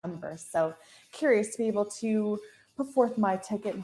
November. So curious to be able to put forth my ticket.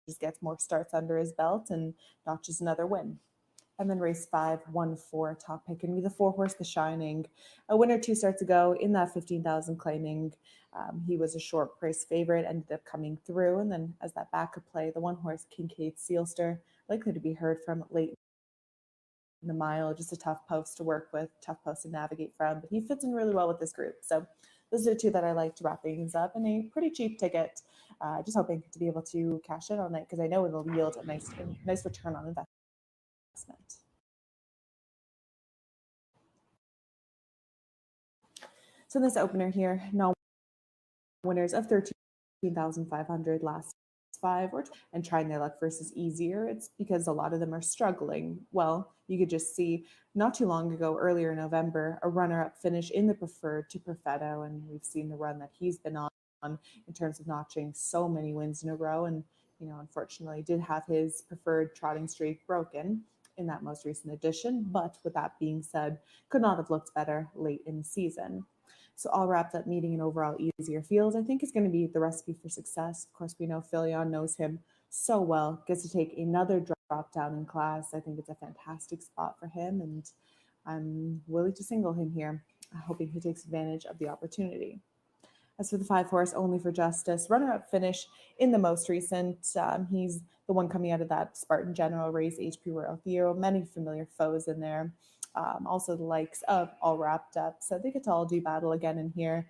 Just gets more starts under his belt and notches another win. And then race 5, 1-4, top pick, and be the 4 horse, The Shining. A winner 2 starts ago in that 15,000 claiming. He was a short price favorite, ended up coming through. And then as that backup play, the 1 horse, Kincaid Sealster, likely to be heard from late in the mile. Just a tough post to work with, tough post to navigate from, but he fits in really well with this group. So those are the 2 that I like to wrap things up, and a pretty cheap ticket. Just hoping to be able to cash in on it because I know it'll yield a nice return on investment. So this opener here, no winners of 13,500 last 5 and trying their luck versus easier. It's because a lot of them are struggling. Well, you could just see not too long ago, earlier in November, a runner-up finish in the preferred to Perfetto, and we've seen the run that he's been on in terms of notching so many wins in a row. And unfortunately, did have his preferred trotting streak broken in that most recent edition. But with that being said, could not have looked better late in the season. So all wrapped up, meeting an overall easier field, I think is going to be the recipe for success. Of course, we know Filion knows him so well, gets to take another drop down in class. I think it's a fantastic spot for him, and I'm willing to single him here, hoping he takes advantage of the opportunity. As for the 5 horse, Only for Justice, runner-up finish in the most recent. He's the one coming out of that Spartan General race, HP Royal Theo. Many familiar foes in there. Also the likes of All Wrapped Up. So they get to all do battle again in here.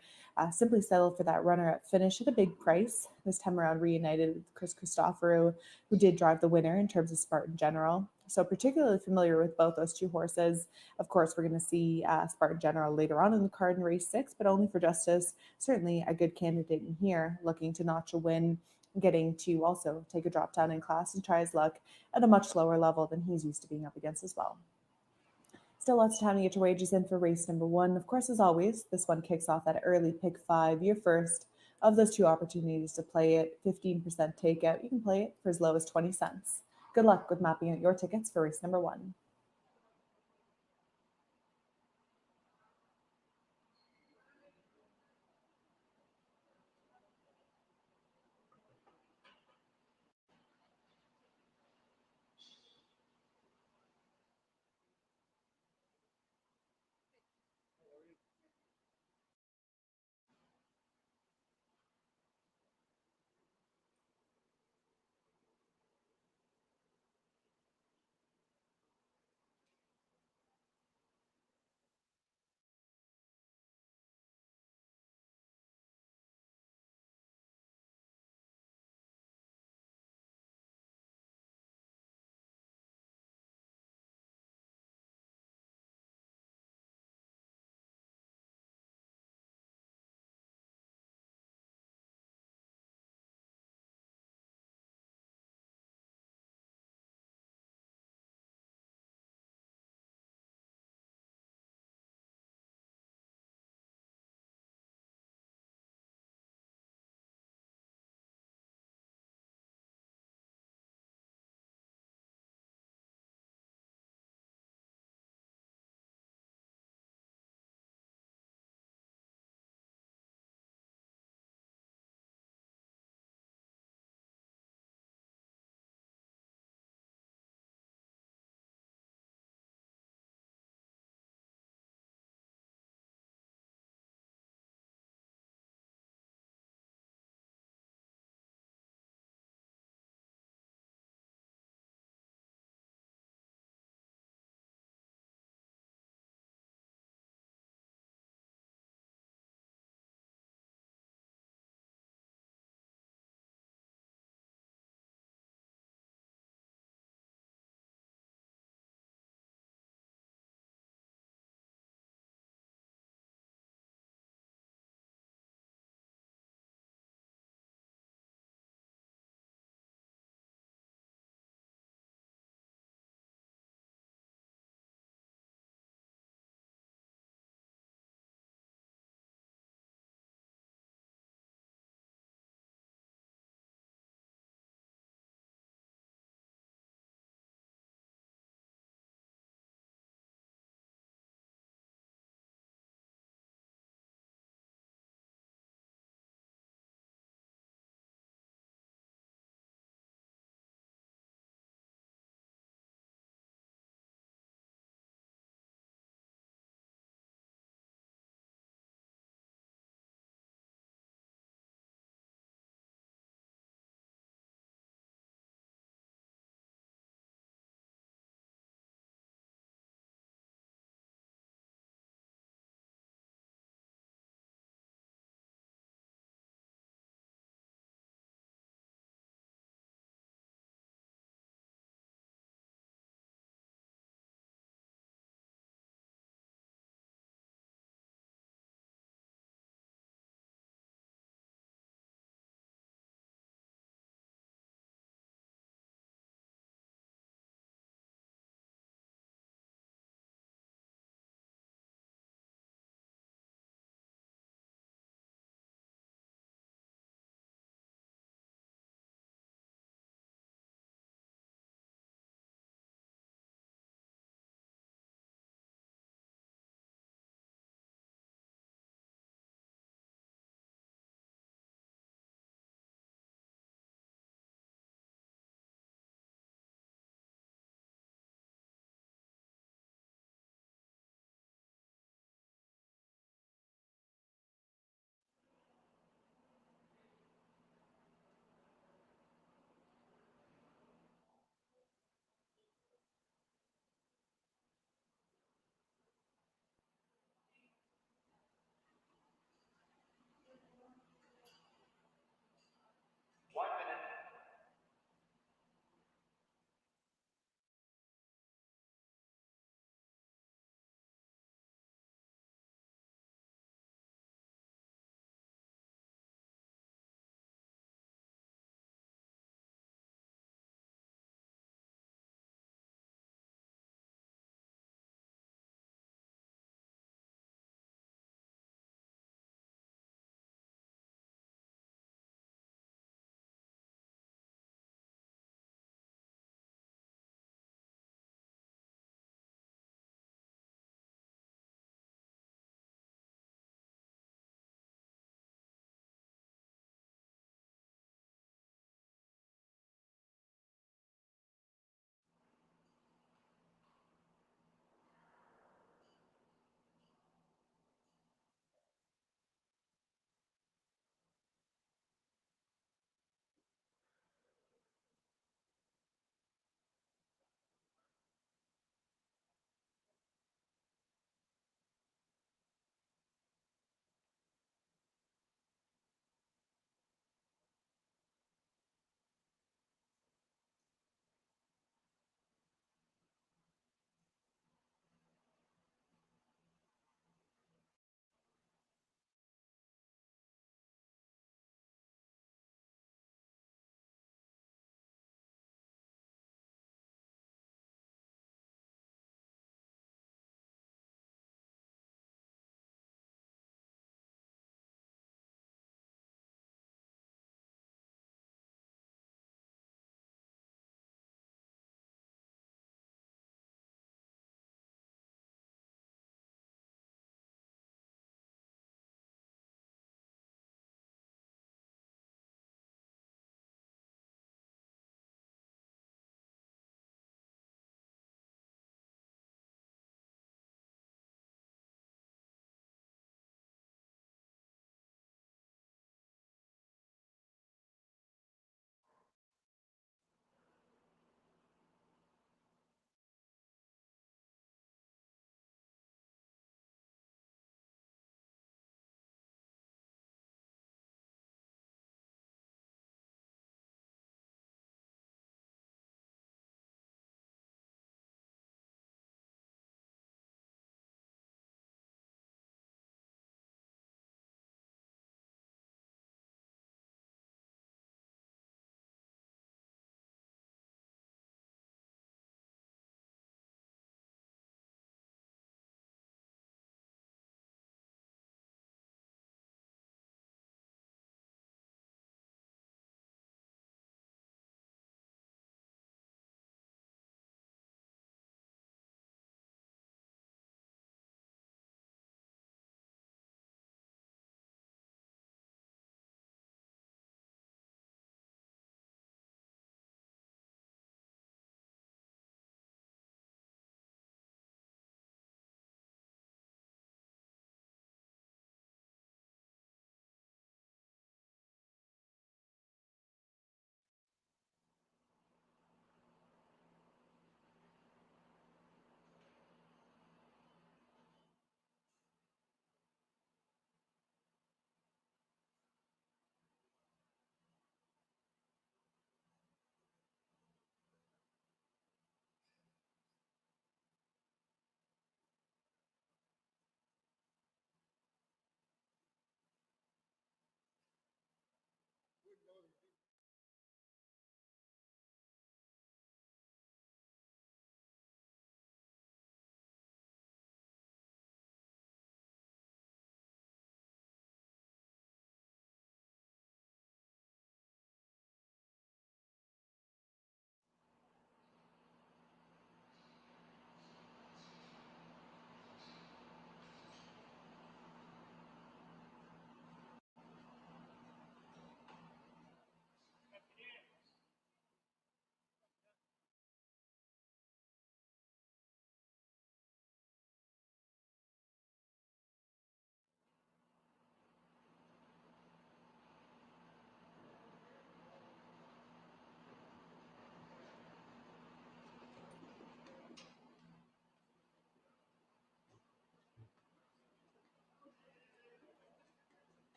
Simply settled for that runner-up finish at a big price. This time around reunited with Chris Christoforou, who did drive the winner in terms of Spartan General. So particularly familiar with both those 2 horses. Of course, we're going to see Spartan General later on in the card in race 6, but Only for Justice, certainly a good candidate in here, looking to notch a win, getting to also take a drop down in class and try his luck at a much lower level than he's used to being up against as well. Still lots of time to get your wages in for race number 1. Of course, as always, this one kicks off at early pick 5, your first of those 2 opportunities to play it. 15% takeout. You can play it for as low as 20 cents. Good luck with mapping out your tickets for race number 1.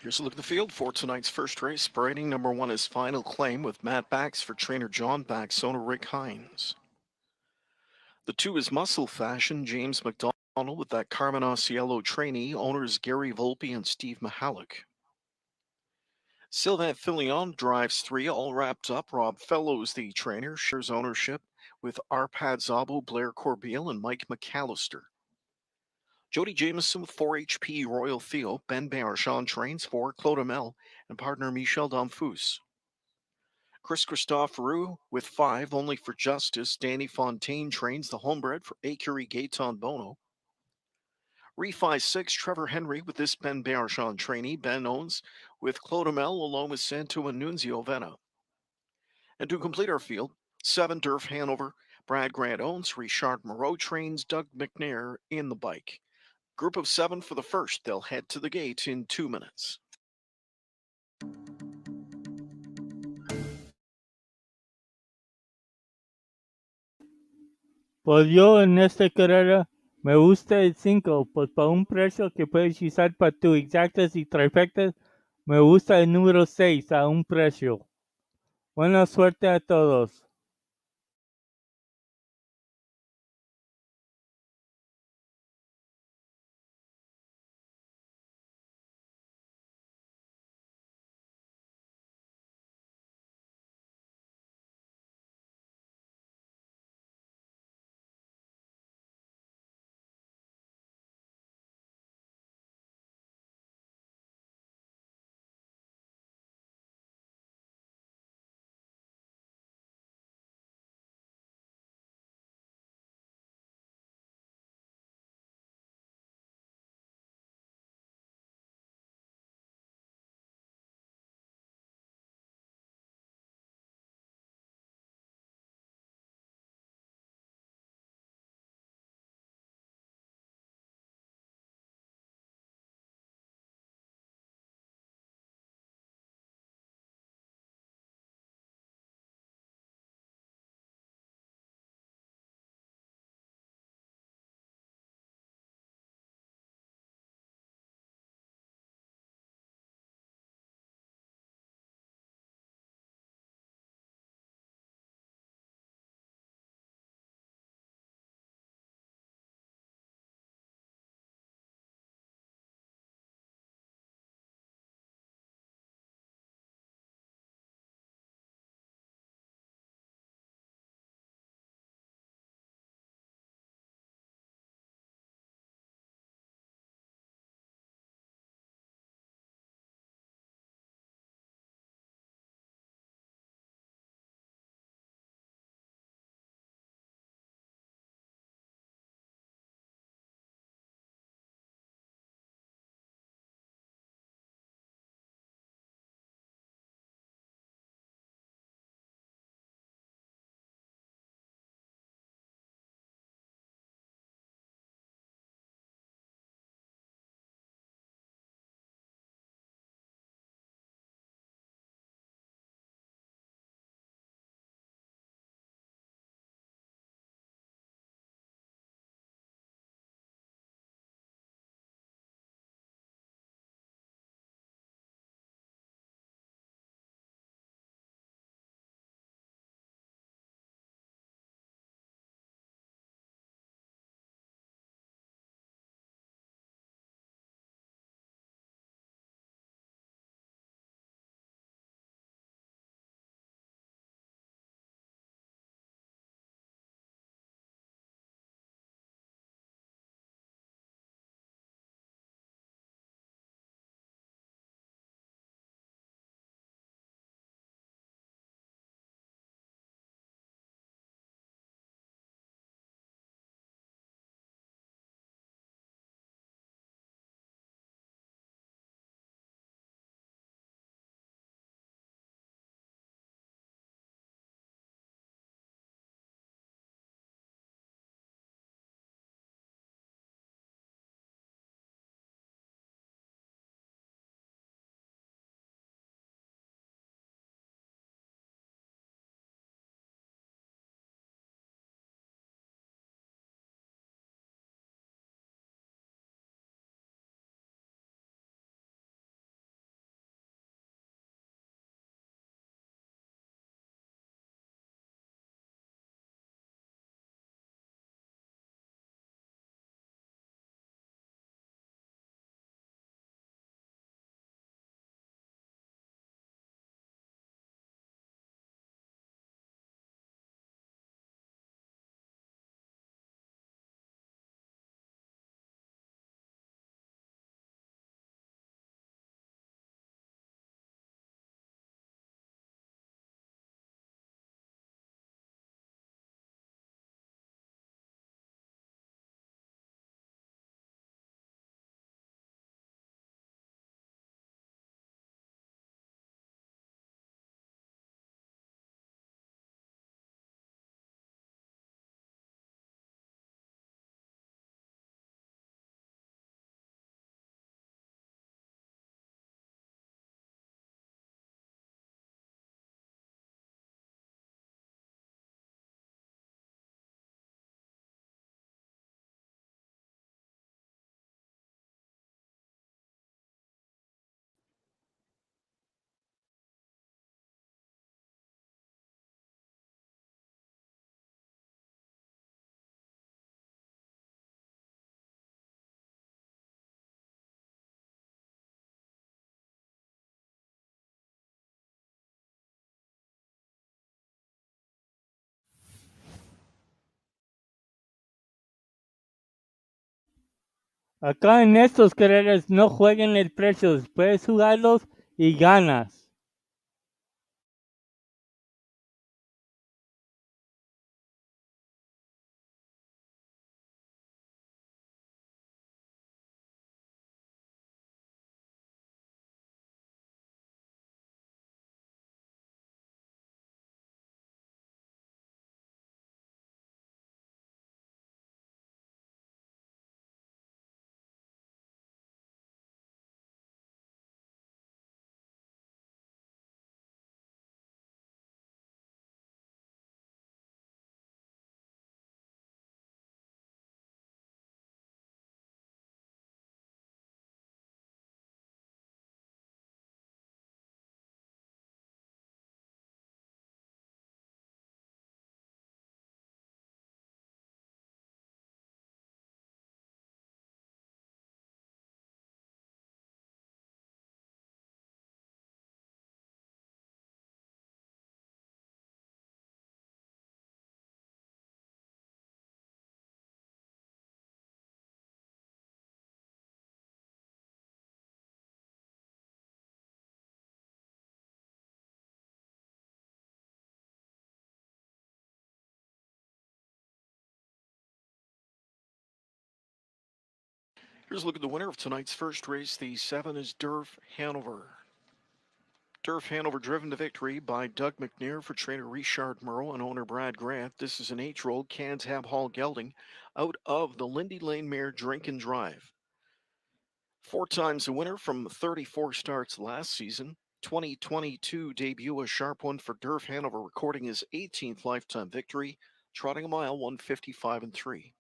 Here's a look at the field for tonight's first race. Parading number one is Final Claim with Matt Bax for trainer John Bax, owner Rick Hines. The two is Muscle Fashion, James McDonald with that Carmen Osiello trainee, owners Gary Volpe and Steve Mahalik. Sylvain Filion drives three, all wrapped up. Rob Fellows, the trainer, shares ownership with Arpad Zabo, Blair Corbeil, and Mike McAllister. Jody Jameson with 4 HP Royal Theo, Ben Bergeron trains for Claude Amel and partner Michel Damfus. Chris Christophe Roux with 5, Only for Justice. Danny Fontaine trains the homebred for Acurie Gaetan Bono. Refi 6, Trevor Henry with this Ben Bergeron trainee. Ben owns with Claude Amel along with Santo Annunzio Vena. And to complete our field, 7, Durf Hanover. Brad Grant owns. Richard Moreau trains. Doug McNair in the bike. Group of 7 for the first. They'll head to the gate in 2 minutes. Pues yo en esta carrera me gusta el 5, pues para un precio que puedes usar para tus exactas y trifectas, me gusta el número 6 a un precio. Buena suerte a todos. Acá en estos carreras no jueguen el precio, puedes jugarlos y ganas. Here's a look at the winner of tonight's first race. The 7 is Durf Hanover. Durf Hanover driven to victory by Doug McNair for trainer Richard Murrow and owner Brad Grant. This is an 8-year-old Cantab Hall gelding out of the Lindy Lane mare Drink and Drive. 4 times the winner from 34 starts last season. 2022 debut, a sharp one for Durf Hanover, recording his 18th lifetime victory, trotting a mile 155 and 3.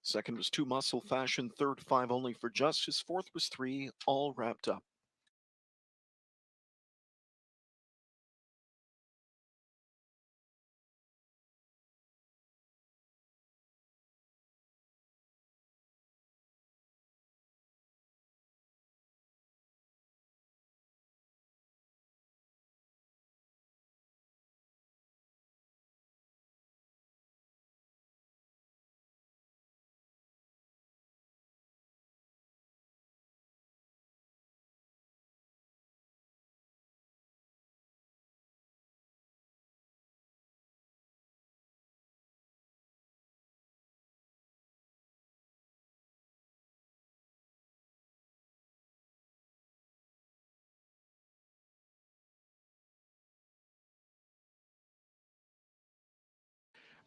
Second was 2 Muscle Fashion, third 5 only for Justice, fourth was 3, all wrapped up.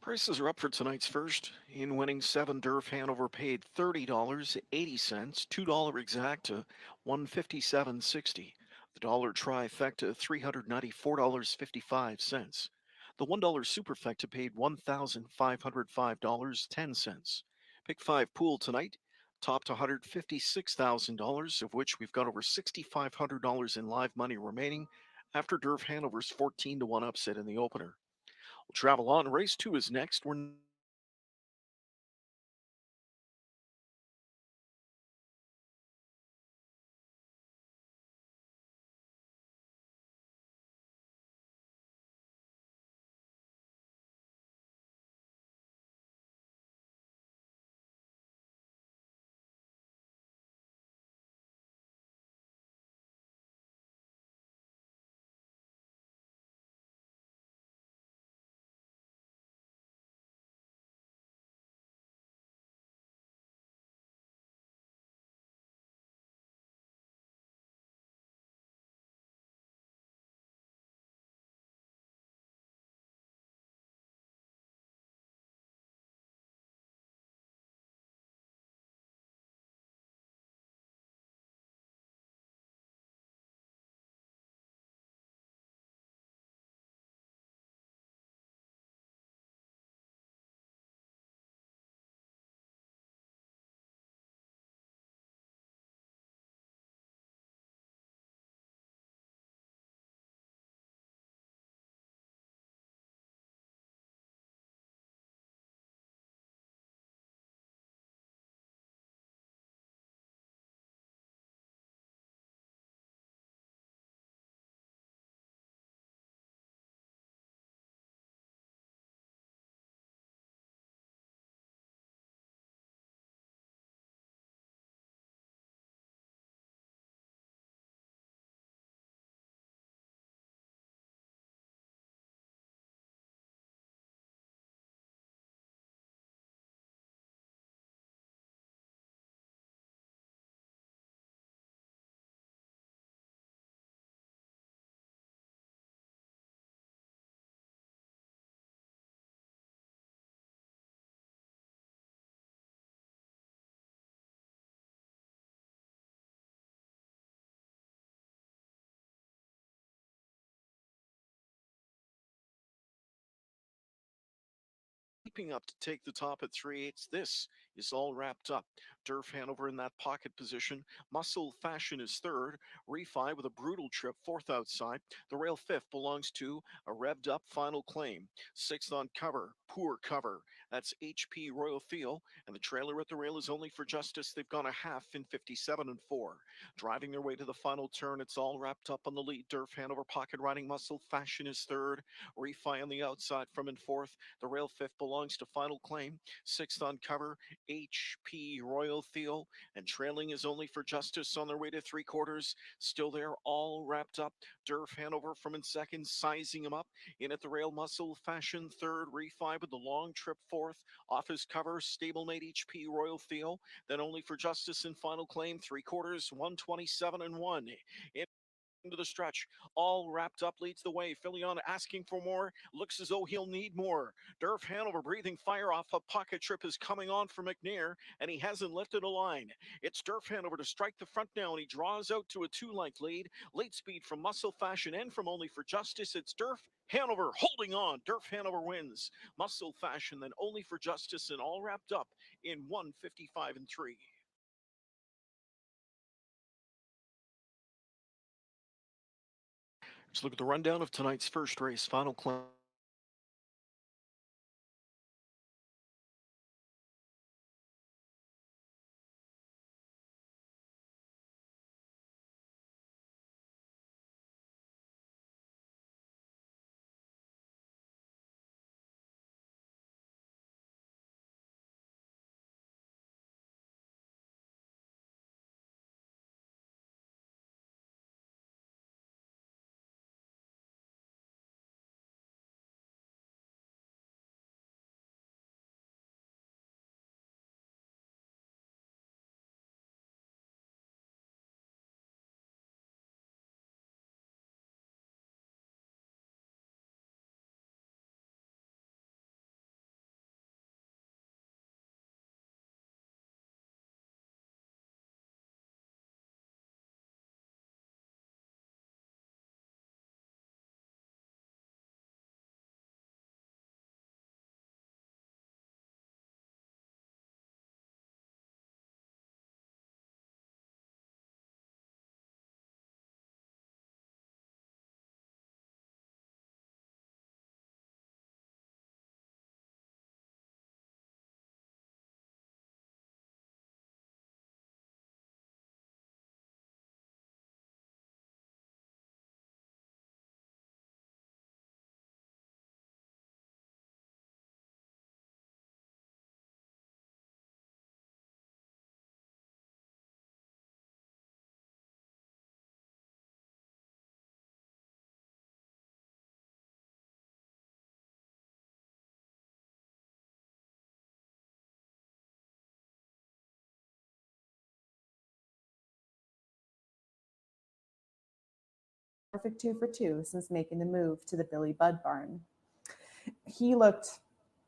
Prices are up for tonight's first. In winning 7, Durf Hanover paid $30.80, $2 exact to $157.60. The dollar trifecta $394.55. The $1 superfecta paid $1,505.10. Pick 5 pool tonight topped $156,000, of which we've got over $6,500 in live money remaining after Durf Hanover's 14-1 upset in the opener. We'll travel on. Race 2 is next. We're creeping up to take the top at 3/8. This is all wrapped up. Durf Hanover in that pocket position. Muscle Fashion is third. Refi with a brutal trip, fourth outside. The rail fifth belongs to a revved up Final Claim. Sixth on cover, poor cover. That's HP Royal Feel. And the trailer at the rail is Only for Justice. They've gone a half in 57 and 4. Driving their way to the final turn, it's all wrapped up on the lead. Durf Hanover pocket riding Muscle Fashion is third. Refi on the outside from in fourth. The rail fifth belongs to Final Claim. Sixth on cover, HP Royal Theo. And trailing is Only for Justice on their way to three quarters. Still there, all wrapped up. Durf Hanover from in second, sizing him up. In at the rail, Muscle Fashion third. Refi with the long trip fourth. Off his cover, stablemate HP Royal Theo. Then Only for Justice in Final Claim. Three quarters, 127 and 1. Into the stretch, all wrapped up, leads the way. Filion asking for more, looks as though he'll need more. Durf Hanover breathing fire off a pocket trip is coming on for McNair, and he hasn't lifted a line. It's Durf Hanover to strike the front now, and he draws out to a 2-length lead. Late speed from Muscle Fashion and from Only for Justice. It's Durf Hanover holding on. Durf Hanover wins. Muscle Fashion, then Only for Justice, and all wrapped up in 155 and 3. Let's look at the rundown of tonight's first race. Final Claim. Perfect 2 for 2 since making the move to the Billy Budd barn. He looked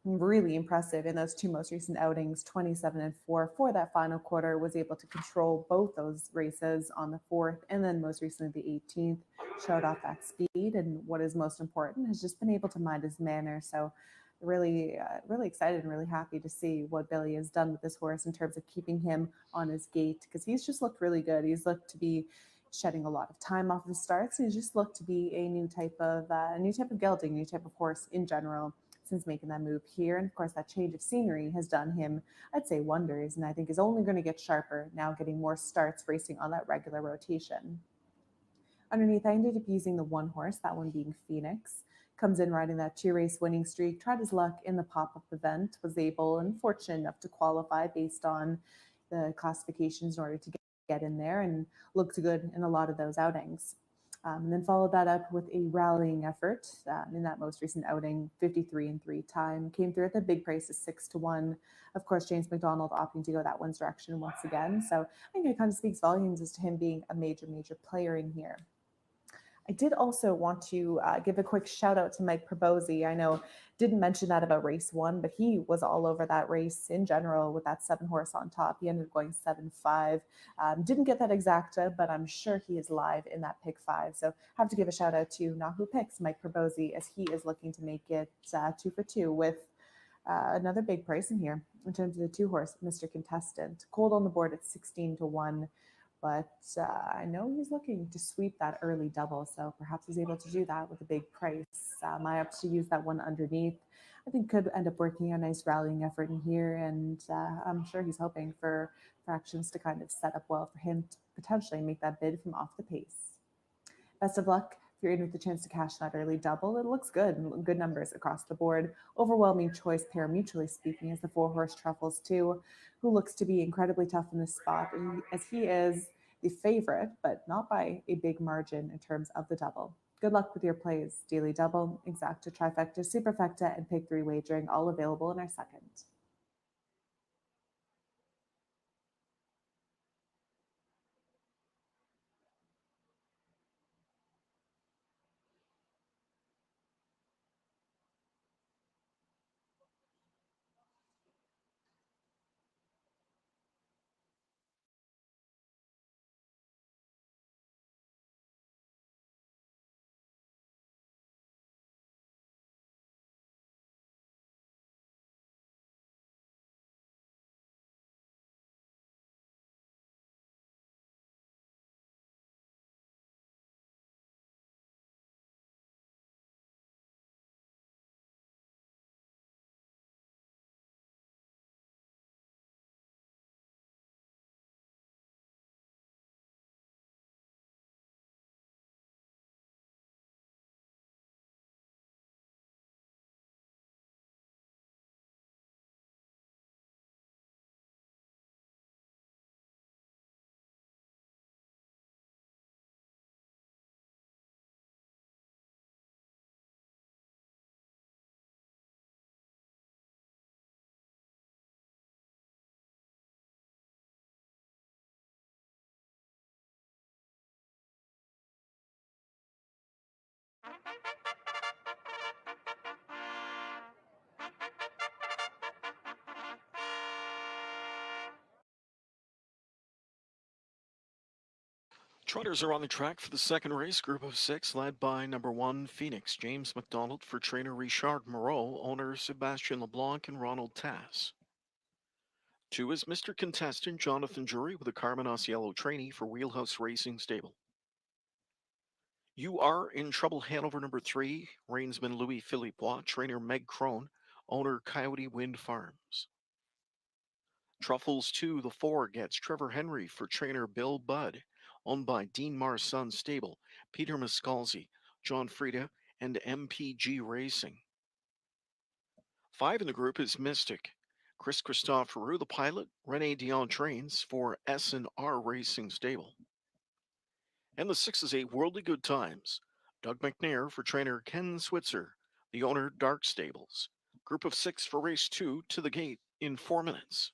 really impressive in those two most recent outings, 27 and 4 for that final quarter, was able to control both those races on the 4th and then most recently the 18th, showed off that speed, and what is most important has just been able to mind his manner. So really excited and really happy to see what Billy has done with this horse in terms of keeping him on his gait, because he's just looked really good. He's looked to be shedding a lot of time off the starts. He's just looked to be a new type of gelding, new type of horse in general since making that move here. And of course, that change of scenery has done him, I'd say, wonders, and I think is only going to get sharper now, getting more starts racing on that regular rotation. Underneath, I ended up using the one horse, that one being Phoenix. Comes in riding that 2-race winning streak, tried his luck in the pop-up event, was able and fortunate enough to qualify based on the classifications in order to get in there, and looked good in a lot of those outings. And then followed that up with a rallying effort in that most recent outing, 53 and 3 time. Came through at the big price of 6-1. Of course, James McDonald opting to go that one's direction once again. So I think it kind of speaks volumes as to him being a major player in here. I did also want to give a quick shout out to Mike Probozzi. I know didn't mention that about race 1, but he was all over that race in general with that 7 horse on top. He ended up going 7-5. Didn't get that exacta, but I'm sure he is live in that pick 5. So have to give a shout out to Nahu Picks, Mike Probozzi, as he is looking to make it 2 for 2 with Another big price in here in terms of the 2 horse, Mr. Contestant. Cold on the board at 16 to 1, but I know he's looking to sweep that early double, so perhaps he's able to do that with a big price. My ups to use that one underneath, I think could end up working a nice rallying effort in here, and I'm sure he's hoping for fractions to kind of set up well for him to potentially make that bid from off the pace. Best of luck if you're in with the chance to cash that early double. It looks good numbers across the board. Overwhelming choice pair, mutually speaking, is the 4 horse Truffles 2, who looks to be incredibly tough in this spot, as he is the favorite, but not by a big margin in terms of the double. Good luck with your plays. Daily double, exacta, trifecta, superfecta, and pick 3 wagering, all available in our second. Trotters are on the track for the second race, group of 6, led by number 1, Phoenix, James McDonald for trainer Richard Moreau, owner Sebastien LeBlanc and Ronald Tass. 2 is Mr. Contestant, Jonathan Jury with a Carmen Osiello trainee for Wheelhouse Racing Stable. You Are in Trouble, Hanover number 3, reinsman Louis Philippois, trainer Meg Crone, owner Coyote Wind Farms. Truffles 2, the 4, gets Trevor Henry for trainer Bill Budd, owned by Dean Mar's Son Stable, Peter Miscalzi, John Frieda, and MPG Racing. 5 in the group is Mystic, Chris Christopherou, the pilot, Rene Dion trains for S&R Racing Stable. And the 6 is 8, Worldly Good Times, Doug McNair for trainer Ken Switzer, the owner Dark Stables. Group of 6 for race 2 to the gate in 4 minutes.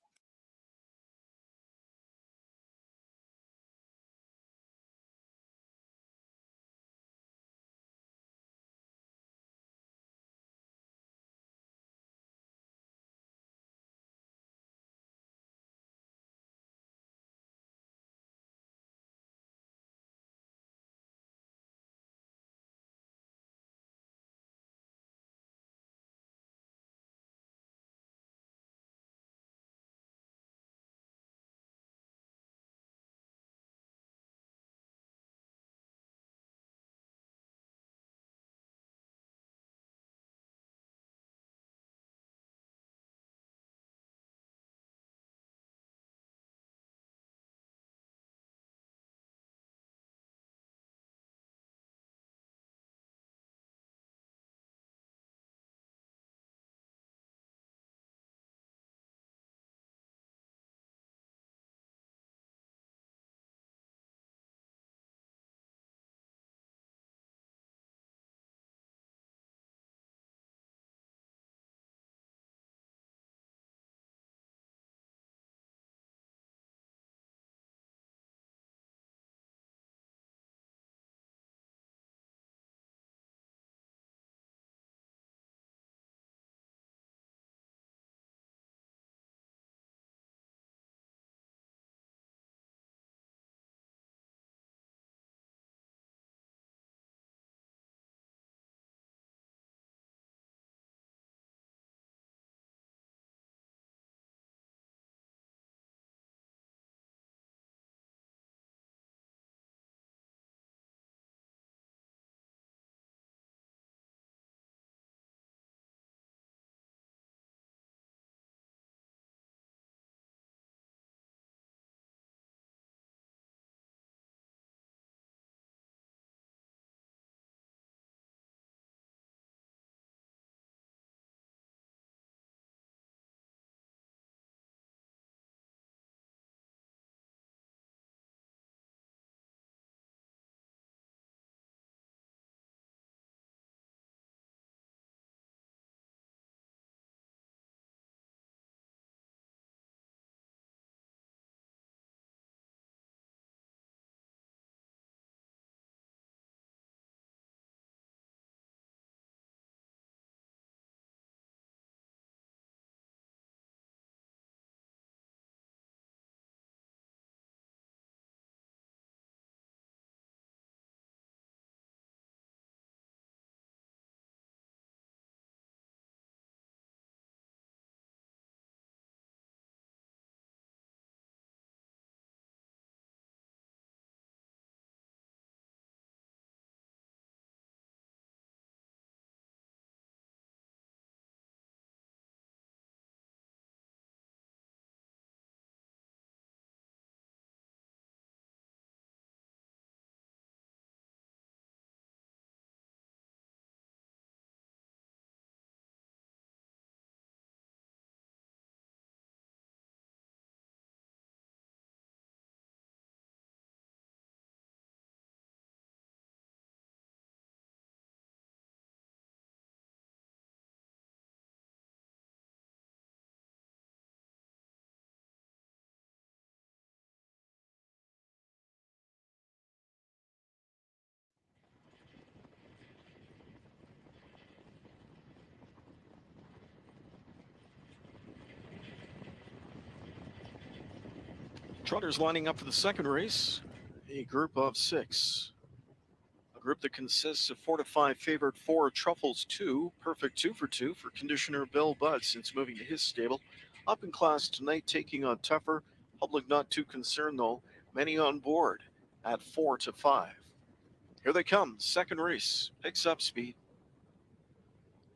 Trotters lining up for the second race, a group of 6. A group that consists of 4 to 5 favored 4 Truffles 2, perfect 2 for conditioner Bill Budd since moving to his stable. Up in class tonight, taking on tougher. Public not too concerned though, many on board at 4 to 5. Here they come, second race, picks up speed.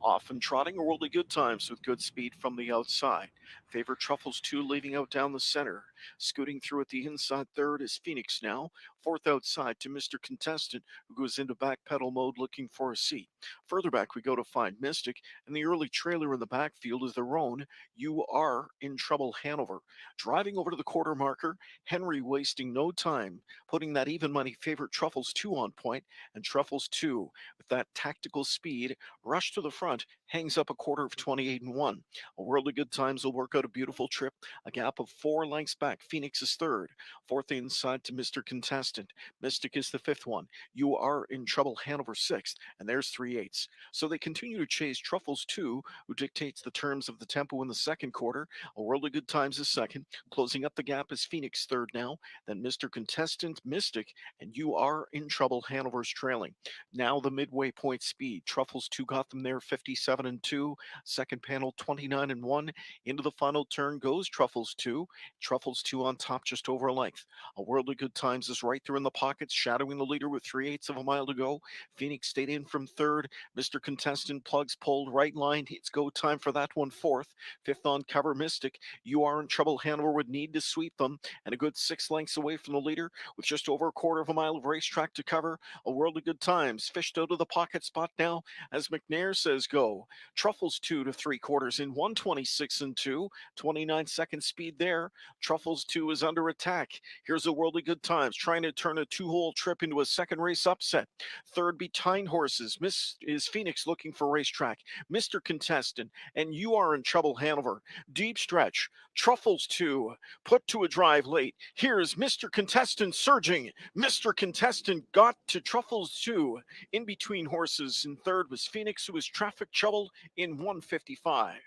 Off and trotting a worldly good times with good speed from the outside. Favorite Truffles 2 leading out down the center. Scooting through at the inside third is Phoenix now. Fourth outside to Mr. Contestant, who goes into back pedal mode looking for a seat. Further back we go to find Mystic, and the early trailer in the backfield is their own You Are in Trouble Hanover. Driving over to the quarter marker, Henry wasting no time, putting that even money favorite Truffles 2 on point, and Truffles 2 with that tactical speed rush to the front, hangs up a quarter of 28 and 1. A world of good times will work out a beautiful trip. A gap of 4 lengths back. Phoenix is third. Fourth inside to Mr. Contestant. Mystic is the fifth one. You Are in Trouble Hanover sixth. And there's 3/8. So they continue to chase Truffles 2, who dictates the terms of the tempo in the second quarter. A world of good times is second. Closing up the gap is Phoenix third now. Then Mr. Contestant, Mystic, and You Are in Trouble Hanover's trailing. Now the midway point speed. Truffles 2 got them there 57 and 2. Second panel 29 and 1. Into the final turn goes Truffles 2. Truffles 2 on top just over a length. A world of good times is right there in the pockets, shadowing the leader with 3/8 of a mile to go. Phoenix stayed in from third. Mr. Contestant plugs pulled right line. It's go time for that one fourth. Fifth on cover Mystic. You Are in Trouble Hanover would need to sweep them, and a good 6 lengths away from the leader with just over a quarter of a mile of racetrack to cover. A world of good times fished out of the pocket spot now as McNair says go. Truffles 2 to 3/4 in 126 and 2. 29-second speed there. Truffles 2 is under attack. Here's a worldly good times trying to turn a 2-hole trip into a second race upset. Third behind horses. Miss is Phoenix looking for racetrack. Mr. Contestant and You Are in Trouble Hanover. Deep stretch. Truffles 2 put to a drive late. Here's Mr. Contestant surging. Mr. Contestant got to Truffles 2. In between horses, in third was Phoenix, who was traffic troubled in 155.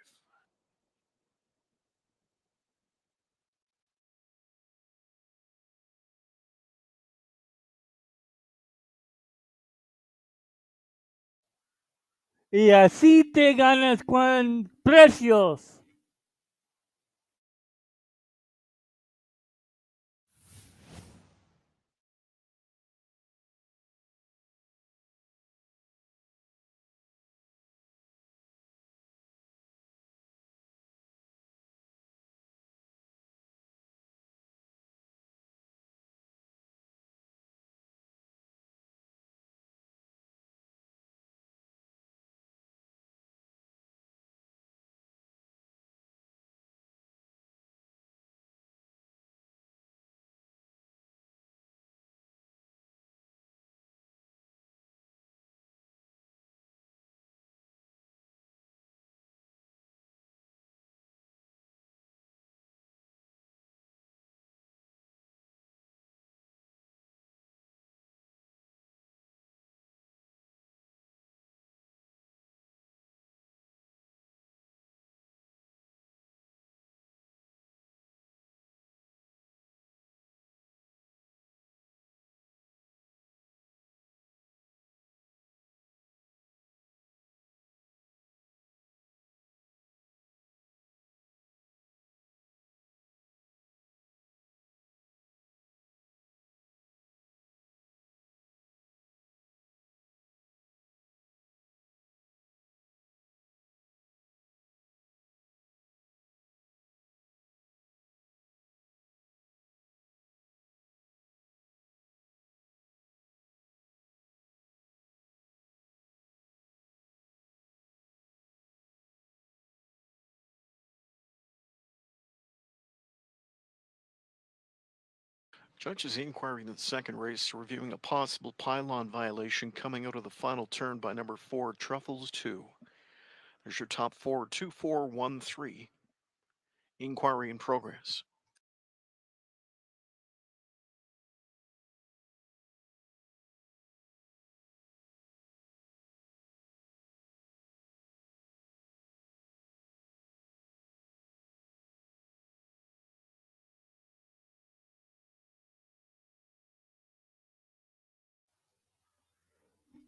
Y así te ganas precios. Judges inquiring in the second race, reviewing a possible pylon violation coming out of the final turn by number 4, Truffles 2. There's your top 4, 2, 4, 1, 3. Inquiry in progress.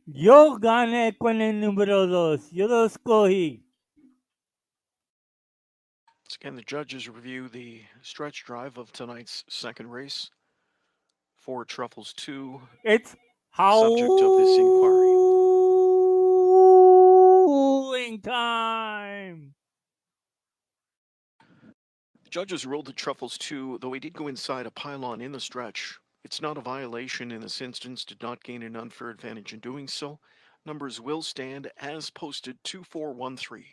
Yo gané con el número 2. Yo lo escogí. Once again, the judges review the stretch drive of tonight's second race. Four Truffles 2, It's subject of this inquiry. howling time. The judges ruled that Truffles 2, though he did go inside a pylon in the stretch, it's not a violation in this instance, did not gain an unfair advantage in doing so. Numbers will stand as posted 2413.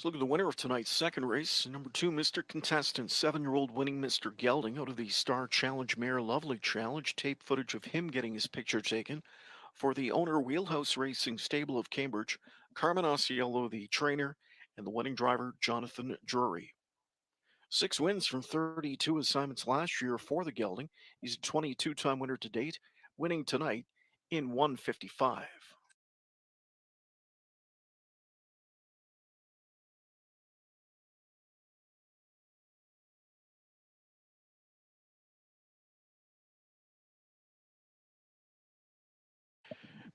Let's look at the winner of tonight's second race. Number 2, Mr. Contestant, 7-year-old winning Mr. Gelding out of the Star Challenge Mare Lovely Challenge. Tape footage of him getting his picture taken for the owner Wheelhouse Racing Stable of Cambridge, Carmen Osceola, the trainer, and the winning driver, Jonathan Drury. 6 wins from 32 assignments last year for the Gelding. He's a 22-time winner to date, winning tonight in 155.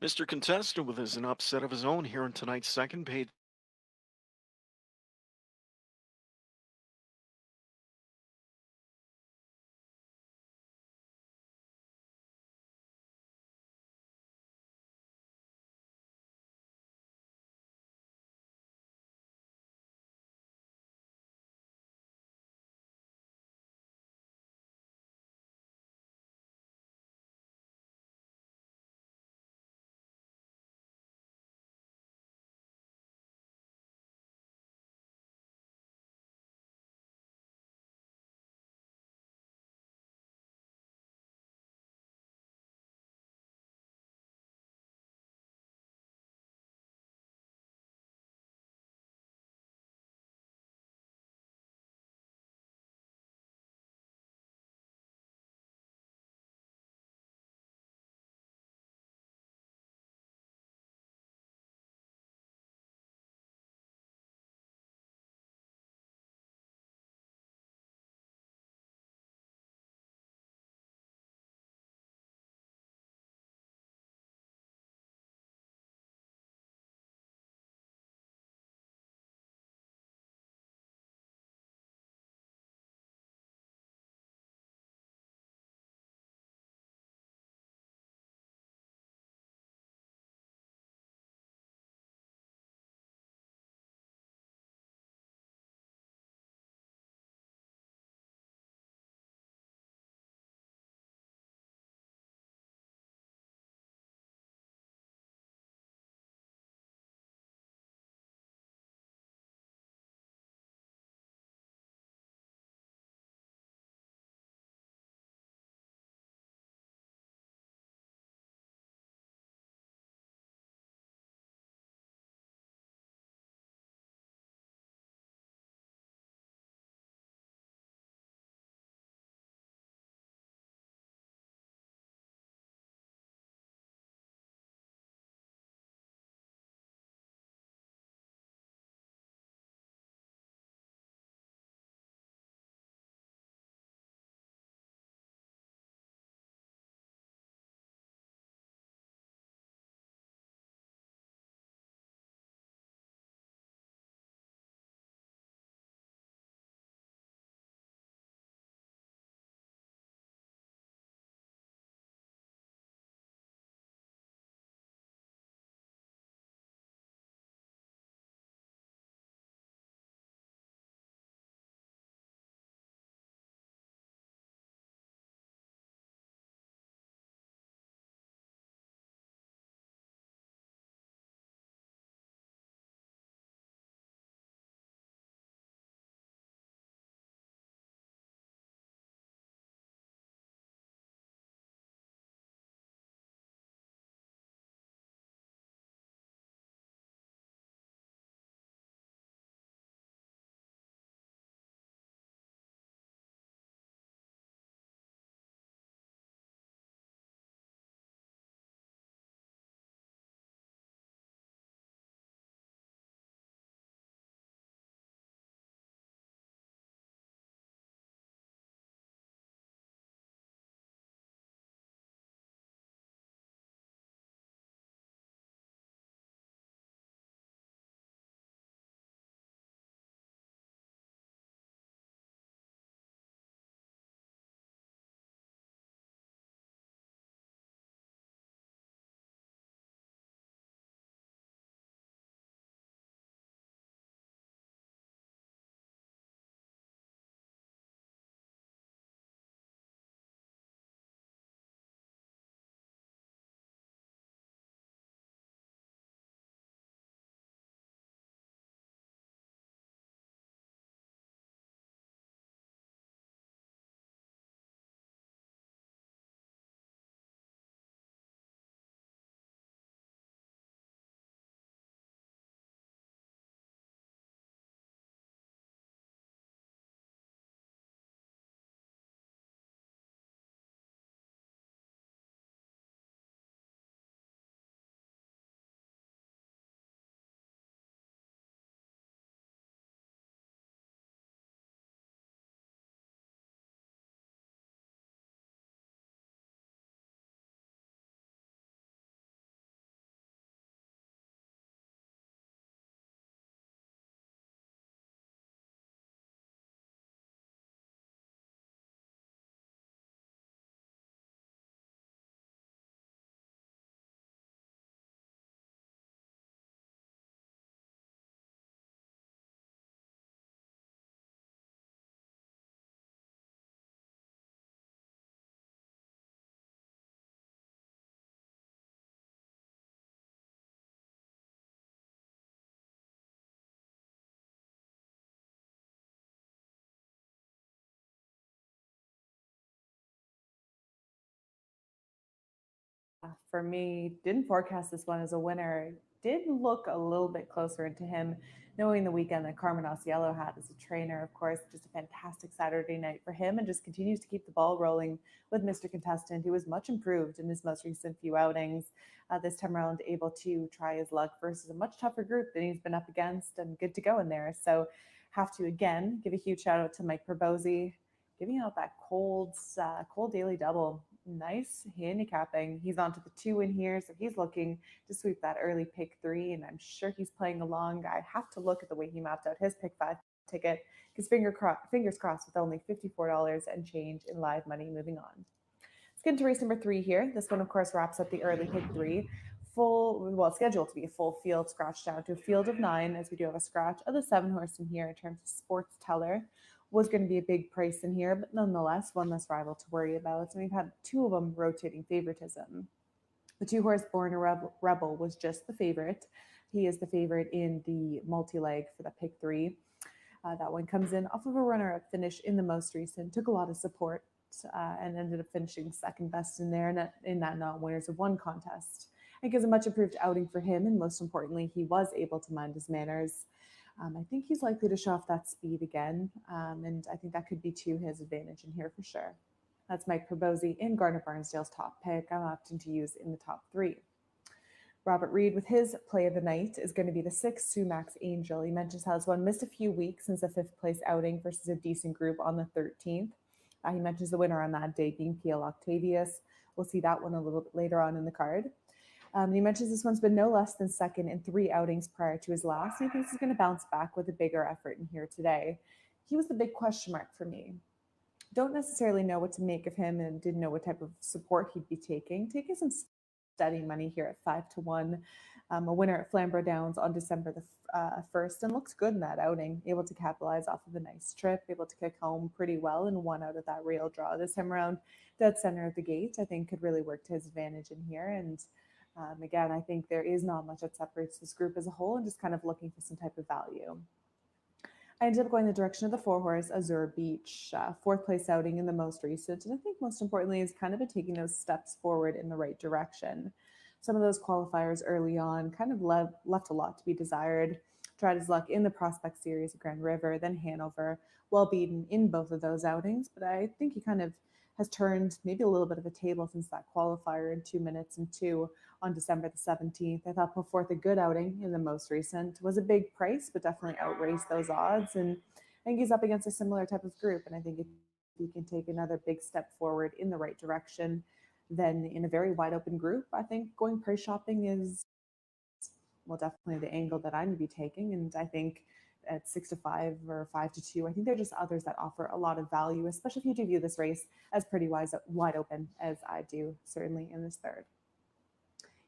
Mr. Contestant, with an upset of his own here in tonight's second, paid for me, didn't forecast this one as a winner. Did look a little bit closer into him, knowing the weekend that Carmen Osiello had as a trainer. Of course, just a fantastic Saturday night for him, and just continues to keep the ball rolling with Mr. Contestant, who was much improved in his most recent few outings. This time around, able to try his luck versus a much tougher group than he's been up against, and good to go in there. So, have to again give a huge shout out to Mike Perbosi, giving out that cold daily double. Nice handicapping. He's on to the 2 in here, so he's looking to sweep that early pick 3, and I'm sure he's playing along. I have to look at the way he mapped out his pick 5 ticket because fingers crossed with only $54 and change in live money. Moving on. Let's get into race number 3 here. This one, of course, wraps up the early pick 3. Scheduled to be a full field, scratched down to a field of 9, as we do have a scratch of the 7 horse in here in terms of sports teller. Was going to be a big price in here, but nonetheless, one less rival to worry about. And we've had 2 of them rotating favoritism. The 2 horse Born a Rebel was just the favorite. He is the favorite in the multi-leg for the pick 3. That one comes in off of a runner-up finish in the most recent. Took a lot of support and ended up finishing second best in there in that non-winners of 1 contest. I think it was a much improved outing for him, and most importantly, he was able to mind his manners. I think he's likely to show off that speed again, and I think that could be to his advantage in here for sure. That's Mike Perbosi in Gardner Barnsdale's top pick. I'm opting to use in the top 3. Robert Reed with his play of the night is going to be the 6 Sumax Angel. He mentions how this one missed a few weeks since the 5th place outing versus a decent group on the 13th. He mentions the winner on that day being PL Octavius. We'll see that one a little bit later on in the card. He mentions this one's been no less than second in 3 outings prior to his last. He thinks he's going to bounce back with a bigger effort in here today. He was the big question mark for me. Don't necessarily know what to make of him and didn't know what type of support he'd be taking. Taking some steady money here at 5 to 1. A winner at Flamborough Downs on December the 1st, and looks good in that outing. Able to capitalize off of a nice trip, able to kick home pretty well and won out of that rail draw this time around. Dead center of the gate, I think, could really work to his advantage in here. And again, I think there is not much that separates this group as a whole, and just kind of looking for some type of value. I ended up going the direction of the 4 horse Azure Beach, 4th place outing in the most recent, and I think most importantly is kind of been taking those steps forward in the right direction. Some of those qualifiers early on kind of left a lot to be desired. Tried his luck in the Prospect Series at Grand River, then Hanover, well beaten in both of those outings, but I think he kind of has turned maybe a little bit of a table since that qualifier in 2 minutes and 2 on December the 17th. I thought put forth a good outing in the most recent. Was a big price, but definitely outraced those odds. And I think he's up against a similar type of group. And I think if he can take another big step forward in the right direction, then in a very wide open group, I think going price shopping is, well, definitely the angle that I'm going to be taking. And I think at 6 to 5 or 5 to 2, I think there are just others that offer a lot of value, especially if you do view this race as pretty wide open, as I do, certainly in this third.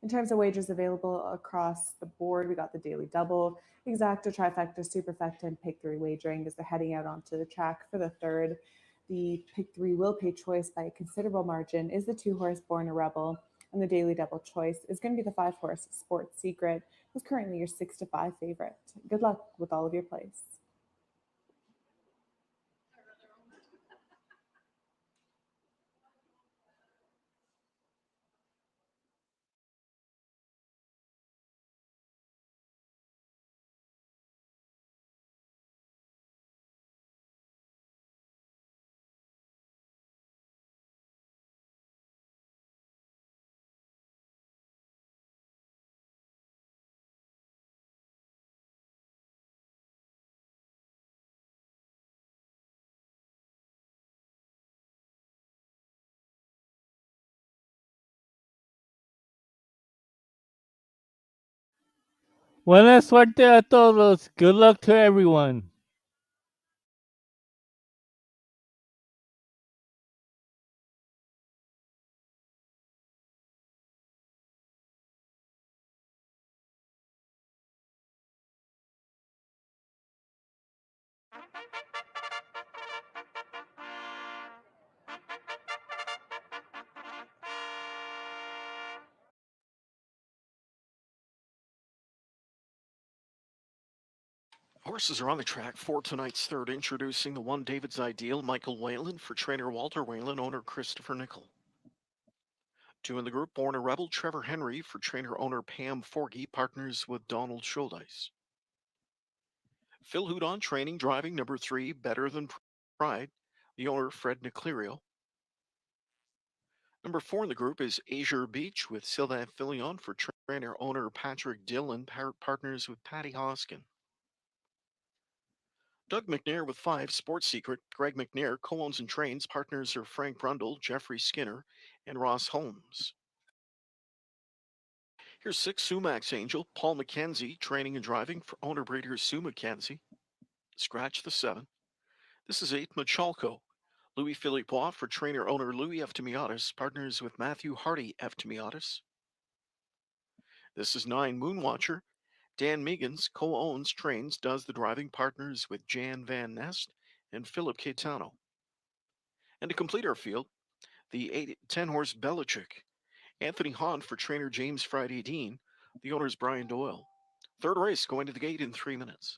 In terms of wagers available across the board, we got the daily double, exacta, trifecta, superfecta, and pick 3 wagering as they're heading out onto the track for the third. The pick 3 will pay choice by a considerable margin is the 2 horse Born a Rebel, and the daily double choice is going to be the 5 horse Sports Secret, who's currently your 6 to 5 favorite. Good luck with all of your plays. Buena suerte a todos. Good luck to everyone. Horses are on the track for tonight's third, introducing the 1 David's Ideal, Michael Whalen, for trainer Walter Whalen, owner Christopher Nickel. 2 in the group, Born a Rebel, Trevor Henry for trainer-owner Pam Forgy, partners with Donald Schuldice. Phil Houdon, training, driving, number 3, Better Than Pride, the owner Fred Niclerio. Number 4 in the group is Azure Beach with Sylvain Filion for trainer-owner Patrick Dillon, partners with Patty Hoskin. Doug McNair with 5, Sports Secret. Greg McNair co-owns and trains. Partners are Frank Brundle, Jeffrey Skinner, and Ross Holmes. Here's 6, Sumax Angel. Paul McKenzie, training and driving for owner breeder Sue McKenzie. Scratch the 7. This is 8, Machalco. Louis Philippois for trainer owner Louis Eftimiadis, partners with Matthew Hardy Eftimiadis. This is 9, Moonwatcher. Dan Meegans co-owns, trains, does the driving, partners with Jan Van Nest and Philip Caetano. And to complete our field, the 10-horse Belichick. Anthony Hahn for trainer James Friday Dean. The owner is Brian Doyle. Third race going to the gate in 3 minutes.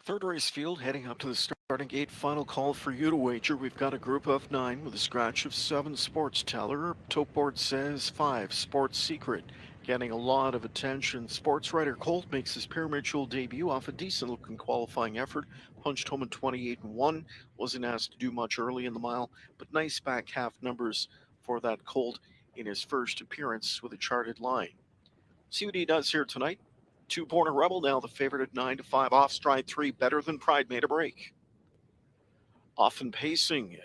Third race field heading up to the starting gate. Final call for you to wager. We've got a group of 9 with a scratch of 7, Sports Teller. Top board says 5, Sports Secret. Getting a lot of attention. Sports writer Colt makes his pari-mutuel debut off a decent-looking qualifying effort. Punched home in 28-1. Wasn't asked to do much early in the mile, but nice back half numbers for that Colt in his first appearance with a charted line. See what he does here tonight. 2 Born a Rebel, now the favorite at 9-5. Off stride 3, Better Than Pride made a break. Often pacing.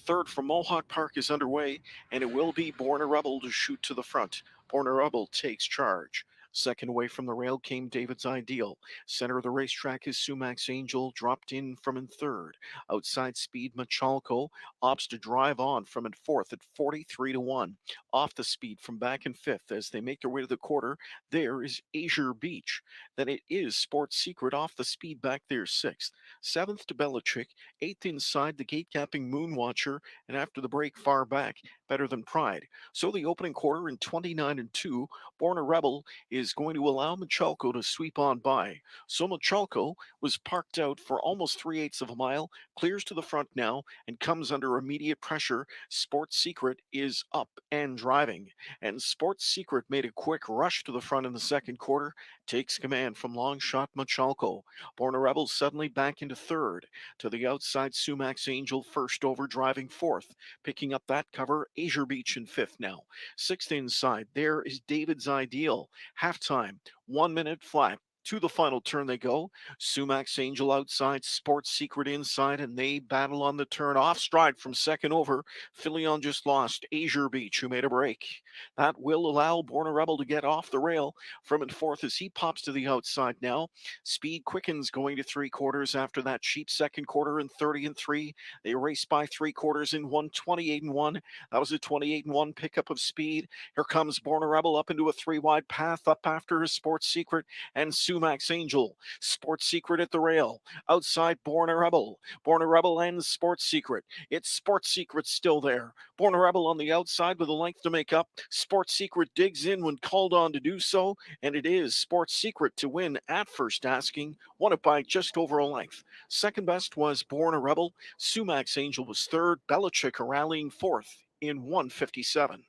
Third from Mohawk Park is underway, and it will be Born a Rebel to shoot to the front. Born a Rebel takes charge. Second away from the rail came David's Ideal. Center of the racetrack is Sumax Angel, dropped in from in third. Outside speed, Machalco opts to drive on from in fourth at 43-1. Off the speed from back in fifth as they make their way to the quarter. There is Azure Beach. Then it is Sports Secret off the speed back there sixth. Seventh to Belichick. Eighth inside the gate capping Moonwatcher, and after the break far back, Better Than Pride. So the opening quarter in 29-2, Born a Rebel is going to allow Machalco to sweep on by. So Machalco was parked out for almost 3/8 of a mile, clears to the front now, and comes under immediate pressure. Sports Secret is up and driving, and Sports Secret made a quick rush to the front in the second quarter, takes command from long shot Machalco. Born a Rebel suddenly back into third. To the outside, Sumax Angel first over, driving fourth. Picking up that cover, Azure Beach in fifth now. Sixth inside, there is David's Ideal. Halftime, 1 minute flat. To the final turn they go. Sumax Angel outside, Sports Secret inside, and they battle on the turn. Off stride from second over. Filion just lost. Azure Beach, who made a break. That will allow Born a Rebel to get off the rail from in fourth as he pops to the outside now. Speed quickens going to 3/4 after that cheap second quarter in 30-3. They race by 3/4 in 128-1. That was a 28-1 pickup of speed. Here comes Born a Rebel up into a 3-wide path up after his Sports Secret and Sumax Angel. Sports Secret at the rail. Outside Born a Rebel. Born a Rebel and Sports Secret. It's Sports Secret still there. Born a Rebel on the outside with a length to make up. Sports Secret digs in when called on to do so, and it is Sports Secret to win at first asking. Won it by just over a length. Second best was Born a Rebel. Sumax Angel was third. Belichick rallying fourth in 157.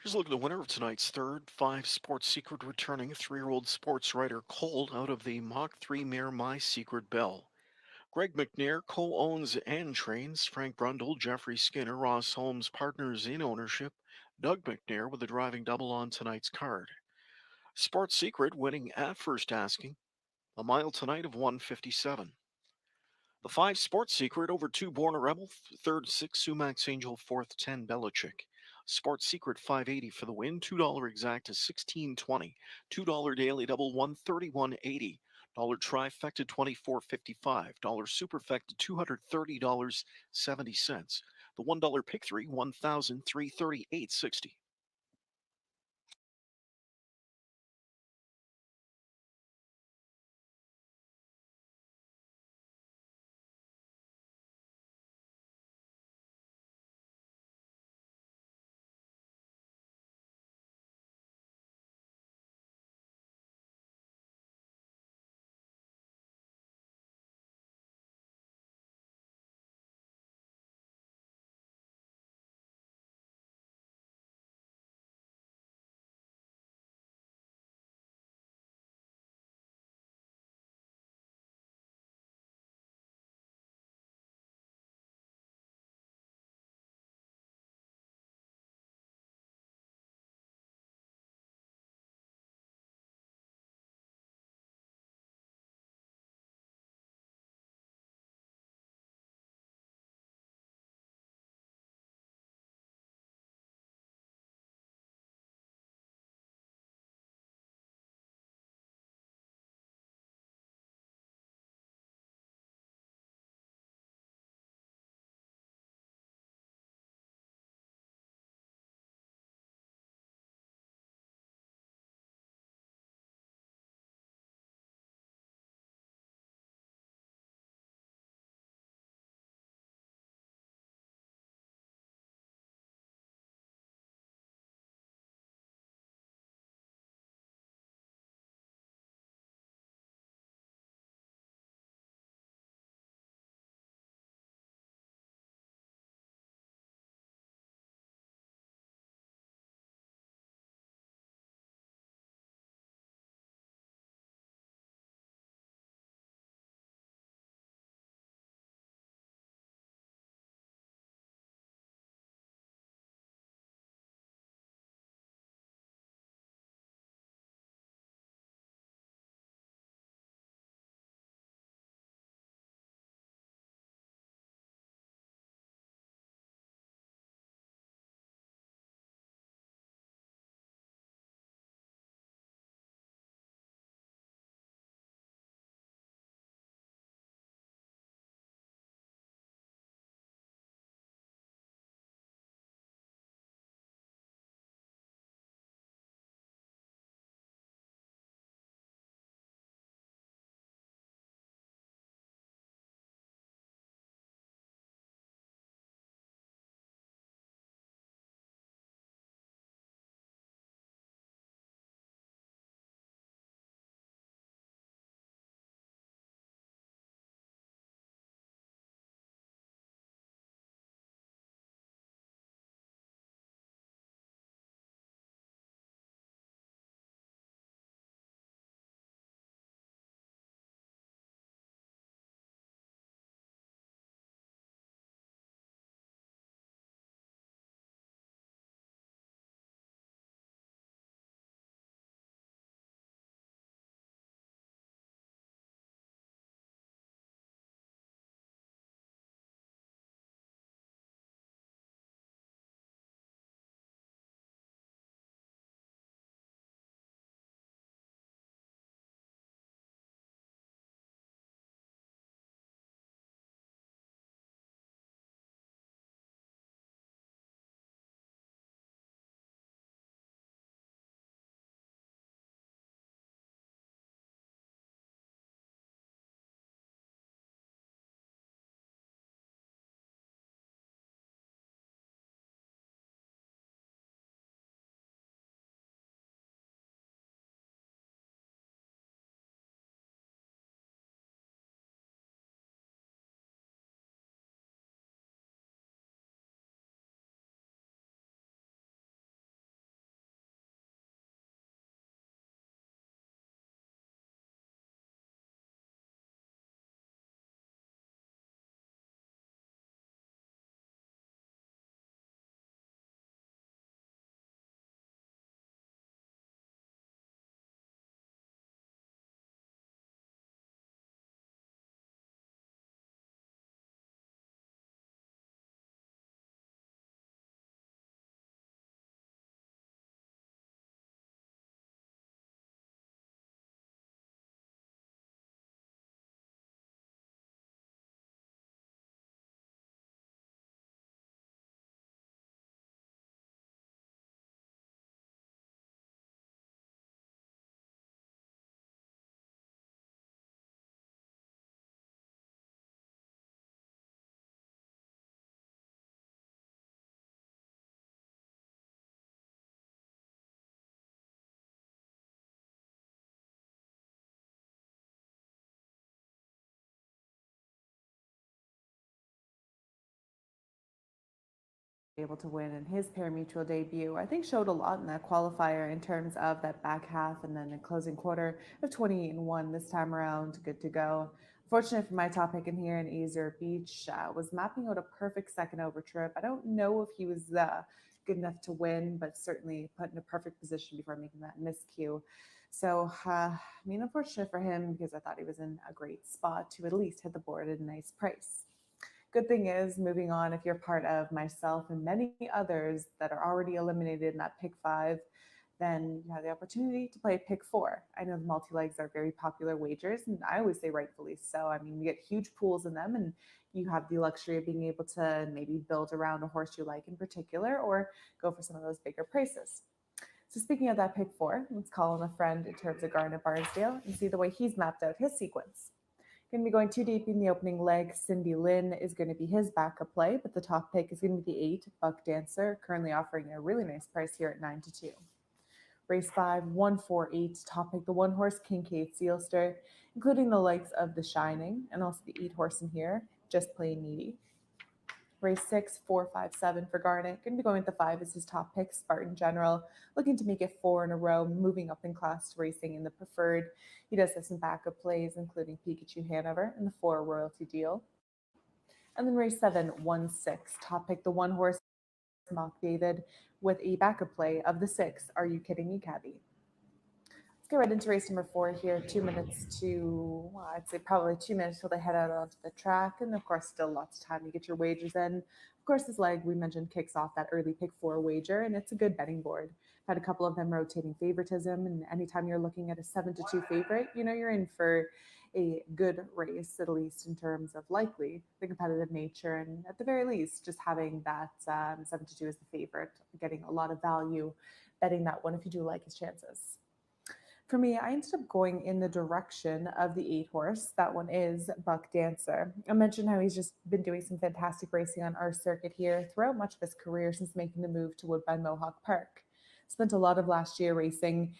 Here's a look at the winner of tonight's third 5 Sports Secret, returning 3-year-old sports writer Colt out of the Mach 3 mare My Secret Bell. Greg McNair co-owns and trains. Frank Brundle, Jeffrey Skinner, Ross Holmes partners in ownership. Doug McNair with a driving double on tonight's card. Sports Secret winning at first asking. A mile tonight of 157. The 5 Sports Secret over 2 Born a Rebel, third 6 Sumax Angel, fourth 10 Belichick. Sports Secret 580 for the win, $2 exact is 1620, $2 daily double 131.80, dollar trifecta 24.55, dollar superfecta $230.70. The $1 pick 3 $1,338.60. able to win in his pari-mutuel debut. I think showed a lot in that qualifier in terms of that back half and then a closing quarter of 28 and 1 this time around. Good to go. Fortunate for my top pick in here in Azure Beach, was mapping out a perfect second over trip. I don't know if he was good enough to win, but certainly put in a perfect position before making that miscue. So, unfortunate for him because I thought he was in a great spot to at least hit the board at a nice price. Good thing is, moving on, if you're part of myself and many others that are already eliminated in that pick five, then you have the opportunity to play pick four. I know the multi legs are very popular wagers, and I always say rightfully so. I mean, you get huge pools in them, and you have the luxury of being able to maybe build around a horse you like in particular or go for some of those bigger prices. So, speaking of that pick four, let's call him a friend in terms of Garnet Barnsdale and see the way he's mapped out his sequence. Going to be going too deep in the opening leg. Cindy Lynn is going to be his backup play, but the top pick is going to be the 8, Buck Dancer, currently offering a really nice price here at 9-2. Race 5, 148, top pick, the 1 horse Kincaid Sealster, including the likes of the Shining and also the 8 horse in here, Just Plain Needy. Race 6, 457 for Garnet. Going to be going with the 5 as his top pick, Spartan General, looking to make it 4 in a row, moving up in class, racing in the preferred. He does have some backup plays, including Pikachu Hanover and the 4 Royalty Deal. And then race 7, 1-6, top pick, the 1 horse Mock David, with a backup play of the 6, Are You Kidding Me, Cabby? Let's get right into race number 4 here. 2 minutes to, well, I'd say probably 2 minutes till they head out onto the track. And of course, still lots of time to get your wagers in. Of course, this leg we mentioned kicks off that early pick 4 wager, and it's a good betting board. I've had a couple of them rotating favoritism, and anytime you're looking at a 7-2 favorite, you know you're in for a good race, at least in terms of likely the competitive nature, and at the very least, just having that 7-2 as the favorite, getting a lot of value betting that one if you do like his chances. For me, I ended up going in the direction of the 8 horse. That one is Buck Dancer. I mentioned how he's just been doing some fantastic racing on our circuit here throughout much of his career since making the move to Woodbine Mohawk Park. Spent a lot of last year racing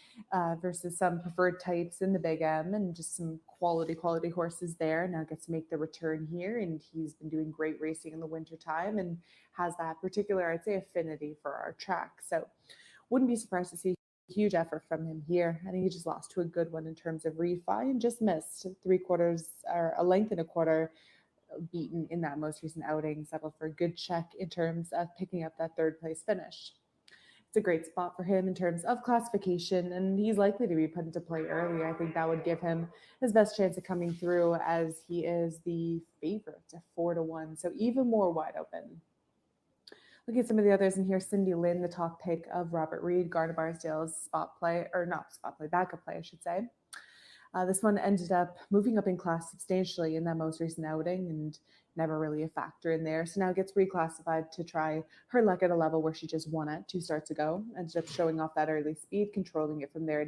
versus some preferred types in the Big M and just some quality horses there. Now gets to make the return here, and he's been doing great racing in the wintertime and has that particular, I'd say, affinity for our track. So wouldn't be surprised to see huge effort from him here. I think he just lost to a good one in terms of refi and just missed 3/4 or a length and a quarter beaten in that most recent outing. Settled for a good check in terms of picking up that 3rd place finish. It's a great spot for him in terms of classification, and he's likely to be put into play early. I think that would give him his best chance of coming through, as he is the favorite at 4-1, so even more wide open. Looking at some of the others in here, Cindy Lynn, the top pick of Robert Reed, Garner Barnsdale's spot play, or not spot play, backup play, I should say. This one ended up moving up in class substantially in that most recent outing and never really a factor in there. So now gets reclassified to try her luck at a level where she just won at 2 starts ago. Ended up showing off that early speed, controlling it from there at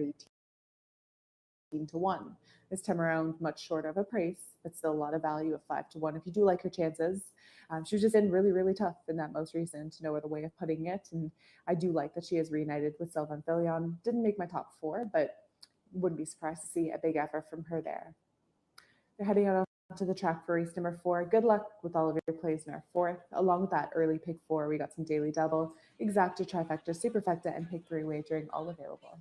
18-1. This time around, much shorter of a price, but still a lot of value of 5-1 if you do like her chances. She was just in really, really tough in that most recent, no other way of putting it. And I do like that she is reunited with Sylvain Filion. Didn't make my top 4, but wouldn't be surprised to see a big effort from her there. They're heading out onto the track for race number 4. Good luck with all of your plays in our 4th. Along with that early pick 4, we got some daily double, exacta, trifecta, superfecta, and pick 3 wagering all available.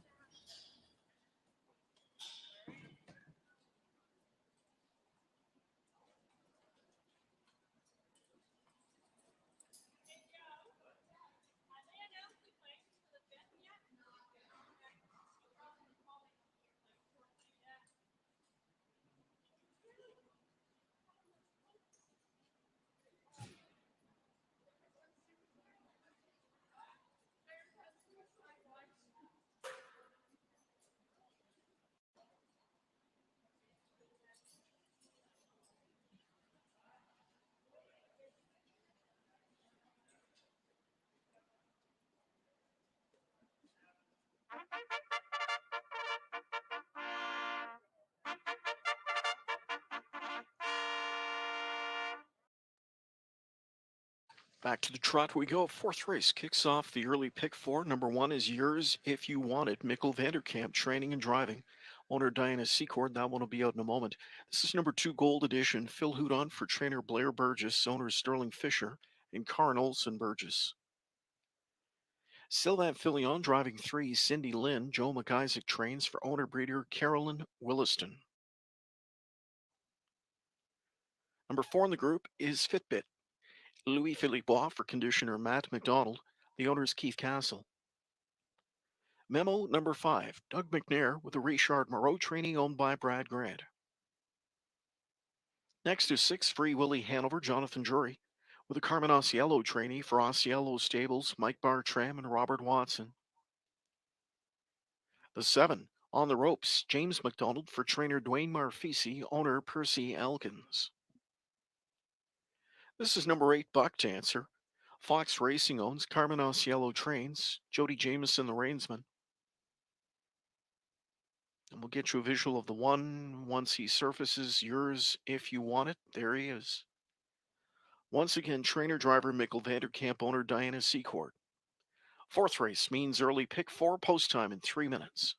Back to the trot we go. 4th race kicks off the early pick 4. Number 1 is Yours If You Want It. Mikkel Vanderkamp training and driving. Owner Diana Secord. That one will be out in a moment. This is number 2 Gold Edition. Phil Houdon for trainer Blair Burgess. Owner Sterling Fisher and Karn Olsen Burgess. Sylvan Filion driving 3, Cindy Lynn. Joe McIsaac trains for owner breeder Carolyn Williston. Number 4 in the group is Fitbit. Louis Philippois for conditioner Matt McDonald. The owner is Keith Castle. Memo number 5, Doug McNair with a Richard Moreau trainee owned by Brad Grant. Next is 6, Free Willy Hanover, Jonathan Drury, with a Carmen Osiello trainee for Osiello Stables, Mike Bartram and Robert Watson. The 7, On the Ropes, James McDonald for trainer Dwayne Marfisi, owner Percy Elkins. This is number 8, Buck Dancer. Fox Racing owns, Carmen Osiello trains, Jody Jameson the reinsman. And we'll get you a visual of the one once he surfaces yours if you want it. There he is. Once again, trainer driver Mikkel Vanderkamp, owner Diana Secord. 4th race means early pick 4, post time in 3 minutes.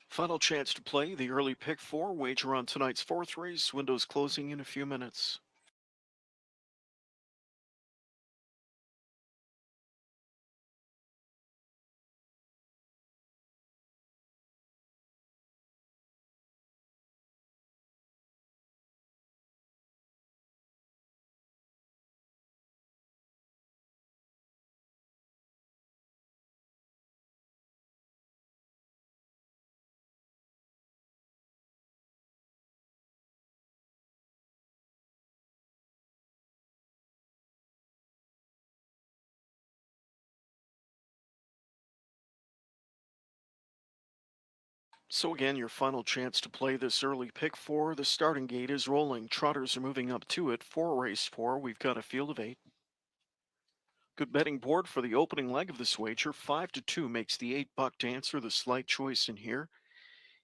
Final chance to play the early pick four wager on tonight's fourth race. Windows closing in a few minutes. So again, your final chance to play this early pick four. The starting gate is rolling. Trotters are moving up to it. For race four, we've got a field of 8. Good betting board for the opening leg of this wager. 5-2 makes the $8 dancer the slight choice in here.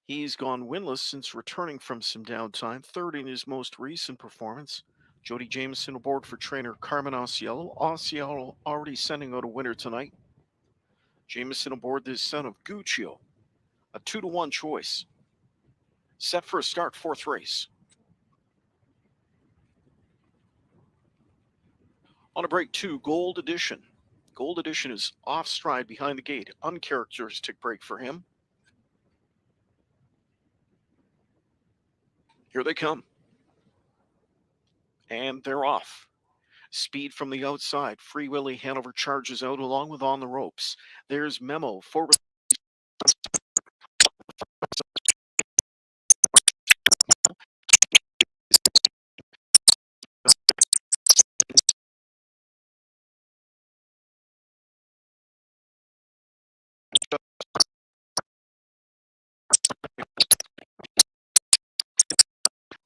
He's gone winless since returning from some downtime, third in his most recent performance. Jody Jameson aboard for trainer Carmen Osceola. Osceola already sending out a winner tonight. Jameson aboard this son of Guccio. A 2-1 choice. Set for a start, fourth race. On a break 2, Gold Edition. Gold Edition is off stride behind the gate. Uncharacteristic break for him. Here they come. And they're off. Speed from the outside. Free Willy Hanover charges out along with On the Ropes. There's Memo. Forward.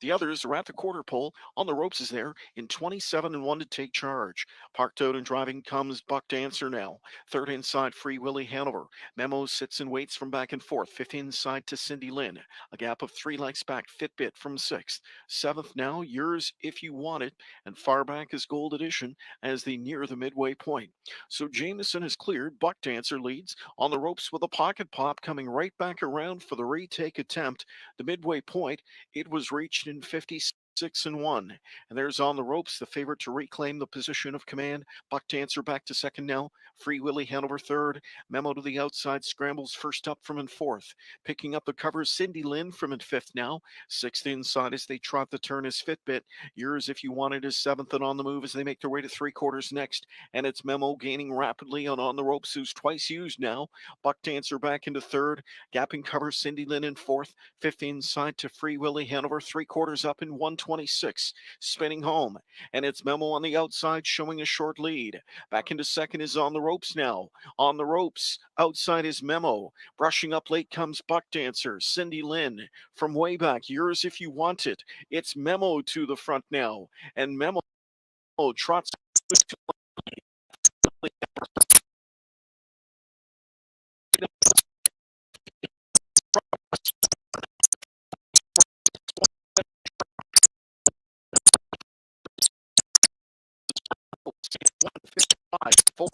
The others are at the quarter pole. On the Ropes is there in 27-1 to take charge. Parked out and driving comes Buck Dancer now. Third inside, Free Willy Hanover. Memo sits and waits from back and forth. Fifth inside to Cindy Lynn. A gap of 3 lengths back, Fitbit from sixth. Seventh now, Yours If You Want It. And far back is Gold Edition as they near the midway point. So Jameson is cleared. Buck Dancer leads. On the Ropes with a pocket pop coming right back around for the retake attempt. The midway point, it was reached in 56-1. And there's On the Ropes, the favorite to reclaim the position of command. Buck Dancer back to second now. Free Willy Hanover third. Memo to the outside, scrambles first up from in fourth. Picking up the cover, Cindy Lynn from in fifth now. Sixth inside as they trot the turn is Fitbit. Yours If You Want It is seventh and on the move as they make their way to three quarters next. And it's Memo gaining rapidly on the Ropes, who's twice used now. Buck Dancer back into third. Gapping cover, Cindy Lynn in fourth. Fifth inside to Free Willy Hanover, three quarters up in 126. Spinning home. And it's Memo on the outside showing a short lead. Back into second is On the Ropes now. On the Ropes. Outside is Memo. Brushing up late comes Buck Dancer. Cindy Lynn. From way back, Yours If You Want It. It's Memo to the front now. And Memo trots four.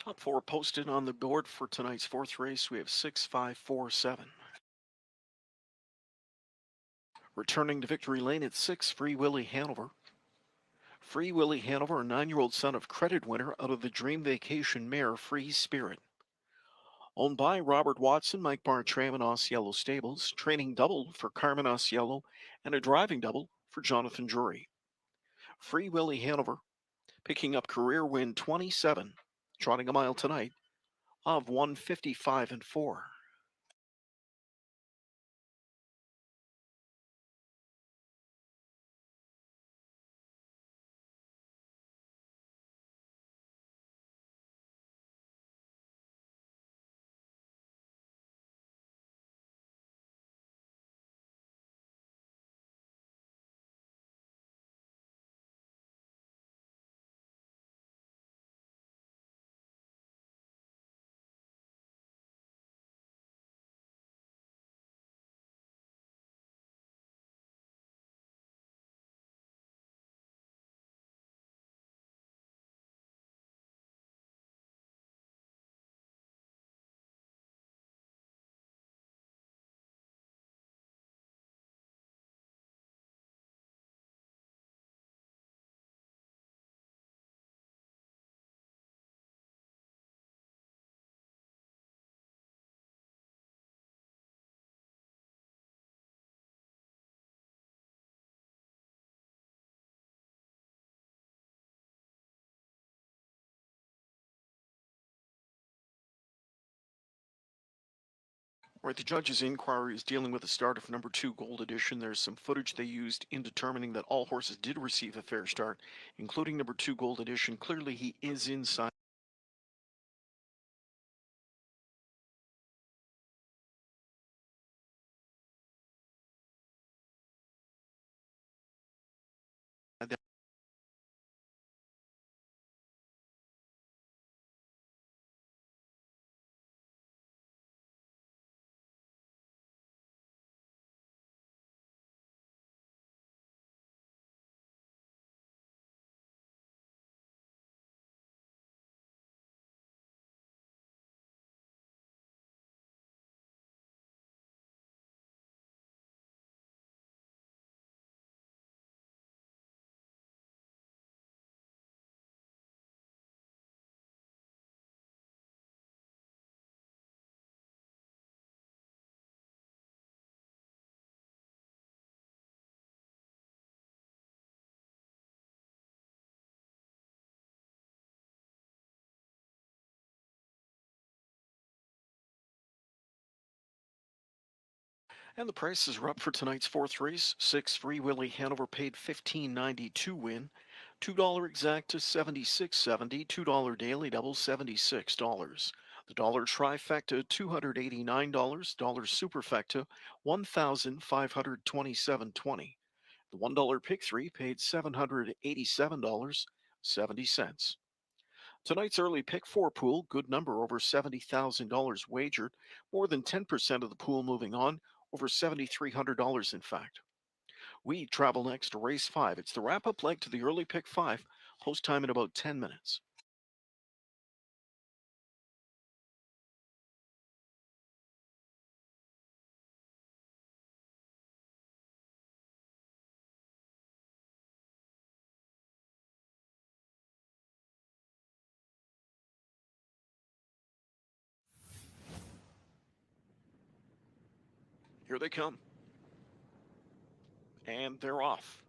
Top four posted on the board for tonight's fourth race. We have 6, 5, 4, 7. Returning to victory lane at 6, Free Willy Hanover. Free Willy Hanover, a 9-year-old son of credit winner out of the Dream Vacation mare Free Spirit. Owned by Robert Watson, Mike Bartram, and Osceola Stables. Training double for Carmen Osceola and a driving double for Jonathan Drury. Free Willy Hanover picking up career win 27, trotting a mile tonight of 1:55 and 4. Right, the judge's inquiry is dealing with the start of number 2 Gold Edition. There's some footage they used in determining that all horses did receive a fair start, including number 2 Gold Edition. Clearly, he is inside that. And the prices are up for tonight's fourth race. 6 Free Willy Hanover paid $15.90 to win. $2 exact to $76.70. $2 daily double $76. The dollar trifecta $289. Dollar superfecta $1,527.20. The $1 pick three paid $787.70. Tonight's early pick four pool, good number, over $70,000 wagered, more than 10% of the pool moving on, over $7,300 in fact. We travel next to race 5. It's the wrap up leg to the early pick 5, post time in about 10 minutes. Here they come. And they're off.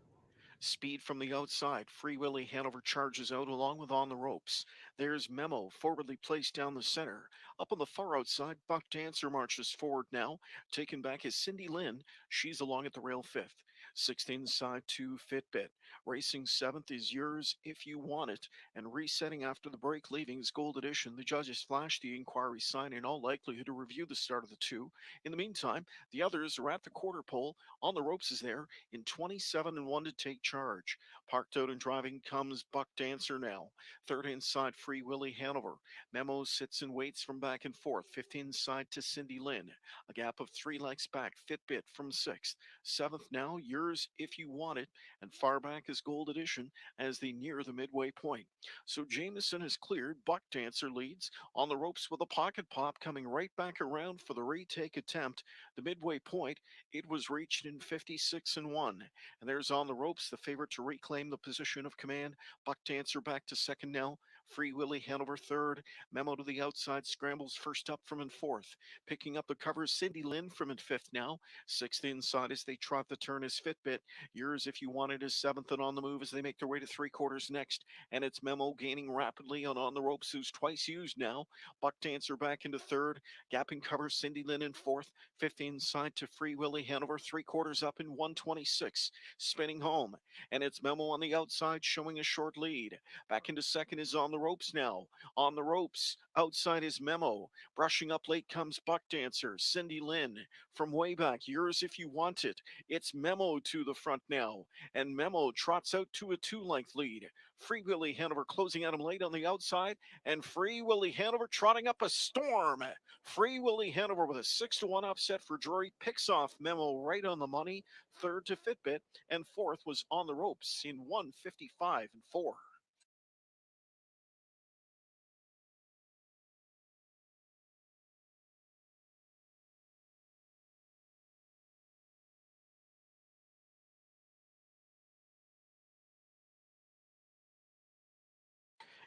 Speed from the outside. Free Willy Hanover charges out along with On the Ropes. There's Memo, forwardly placed down the center. Up on the far outside, Buck Dancer marches forward now. Taken back is Cindy Lynn. She's along at the rail fifth. Sixth inside to Fitbit. Racing seventh is Yours If You Want It. And resetting after the break, leaving is Gold Edition. The judges flash the inquiry sign in all likelihood to review the start of the two. In the meantime, the others are at the quarter pole. On the Ropes is there in 27 and 1 to take charge. Parked out and driving comes Buck Dancer now. Third inside, Free Willy Hanover. Memo sits and waits from back and forth. Fifth inside to Cindy Lynn. A gap of 3 lengths back. Fitbit from sixth. Seventh now, Yours If You Want It. And far back is Gold Edition as they near the midway point. So Jameson is cleared. Buck Dancer leads on the ropes with a pocket pop coming right back around for the retake attempt. The midway point, it was reached in 56 and 1. And there's on the ropes the favorite to reclaim the position of command. Buck Dancer back to second now. Free Willy Hanover third. Memo to the outside scrambles first up from in fourth. Picking up the cover, Cindy Lynn from in fifth now. Sixth inside as they trot the turn is Fitbit. Yours If You Want It is seventh and on the move as they make their way to three quarters next. And it's Memo gaining rapidly on the ropes, who's twice used now. Buck Dancer back into third. Gapping cover, Cindy Lynn in fourth. Fifth inside to Free Willy Hanover, three quarters up in 126. Spinning home. And it's Memo on the outside showing a short lead. Back into second is on the ropes now. On the ropes, outside is Memo. Brushing up late comes Buck Dancer. Cindy Lynn from way back. Yours If You Want It. It's Memo to the front now. And Memo trots out to a 2-length lead. Free Willy Hanover closing at him late on the outside. And Free Willy Hanover trotting up a storm. Free Willy Hanover with a 6-1 upset for Drury. Picks off Memo right on the money. Third to Fitbit. And fourth was on the ropes in 155 and 4.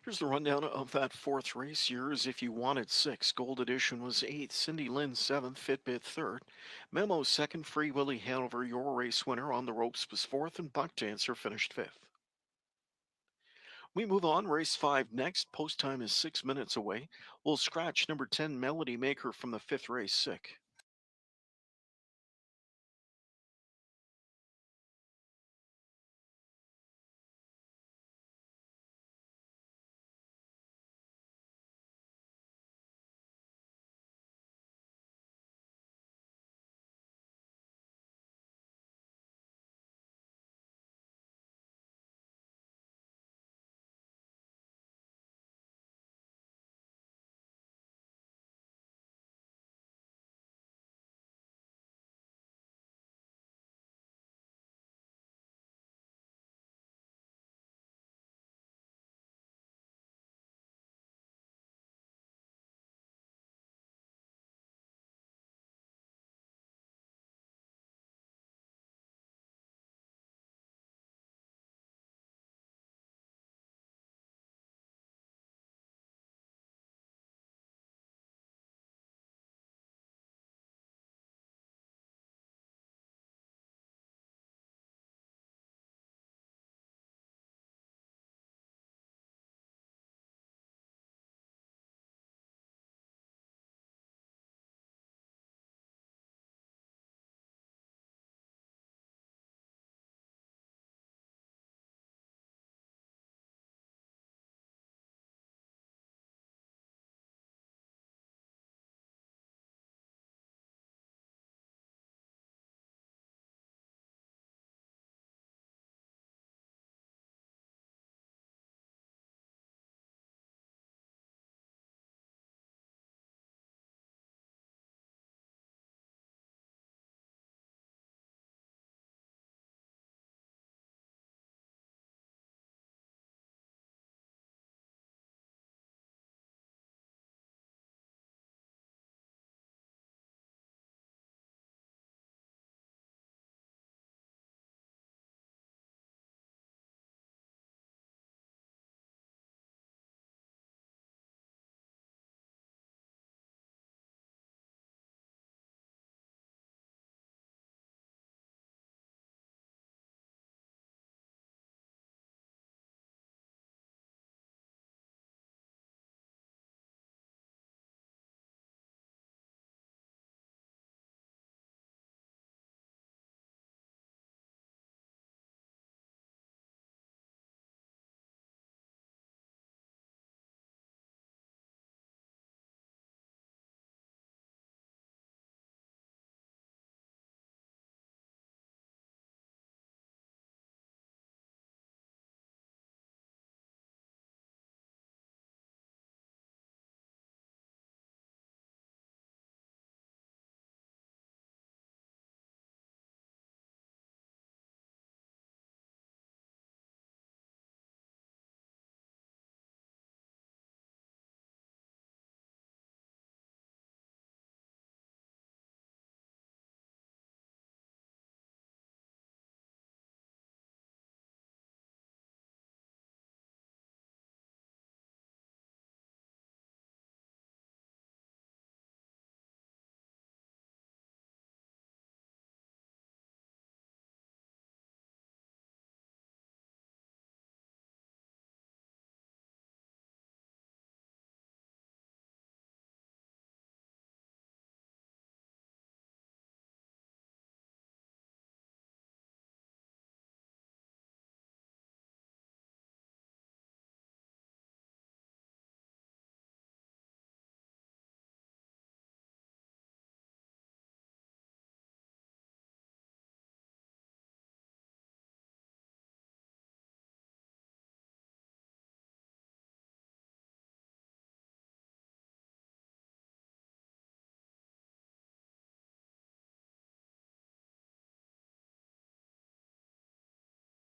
Here's the rundown of that fourth race. Yours If You Wanted 6. Gold Edition was 8th. Cindy Lynn 7th. Fitbit 3rd. Memo 2nd. Free Willy Hanover, your race winner on the ropes, was 4th. And Buck Dancer finished 5th. We move on. Race 5 next. Post time is 6 minutes away. We'll scratch number 10, Melody Maker, from the 5th race, sick.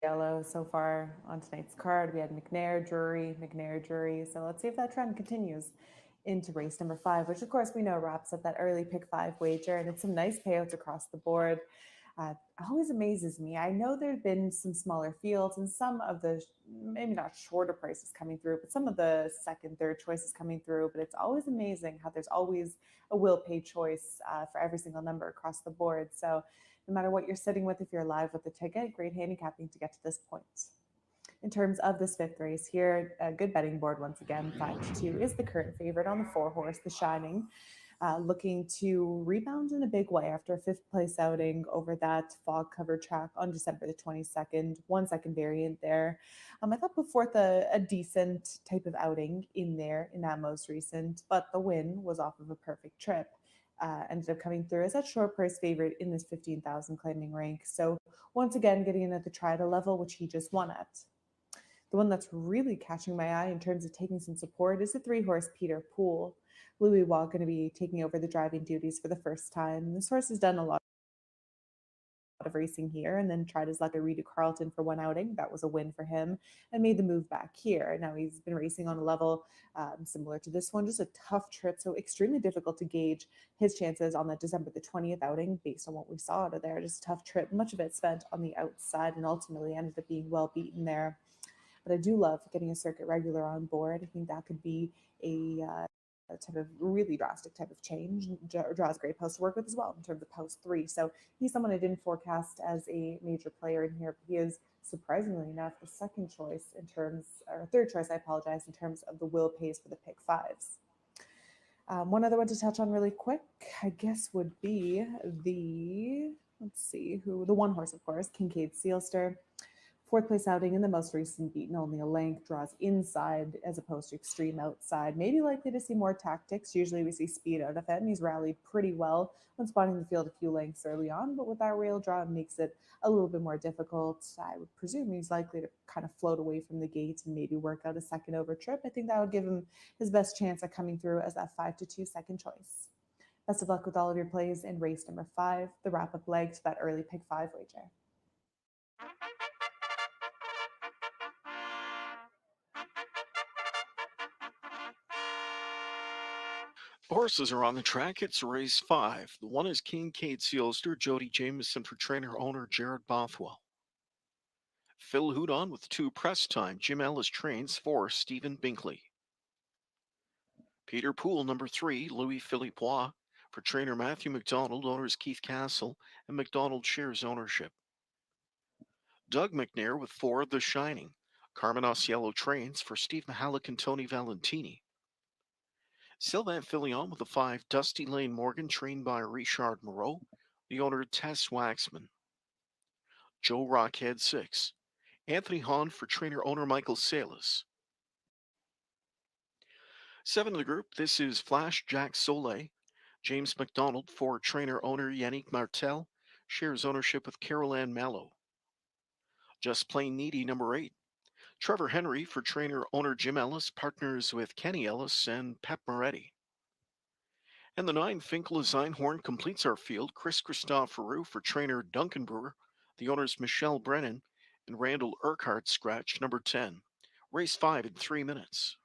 yellow so far on tonight's card. We had McNair, Drury, McNair, Drury. So let's see if that trend continues into race number 5, which of course we know wraps up that early pick 5 wager, and it's some nice payouts across the board. Always amazes me. I know there have been some smaller fields and some of the maybe not shorter prices coming through, but some of the second, third choices coming through. But it's always amazing how there's always a will pay choice for every single number across the board. So no matter what you're sitting with, if you're live with the ticket, great handicapping to get to this point. In terms of this 5th race here, a good betting board once again. 5-2 is the current favorite on the 4-horse, The Shining. Looking to rebound in a big way after a 5th place outing over that fog covered track on December the 22nd. 1 second variant there. I thought put forth a decent type of outing in there in that most recent, but the win was off of a perfect trip. Ended up coming through as that short price favorite in this 15,000 claiming rank. So once again, getting in at the Trida level, which he just won at. The one that's really catching my eye in terms of taking some support is the 3-horse Peter Poole. Louis Waugh going to be taking over the driving duties for the first time. This horse has done a lot of racing here and then tried his luck at Rita Carlton for one outing. That was a win for him and made the move back here. Now he's been racing on a level similar to this one, just a tough trip, so extremely difficult to gauge his chances on that December the 20th outing based on what we saw out of there. Just a tough trip, much of it spent on the outside and ultimately ended up being well beaten there. But I do love getting a circuit regular on board. I think that could be a type of really drastic type of change. Draws great post to work with as well in terms of post 3. So he's someone I didn't forecast as a major player in here, but he is surprisingly enough the second choice in terms, or third choice, I apologize, in terms of the will pays for the pick 5s. One other one to touch on really quick, I guess, would be the, let's see, the 1-horse, of course, Kincaid Sealster. 4th place outing in the most recent beaten only a length, draws inside as opposed to extreme outside. Maybe likely to see more tactics. Usually we see speed out of him. He's rallied pretty well when spotting the field a few lengths early on, but with that rail draw, it makes it a little bit more difficult. I would presume he's likely to kind of float away from the gate and maybe work out a second over trip. I think that would give him his best chance at coming through as that 5-2 second choice. Best of luck with all of your plays in race number 5, the wrap-up leg to that early pick 5 wager. Horses are on the track. It's race 5. The one is Kincaid Sealster, Jody Jameson for trainer owner Jared Bothwell. Phil Houdon with 2 press time. Jim Ellis trains for Stephen Binkley. Peter Poole, number 3, Louis Philippe Waugh for trainer Matthew McDonald, owners Keith Castle, and McDonald shares ownership. Doug McNair with 4, The Shining. Carmen Osiello trains for Steve Mahalik and Tony Valentini. Sylvain Filion with the 5, Dusty Lane Morgan, trained by Richard Moreau, the owner Tess Waxman. Joe Rockhead 6, Anthony Hahn for trainer-owner Michael Salas. 7 of the group, this is Flash Jack Soleil. James McDonald for trainer-owner Yannick Martel, shares ownership with Carol Ann Mallow. Just Plain Needy, number 8. Trevor Henry for trainer-owner Jim Ellis, partners with Kenny Ellis and Pep Moretti. And the 9, Finkel Einhorn completes our field. Chris Christoforou for trainer Duncan Brewer, the owners Michelle Brennan, and Randall Urquhart scratch number 10. Race 5 in 3 minutes.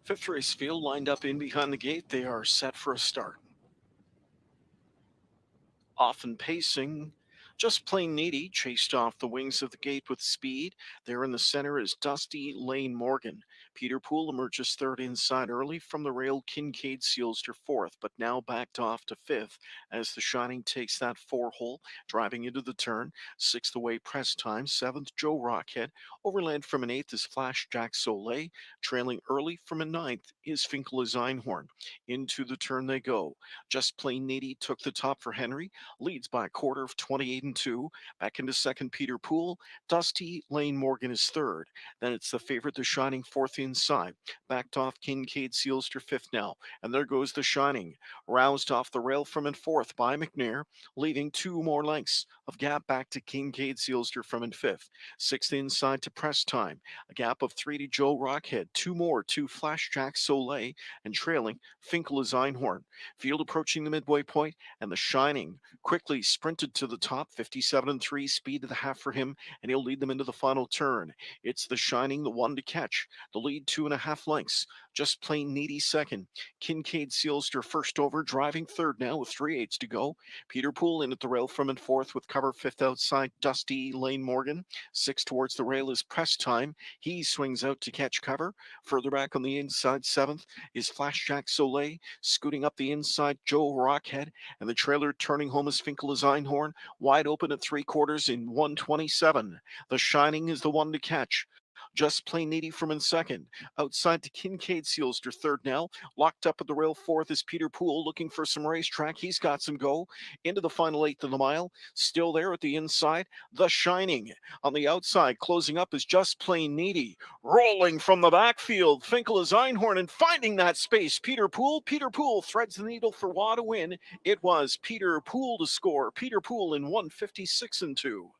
Fifth race field lined up in behind the gate. They are set for a start. Often pacing, Just Plain Needy chased off the wings of the gate with speed. There in the center is Dusty Lane Morgan. Peter Poole emerges third inside early from the rail. Kincaid seals to fourth, but now backed off to fifth as the Shining takes that four hole, driving into the turn. Sixth away Press Time. Seventh Joe Rockhead. Overland from an eighth is Flash Jack Soleil. Trailing early from a ninth is Finkel's Einhorn. Into the turn they go. Just Plain Needy took the top for Henry, leads by a quarter of 28 and 2. Back into second, Peter Poole. Dusty Lane Morgan is third. Then it's the favorite, the Shining, fourth inside. Backed off, Kincaid seals to fifth now. And there goes the Shining, roused off the rail from in fourth by McNair, leaving 2 more lengths of gap back to Kincaid Sealster from in fifth. Sixth inside to Press Time. A gap of 3 to Joe Rockhead. 2 more to Flash Jack Soleil, and trailing Finkel is Einhorn. Field approaching the midway point, and the Shining quickly sprinted to the top. 57 and 3 speed to the half for him, and he'll lead them into the final turn. It's the Shining, the one to catch. The lead 2.5 lengths. Just Plain Needy second. Kincaid Sealster first over, driving third now with 3/8 to go. Peter Poole in at the rail from in fourth with cover fifth outside Dusty Lane Morgan. Six towards the rail is Press Time. He swings out to catch cover. Further back on the inside, seventh is Flash Jack Soleil. Scooting up the inside, Joe Rockhead. And the trailer turning home is Finkel's Einhorn, wide open at 3/4 in 127. The Shining is the one to catch. Just Plain Needy from in second. Outside to Kincaid Sealster third now. Locked up at the rail fourth is Peter Poole looking for some racetrack. He's got some go. Into the final eighth of the mile. Still there at the inside. The Shining. On the outside, closing up is Just Plain Needy. Rolling from the backfield. Finkel is Einhorn and finding that space. Peter Poole. Peter Poole threads the needle for Waugh to win. It was Peter Poole to score. Peter Poole in 156 and 2.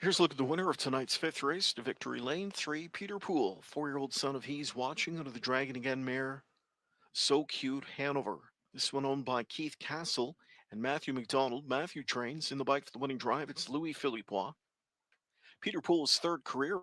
Here's a look at the winner of tonight's fifth race to Victory Lane 3, Peter Poole, 4-year-old son of He's Watching under the Dragon Again mare, So Cute Hanover. This one owned by Keith Castle and Matthew McDonald. Matthew trains in the bike for the winning drive. It's Louis Philippois. Peter Poole's third career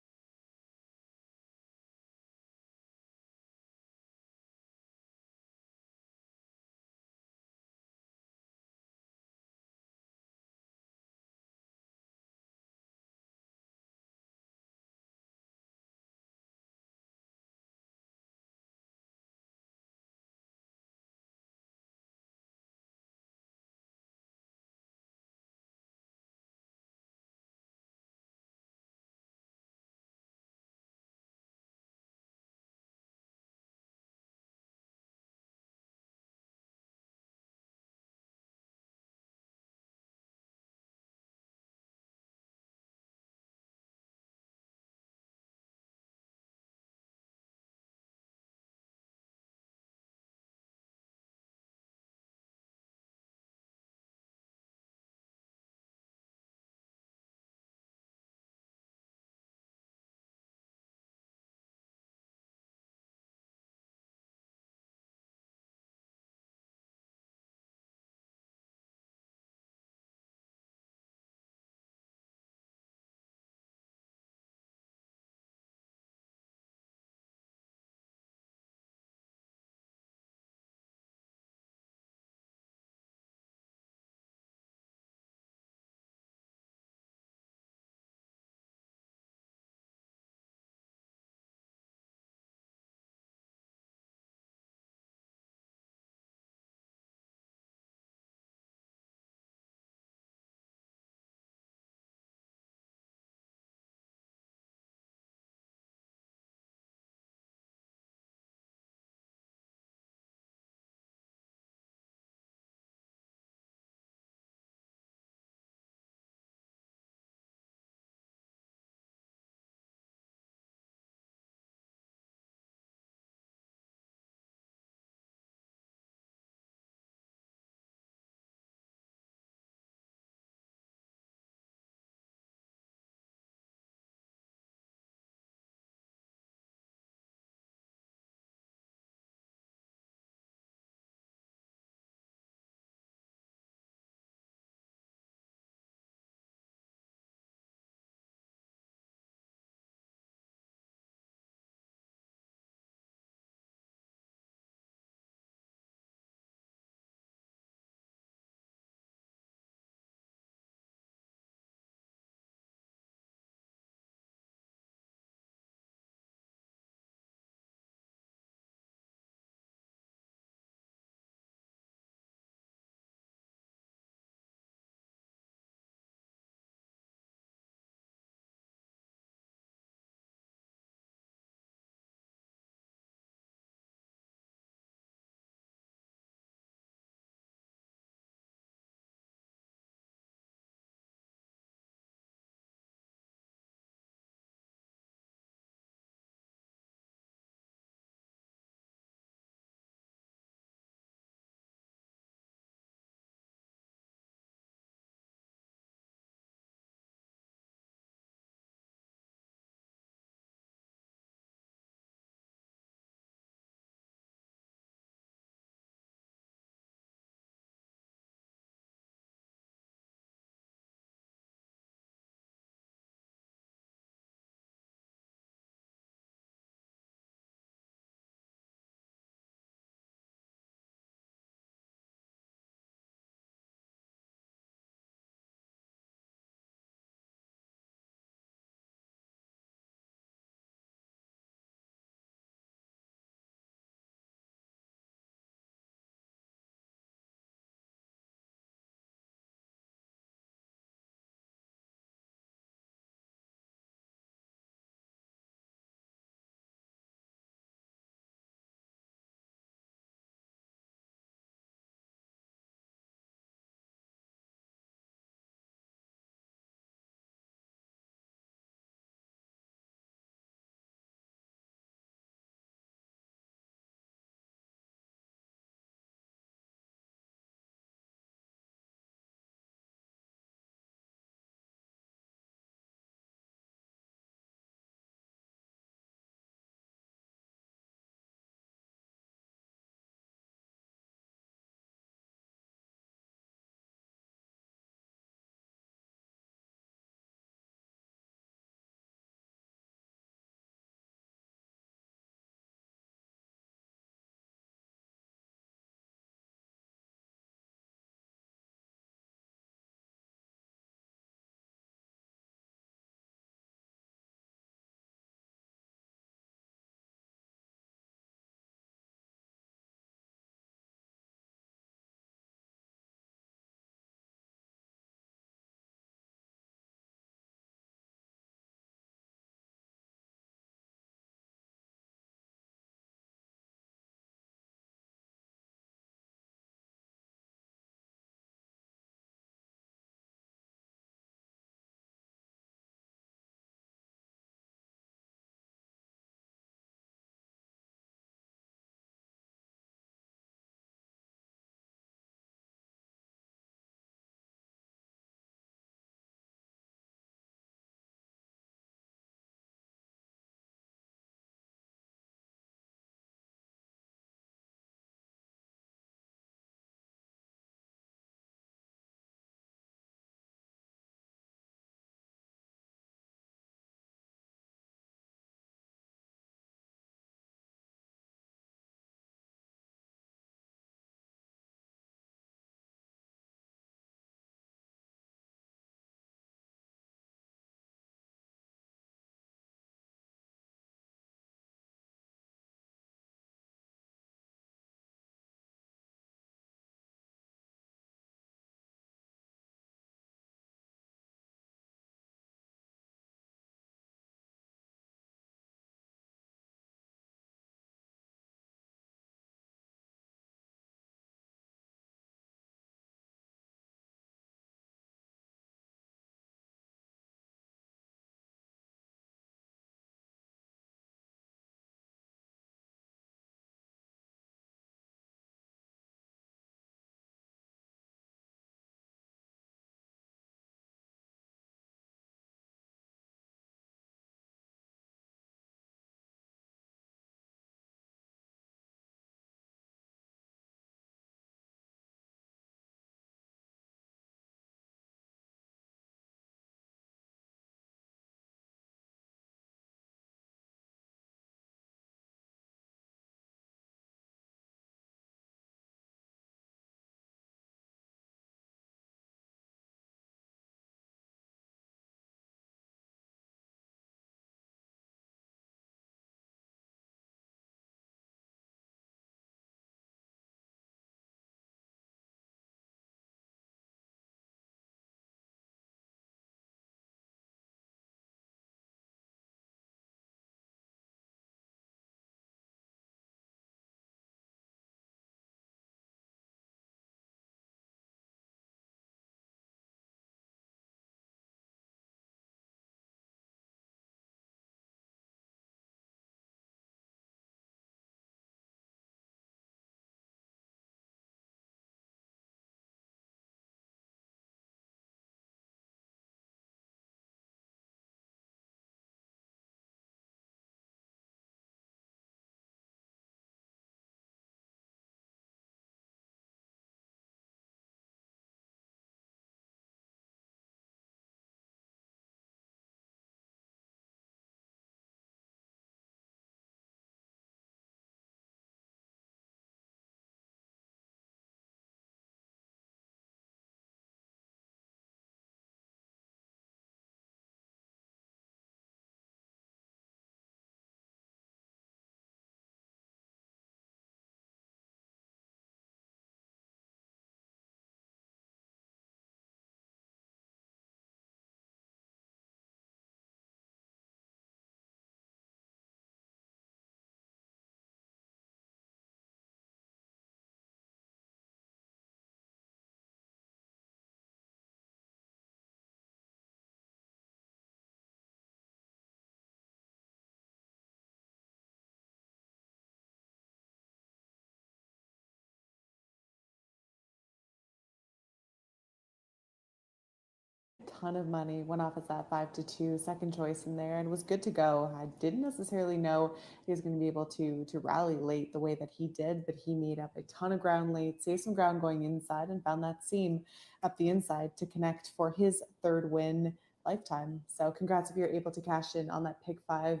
ton of money, went off as that 5-2 second choice in there and was good to go. I didn't necessarily know he was going to be able to rally late the way that he did, but he made up a ton of ground late, saved some ground going inside, and found that seam up the inside to connect for his third win lifetime. So congrats if you're able to cash in on that pick five.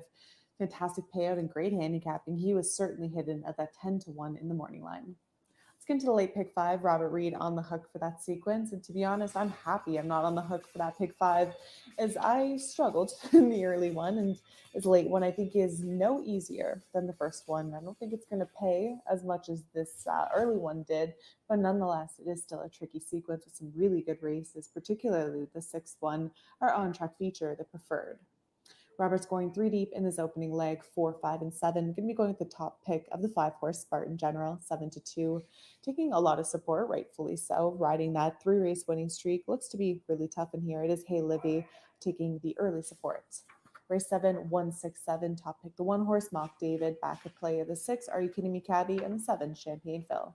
Fantastic payout and great handicapping. He was certainly hidden at that 10-1 in the morning line. Let's get into the late pick five. Robert Reed on the hook for that sequence. And to be honest, I'm happy I'm not on the hook for that pick five, as I struggled in the early one. And this late one, I think, is no easier than the first one. I don't think it's going to pay as much as this early one did. But nonetheless, it is still a tricky sequence with some really good races, particularly the sixth one, our on track feature, the preferred. Robert's going three deep in this opening leg, 4, 5, and 7. Going to be going with the top pick of the 5-horse Spartan General, 7-2. Taking a lot of support, rightfully so. Riding that 3-race winning streak. Looks to be really tough in here. It is Hey Livy taking the early support. Race 7, 167, top pick the 1-horse Mock David. Back at play of the 6, Are You Kidding Me Cabby? And the 7, Champagne Phil.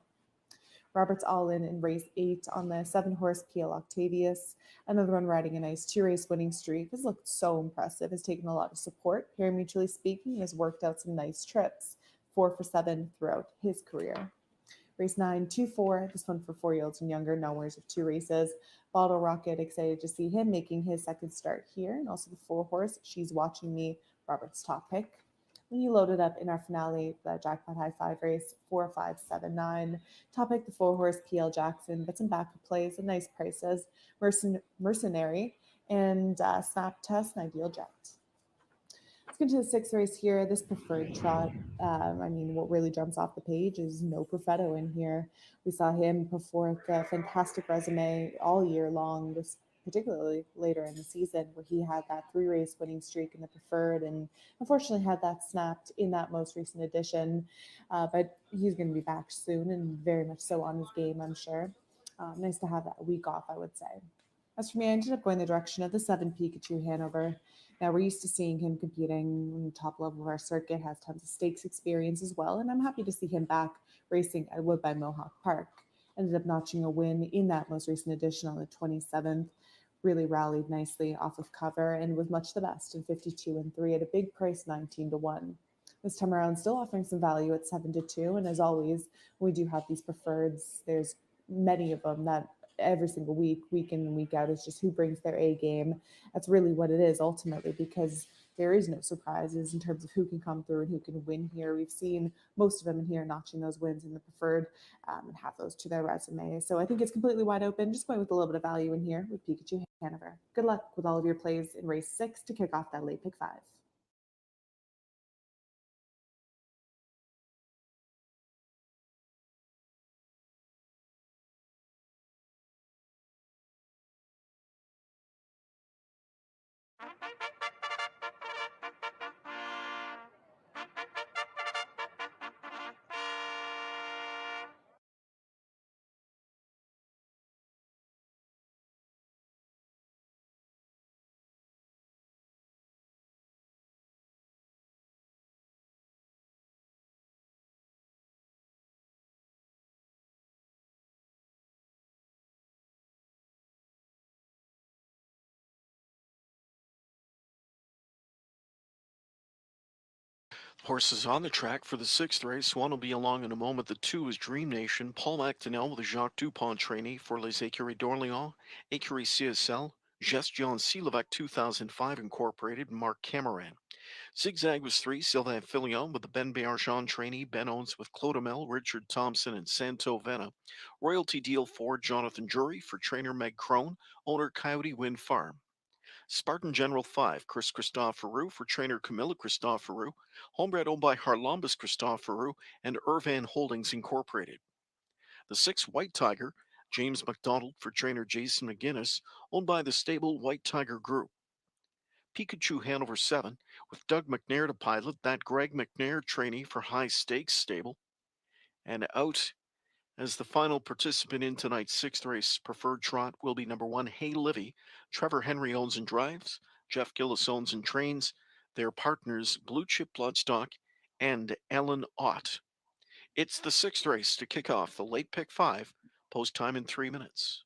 Roberts all in race 8 on the 7-horse PL Octavius. Another one riding a nice 2-race winning streak. Has looked so impressive, has taken a lot of support. Pari mutually speaking, has worked out some nice trips. 4 for 7 throughout his career. Race 9, 2-4. This one for 4-year-olds and younger, no worries of 2 races. Bottle Rocket, excited to see him making his second start here. And also the 4-horse, She's Watching Me, Robert's top pick. We loaded up in our finale, the Jackpot High 5 race, 4, 5, 7, 9. Top pick the 4-horse PL Jackson, but some backup plays and nice prices. Mercenary and Snap Test and Ideal Jet. Let's get to the 6th race here. This preferred trot. What really jumps off the page is no Perfetto in here. We saw him put forth a fantastic resume all year long, this particularly later in the season, where he had that 3-race winning streak in the preferred and unfortunately had that snapped in that most recent edition. But he's going to be back soon and very much so on his game, I'm sure. Nice to have that week off, I would say. As for me, I ended up going the direction of the 7 Pikachu Hanover. Now, we're used to seeing him competing on the top level of our circuit, has tons of stakes experience as well, and I'm happy to see him back racing at Woodbine Mohawk Park. Ended up notching a win in that most recent edition on the 27th. Really rallied nicely off of cover and was much the best in 52-3 at a big price, 19-1. This time around, still offering some value at 7-2, and as always, we do have these preferreds. There's many of them that every single week, week in and week out, is just who brings their A game. That's really what it is ultimately, because there is no surprises in terms of who can come through and who can win here. We've seen most of them in here notching those wins in the preferred and have those to their resume. So I think it's completely wide open. Just going with a little bit of value in here with Pikachu Hanover. Good luck with all of your plays in race 6 to kick off that late pick 5. Horses on the track for the 6th race. One will be along in a moment. The 2 is Dream Nation. Paul McDonnell with a Jacques Dupont trainee for Les Écuries d'Orléans, Écurie CSL, Gestion Silevac 2005 Incorporated, Mark Cameron. Zigzag was 3, Sylvain Filion with the Ben Béargent trainee, Ben Owens with Clodamel, Richard Thompson, and Santo Vena. Royalty Deal 4, Jonathan Jury for trainer Meg Crone, owner Coyote Wind Farm. Spartan General 5, Chris Christoforou for trainer Camilla Christoforou, homebred owned by Harlambus Christoforou and Irvan Holdings Incorporated. The 6, White Tiger, James McDonald for trainer Jason McGuinness, owned by the stable White Tiger Group. Pikachu Hanover 7, with Doug McNair to pilot, that Greg McNair trainee for High Stakes stable. And out as the final participant in tonight's 6th race preferred trot will be number 1, Hey Livy. Trevor Henry owns and drives. Jeff Gillis owns and trains. Their partners, Blue Chip Bloodstock and Ellen Ott. It's the 6th race to kick off the late pick 5, post time in 3 minutes.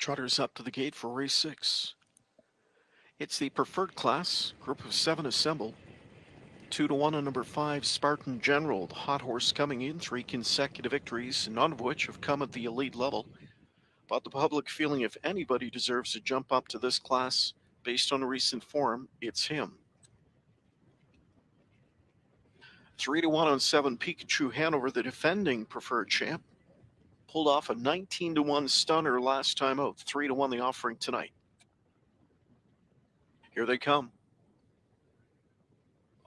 Trotters up to the gate for race 6. It's the preferred class, group of 7 assemble. 2-1 on number 5, Spartan General, the hot horse coming in, 3 consecutive victories, none of which have come at the elite level. But the public feeling if anybody deserves to jump up to this class, based on recent form, it's him. 3-1 on 7, Pikachu Hanover, the defending preferred champ. Pulled off a 19-1 stunner last time out. 3-1 the offering tonight. Here they come.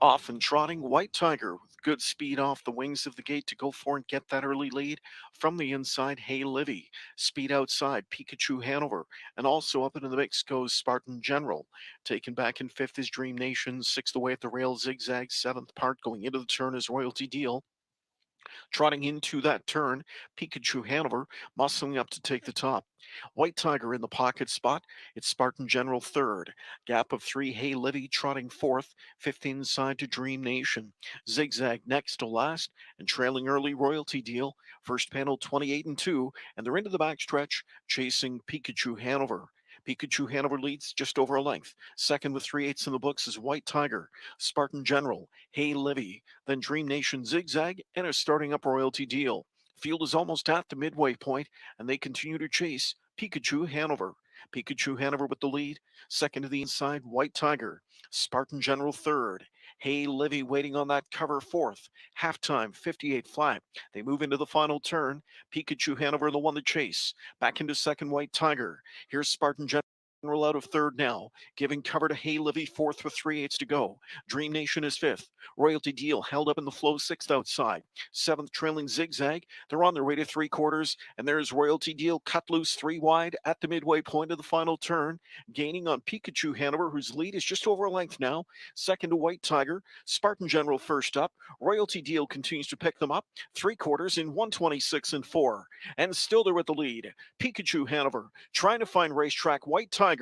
Off and trotting, White Tiger with good speed off the wings of the gate to go for and get that early lead. From the inside, Hey Livy. Speed outside, Pikachu Hanover. And also up into the mix goes Spartan General. Taken back in 5th is Dream Nation. 6th away at the rail, Zigzag. 7th part going into the turn is Royalty Deal. Trotting into that turn, Pikachu Hanover muscling up to take the top. White Tiger in the pocket spot. It's Spartan General 3rd. Gap of 3, Hey Livy trotting 4th. 5th inside to Dream Nation. Zigzag next to last. And trailing early, Royalty Deal. First panel 28-2. And they're into the backstretch chasing Pikachu Hanover. Pikachu Hanover leads just over a length. Second with 3/8 in the books is White Tiger. Spartan General, Hey Livy, then Dream Nation Zigzag, and a starting up Royalty Deal. Field is almost at the midway point, and they continue to chase Pikachu Hanover. Pikachu Hanover with the lead. Second to the inside, White Tiger. Spartan General 3rd. Hey Livy waiting on that cover 4th. Halftime 58 flat. They move into the final turn. Pikachu Hanover the one to chase. Back into second, White Tiger. Here's Spartan General out of 3rd now, giving cover to Hey Livy 4th with 3/8 to go. Dream Nation is 5th. Royalty Deal held up in the flow 6th outside. 7th trailing Zigzag. They're on their way to 3/4, and there's Royalty Deal cut loose 3 wide at the midway point of the final turn, gaining on Pikachu Hanover, whose lead is just over a length now. Second to White Tiger. Spartan General first up. Royalty Deal continues to pick them up. 3/4 in 1:26 and 4. And still they're with the lead. Pikachu Hanover trying to find racetrack. White Tiger.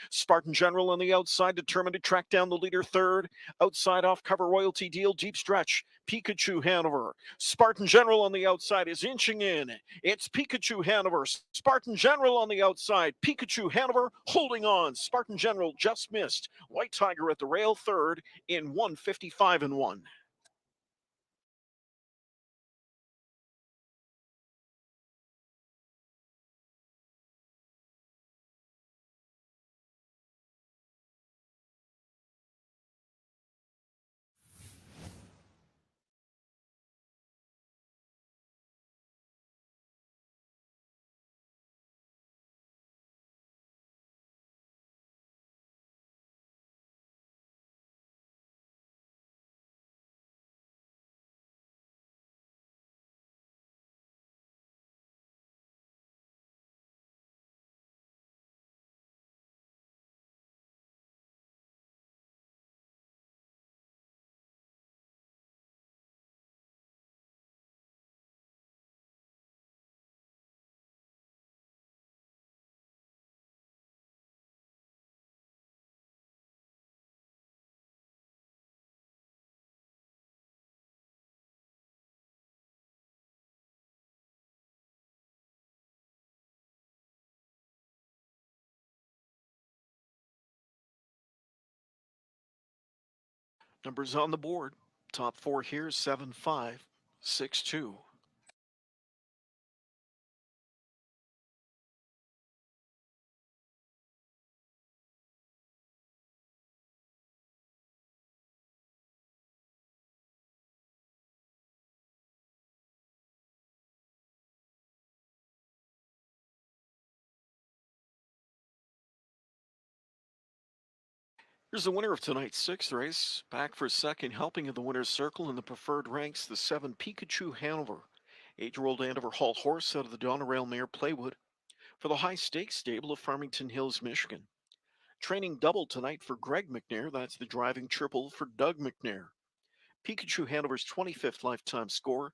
Spartan General on the outside, determined to track down the leader 3rd. Outside off cover, Royalty Deal, deep stretch. Pikachu Hanover. Spartan General on the outside is inching in. It's Pikachu Hanover. Spartan General on the outside. Pikachu Hanover holding on. Spartan General just missed. White Tiger at the rail 3rd in 1:55 and 1. Numbers on the board. Top 4 here 7-5, 6-2. Here's the winner of tonight's 6th race. Back for second, helping in the winner's circle in the preferred ranks, the 7 Pikachu Hanover. 8-year-old Andover Hall horse out of the Donerail mare Playwood for the high stakes stable of Farmington Hills, Michigan. Training double tonight for Greg McNair. That's the driving triple for Doug McNair. Pikachu Hanover's 25th lifetime score,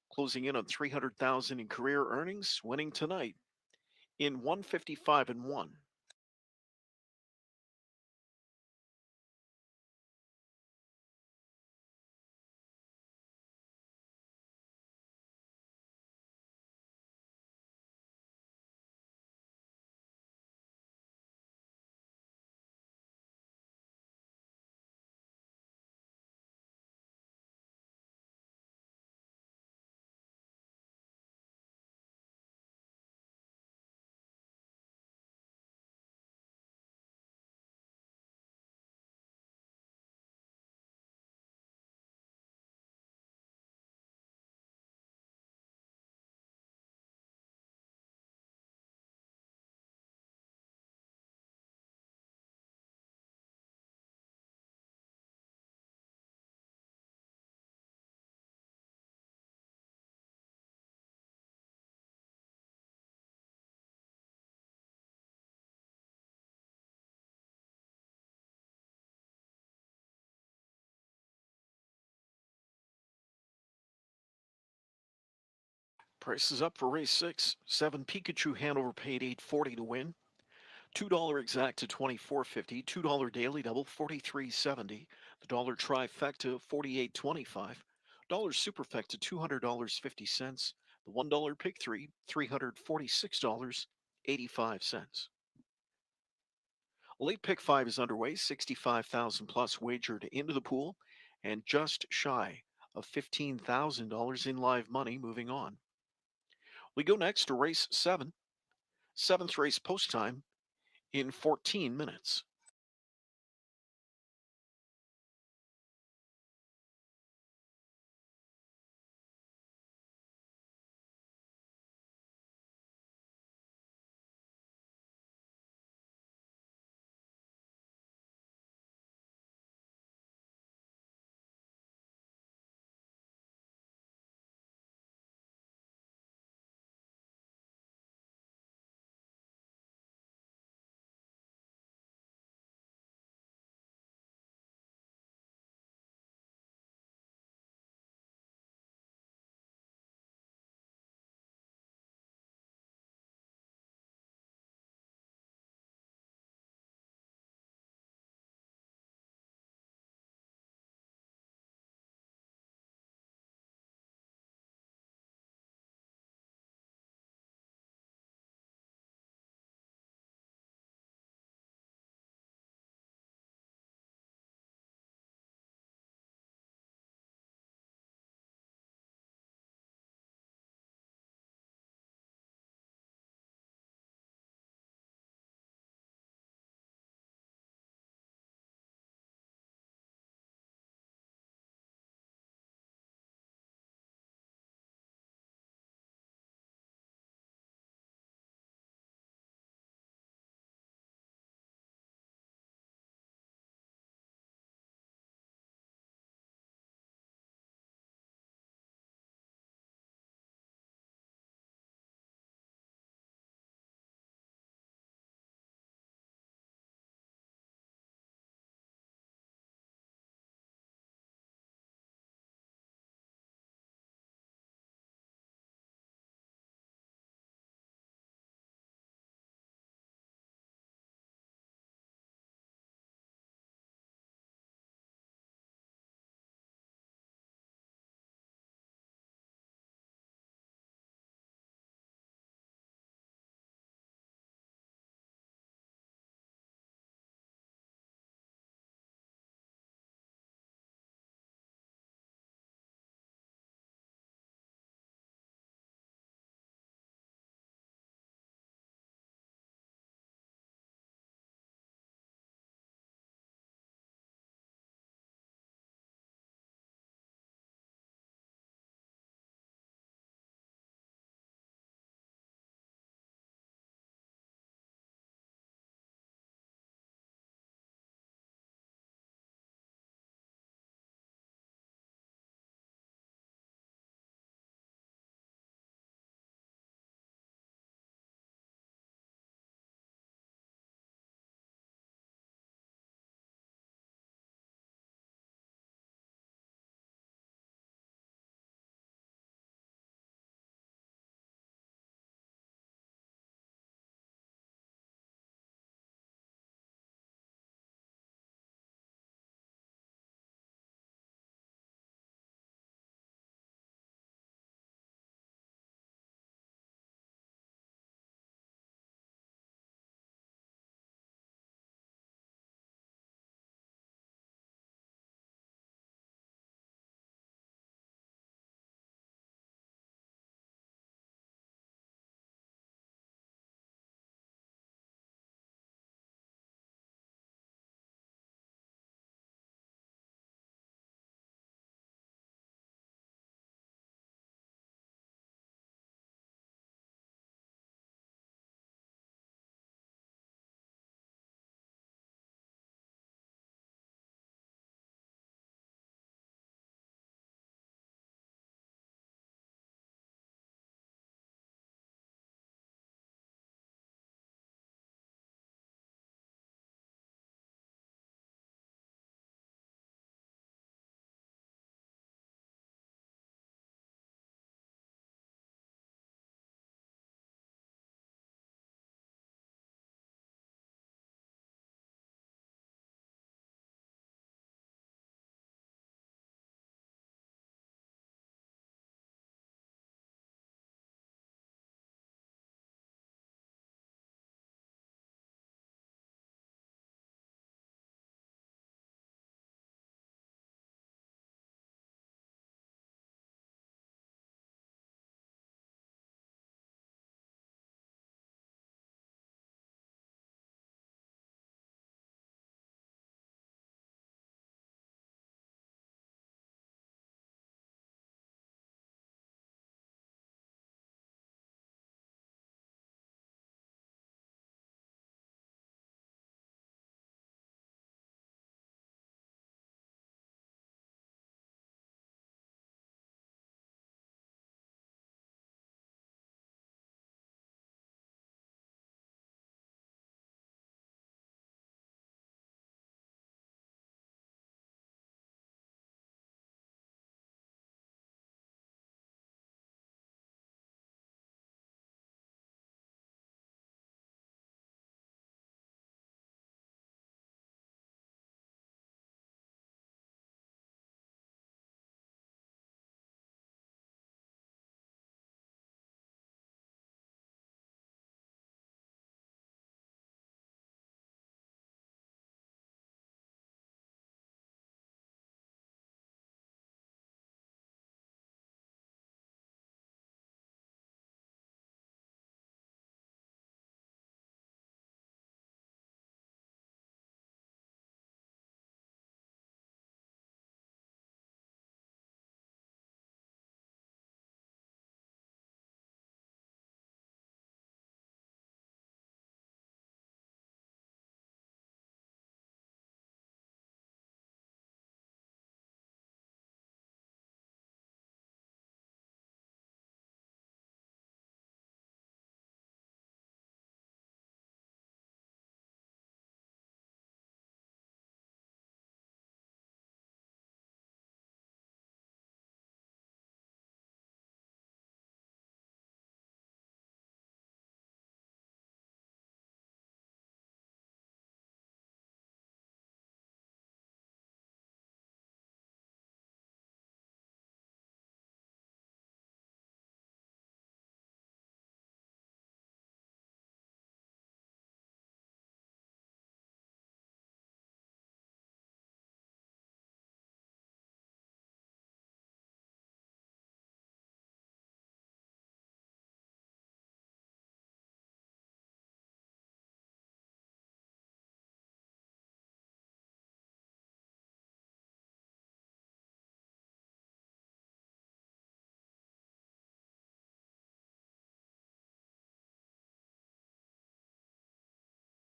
closing in on $300,000 in career earnings, winning tonight in 1:55 and 1. Prices up for race 6. 7 Pikachu Hanover paid $8.40 to win. $2 exact to $24.50. $2 daily double $43.70. The dollar trifecta $48.25. Dollar superfecta $200.50. The $1 pick three $346.85. Late pick 5 is underway. 65,000 plus wagered into the pool, and just shy of $15,000 in live money moving on. We go next to race 7. Seventh race post time in 14 minutes.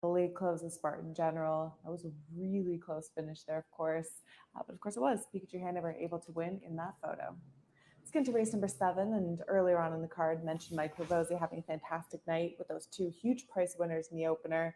late close of Spartan General. That was a really close finish there, of course. But of course it was. Pikachu Hanover able to win in that photo. Let's get into race number 7. And earlier on in the card, mentioned Mike Ravosi having a fantastic night with those 2 huge price winners in the opener.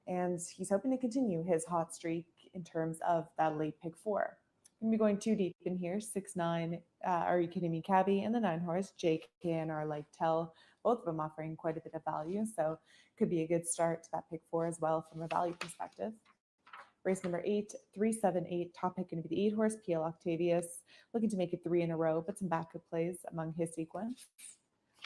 And he's hoping to continue his hot streak in terms of that late pick 4. I'm going to be going too deep in here. 6-9, Are You Kidding Me, Cabby, and the 9 horse, JKNR Like Tell, both of them offering quite a bit of value. So could be a good start to that pick 4 as well from a value perspective. Race number 8, 378, top pick going to be the 8 horse, PL Octavius, looking to make it 3 in a row, but some backup plays among his sequence.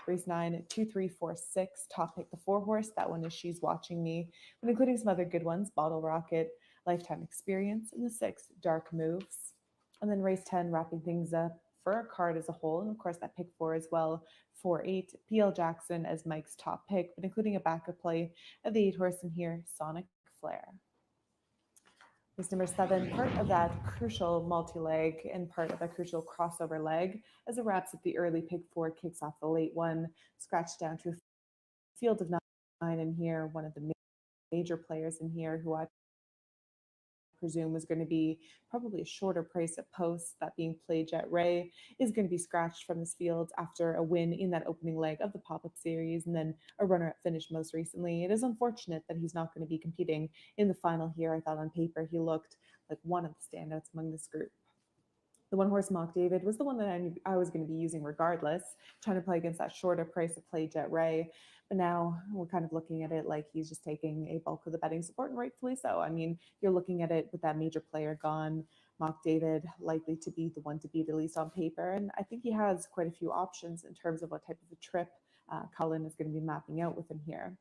Race 9, 2, 3, 4, 6, top pick the 4 horse. That one is She's Watching Me, but including some other good ones, Bottle Rocket, Lifetime Experience, and the 6, Dark Moves. And then race 10, wrapping things up for our card as a whole, and of course that pick 4 as well, 4-8, PL Jackson as Mike's top pick, but including a backup play of the 8 horse in here, Sonic Flare. Race number 7, part of that crucial multi-leg and part of that crucial crossover leg as it wraps up the early pick 4, kicks off the late one, scratched down to a field of 9 in here, one of the major players in here who I presume was going to be probably a shorter price at post, that being Play Jet Ray, is going to be scratched from this field after a win in that opening leg of the pop-up series and then a runner-up finish most recently. It is unfortunate that he's not going to be competing in the final here. I thought on paper he looked like one of the standouts among this group. The 1 horse Mock David was the one that I was going to be using regardless, trying to play against that shorter price of Play Jet Ray. But now we're kind of looking at it like he's just taking a bulk of the betting support, and rightfully so. I mean, you're looking at it with that major player gone, Mock David likely to be the one to beat, at least on paper. And I think he has quite a few options in terms of what type of a trip Cullen is going to be mapping out with him here.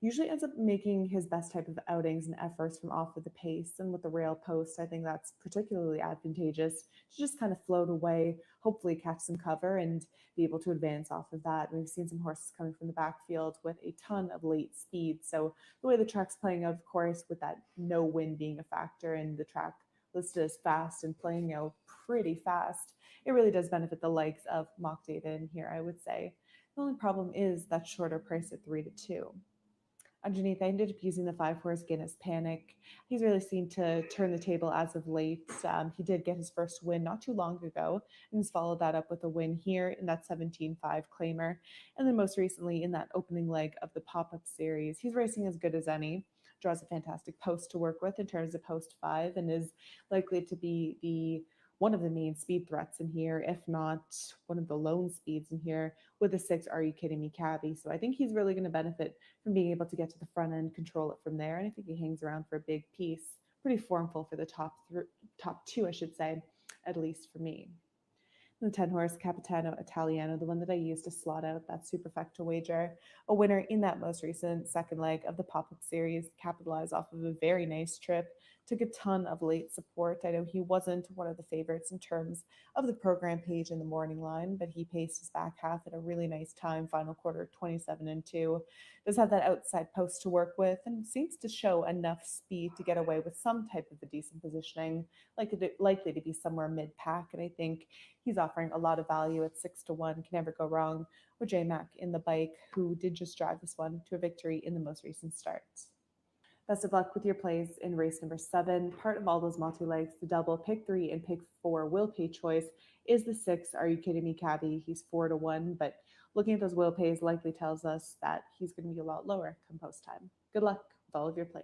Usually ends up making his best type of outings and efforts from off of the pace. And with the rail post, I think that's particularly advantageous to just kind of float away, hopefully catch some cover and be able to advance off of that. We've seen some horses coming from the backfield with a ton of late speed. So the way the track's playing out, of course, with that no wind being a factor and the track listed as fast and playing out pretty fast, it really does benefit the likes of Mock David in here, I would say. The only problem is that shorter price at 3-2. Underneath, I ended up using the 5 horse Guinness Panic. He's really seemed to turn the table as of late. He did get his first win not too long ago and has followed that up with a win here in that 17-5 claimer. And then most recently in that opening leg of the pop-up series. He's racing as good as any, draws a fantastic post to work with in terms of post 5 and is likely to be one of the main speed threats in here, if not one of the lone speeds in here with the 6 Are You Kidding Me, Cabby. So I think he's really going to benefit from being able to get to the front end, control it from there. And I think he hangs around for a big piece. Pretty formful for the top 2, I should say, at least for me. The 10 horse Capitano Italiano, the one that I used to slot out that superfecta wager, a winner in that most recent second leg of the pop-up series, capitalized off of a very nice trip, took a ton of late support. I know he wasn't one of the favorites in terms of the program page in the morning line, but he paced his back half at a really nice time, final quarter 27-2. Does have that outside post to work with and seems to show enough speed to get away with some type of a decent positioning, likely to be somewhere mid-pack. And I think he's offering a lot of value at 6-1. Can never go wrong with J-Mac in the bike, who did just drive this one to a victory in the most recent start. Best of luck with your plays in race number 7. Part of all those multi-legs, the double, pick 3 and pick 4 will pay choice is the 6 Are You Kidding Me, Cabby. He's 4-1, but looking at those will pays likely tells us that he's going to be a lot lower come post time. Good luck with all of your plays.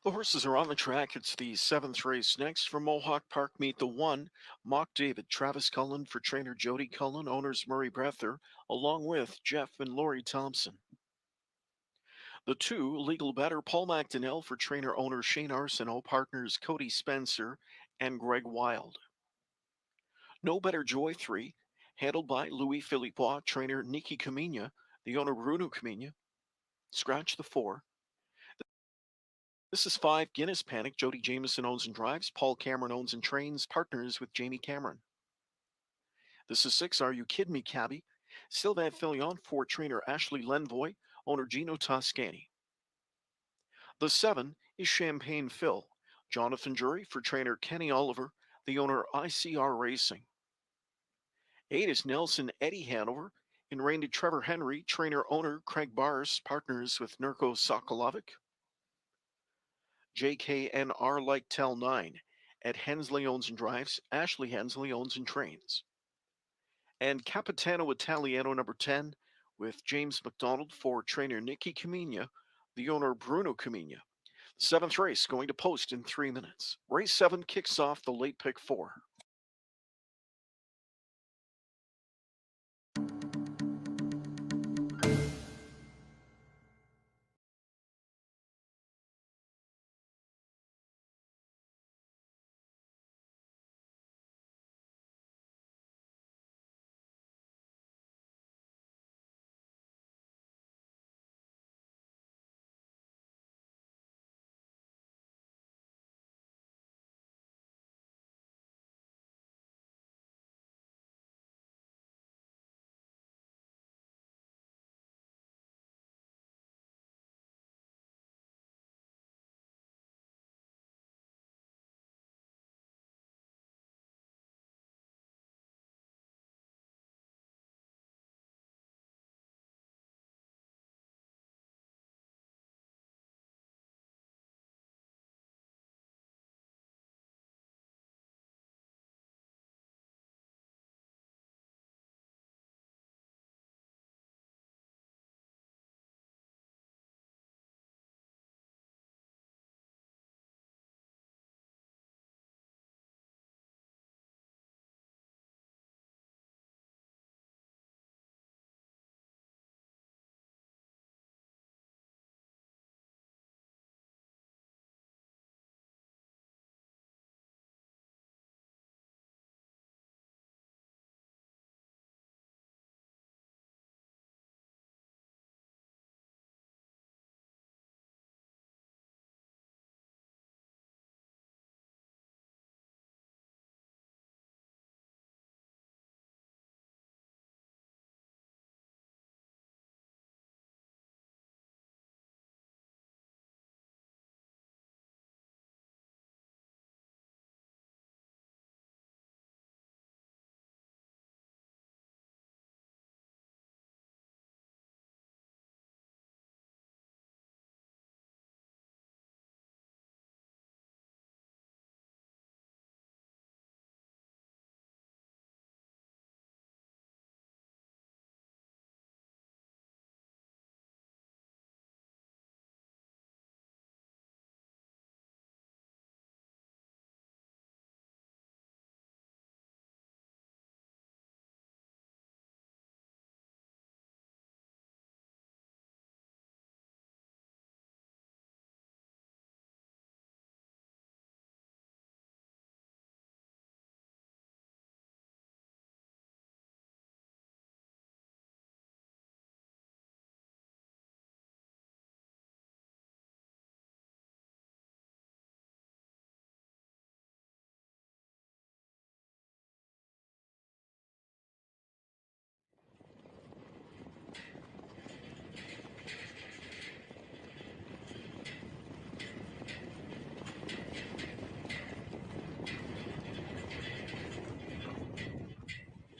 The horses are on the track. It's the 7th race next from Mohawk Park. Meet the 1, Mock David, Travis Cullen for trainer Jody Cullen, owners Murray Breather, along with Jeff and Lori Thompson. The 2, Legal Better, Paul McDonnell for trainer owner Shane Arsenault, partners Cody Spencer and Greg Wild. No Better Joy 3, handled by Louis Philippois, trainer Nikki Camina, the owner Bruno Camina. Scratch the 4. This is 5, Guinness Panic, Jody Jameson owns and drives, Paul Cameron owns and trains, partners with Jamie Cameron. This is 6, Are You Kidding Me, Cabby? Sylvain Filion for trainer Ashley Lenvoy, owner Gino Toscani. The 7 is Champagne Phil, Jonathan Jury for trainer Kenny Oliver, the owner ICR Racing. 8 is Nelson Eddie Hanover, in reign to Trevor Henry, trainer owner Craig Bars, partners with Nurko Sokolovic. JKNR Like Tell 9, at Hensley owns and drives, Ashley Hensley owns and trains. And Capitano Italiano number 10, with James McDonald for trainer Nikki Camina, the owner Bruno Camina. 7th race going to post in 3 minutes. Race 7 kicks off the late pick 4.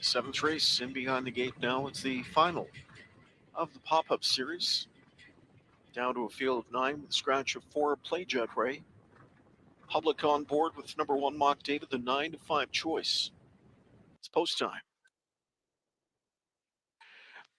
Seventh race in beyond the gate now. It's the final of the pop-up series. Down to a field of 9 with a scratch of 4. Play Jet Ray. Public on board with number 1 Mock David, the 9 to 5 choice. It's post time.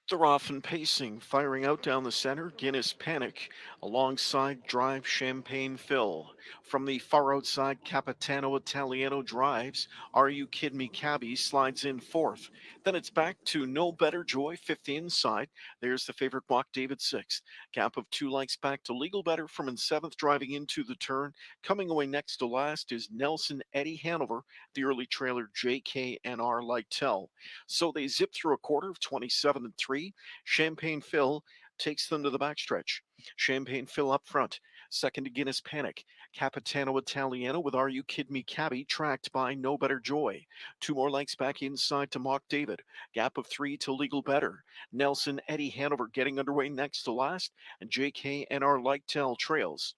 They're off and pacing, firing out down the center. Guinness Panic alongside Drive Champagne Phil. From the far outside, Capitano Italiano drives. Are You Kid Me Cabby slides in fourth. Then it's back to No Better Joy, fifth inside. There's the favorite Mock David sixth. Gap of 2 lengths back to Legal Better from in seventh, driving into the turn. Coming away next to last is Nelson Eddie Hanover, the early trailer JKNR Lightel. So they zip through a quarter of 27 and 3. Champagne Phil takes them to the backstretch. Champagne Phil up front. Second to Guinness Panic. Capitano Italiano with Are You Kid Me Cabby, tracked by No Better Joy. 2 more lengths back inside to Mock David. Gap of 3 to Legal Better. Nelson Eddie Hanover getting underway next to last. And JKNR Lightel trails.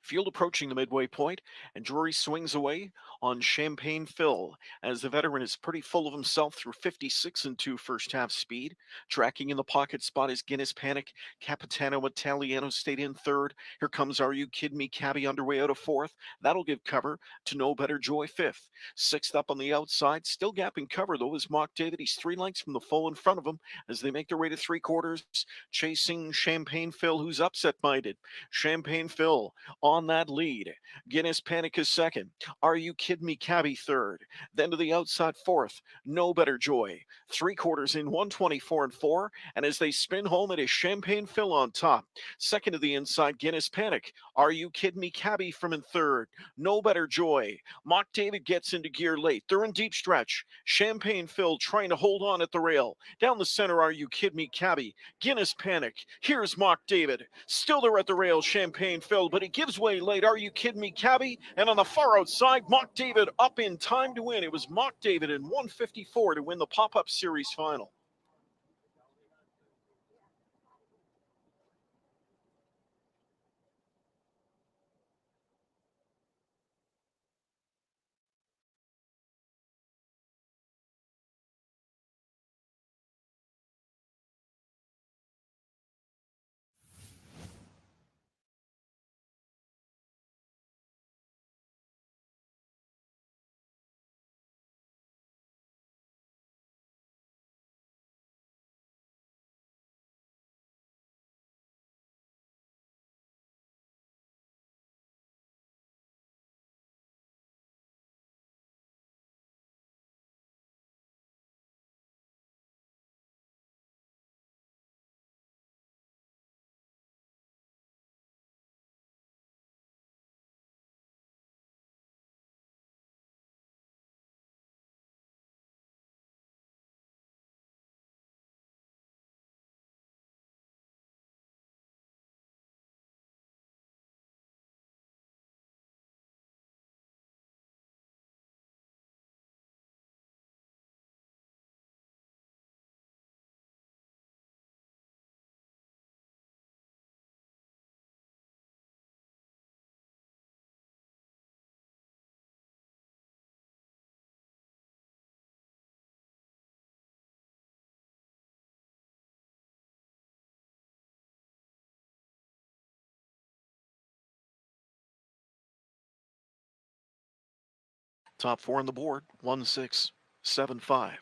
Field approaching the midway point, and Drury swings away on Champagne Phil as the veteran is pretty full of himself through 56 and 2 first half speed. Tracking in the pocket spot is Guinness Panic. Capitano Italiano stayed in third. Here comes Are You Kid Me Cabby underway out of fourth. That'll give cover to No Better Joy fifth. Sixth up on the outside, still gapping cover though is Mock David. He's 3 lengths from the full in front of him as they make their way to three quarters, chasing Champagne Phil, who's upset minded. Champagne Phil on that lead. Guinness Panic is second. Are You Kid Me Cabby third. Then to the outside fourth. No Better Joy. Three quarters in 124 and 4. And as they spin home, it is Champagne Phil on top. Second to the inside, Guinness Panic. Are You Kid Me Cabby from in third. No Better Joy. Mock David gets into gear late. They're in deep stretch. Champagne Phil trying to hold on at the rail. Down the center, Are You Kid Me Cabby. Guinness Panic. Here's Mock David. Still there at the rail, Champagne Phil, but he gives way late. Are You Kidding Me Cabby? And on the far outside, Mock David up in time to win. It was Mock David in 154 to win the Pop-Up Series final. Top four on the board, 1-6, 7-5.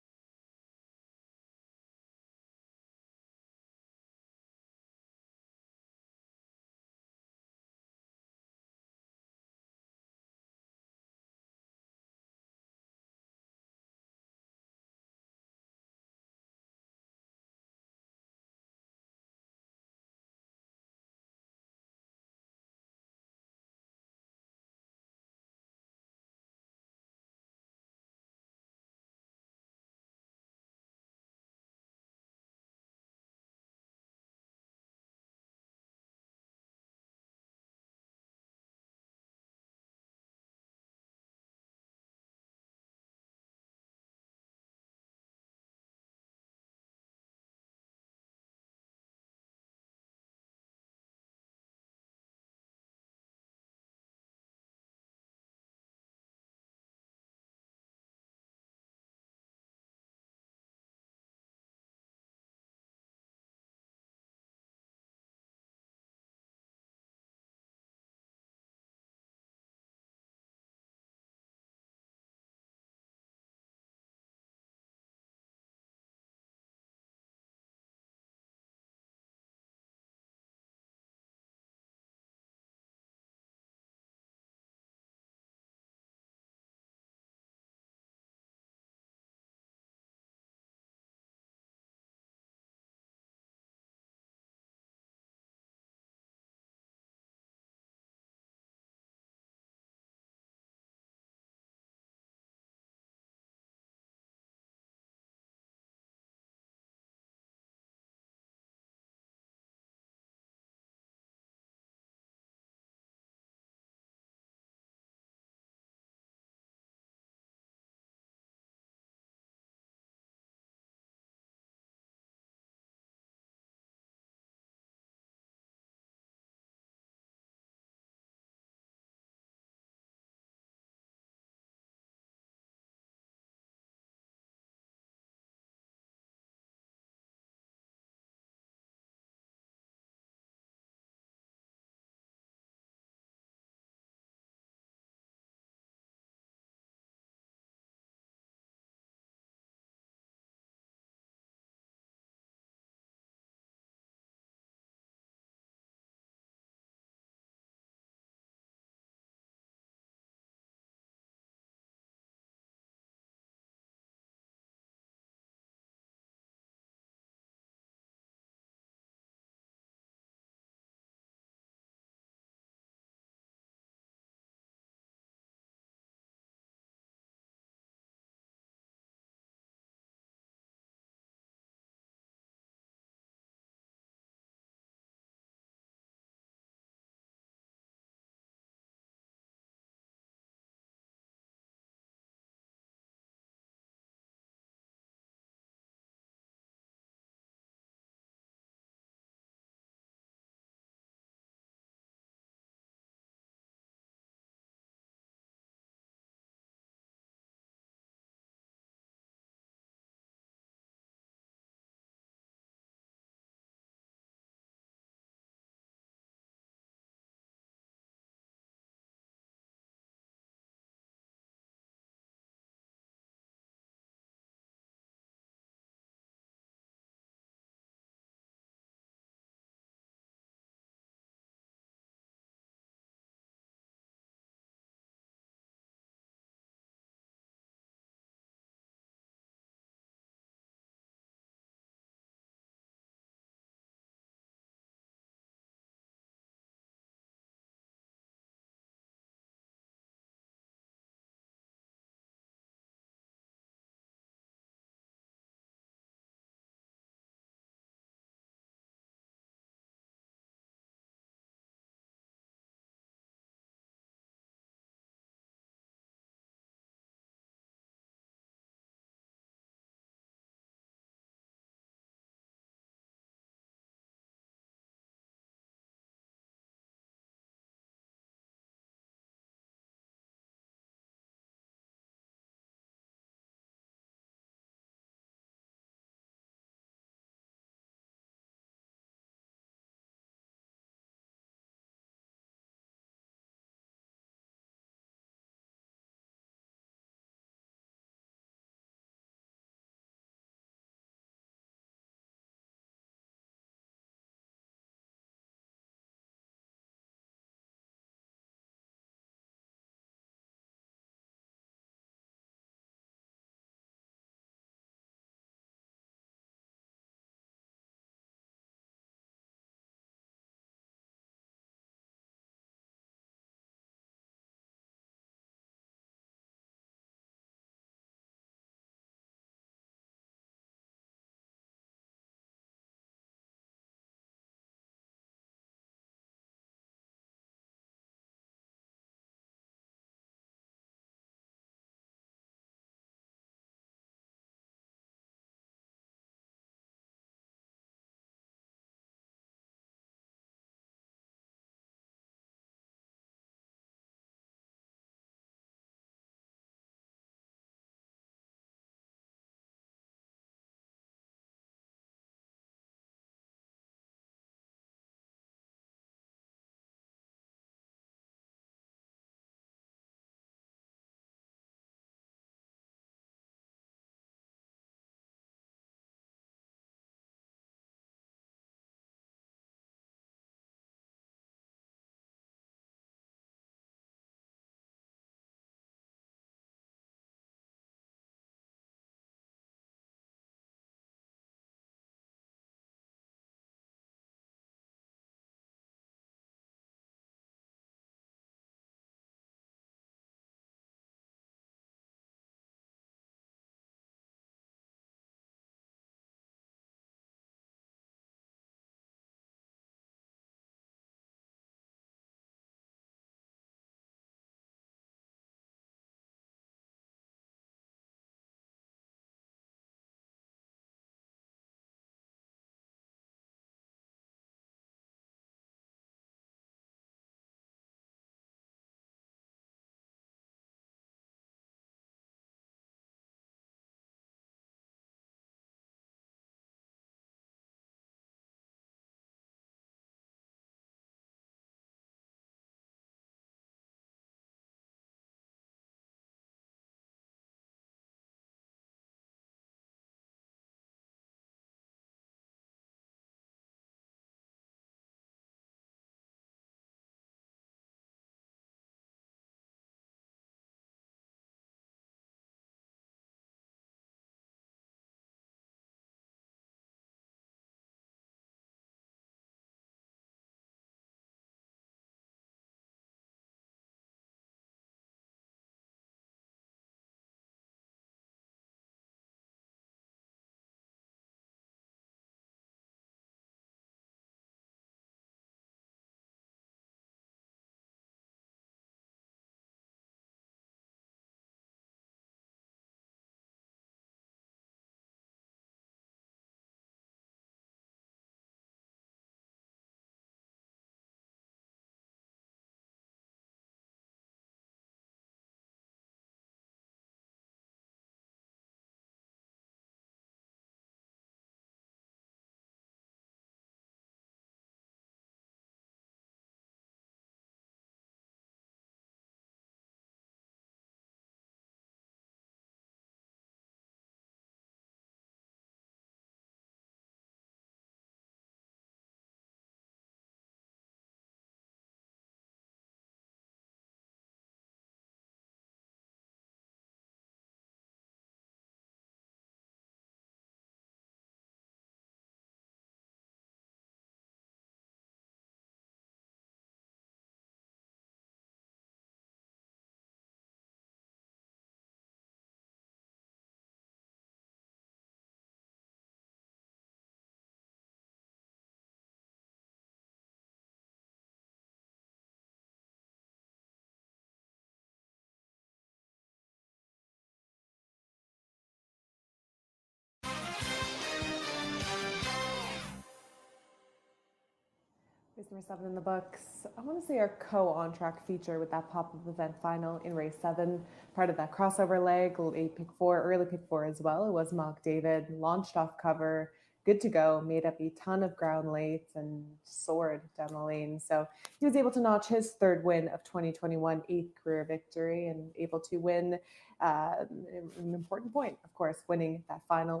Race number 7 in the books. I want to say our co-on track feature with that pop-up event final in race 7, part of that crossover leg, late pick 4, early pick 4 as well. It was Mohawk David, launched off cover, good to go, made up a ton of ground late and soared down the lane. So he was able to notch his third win of 2021, eighth career victory, and able to win an important point, of course, winning that final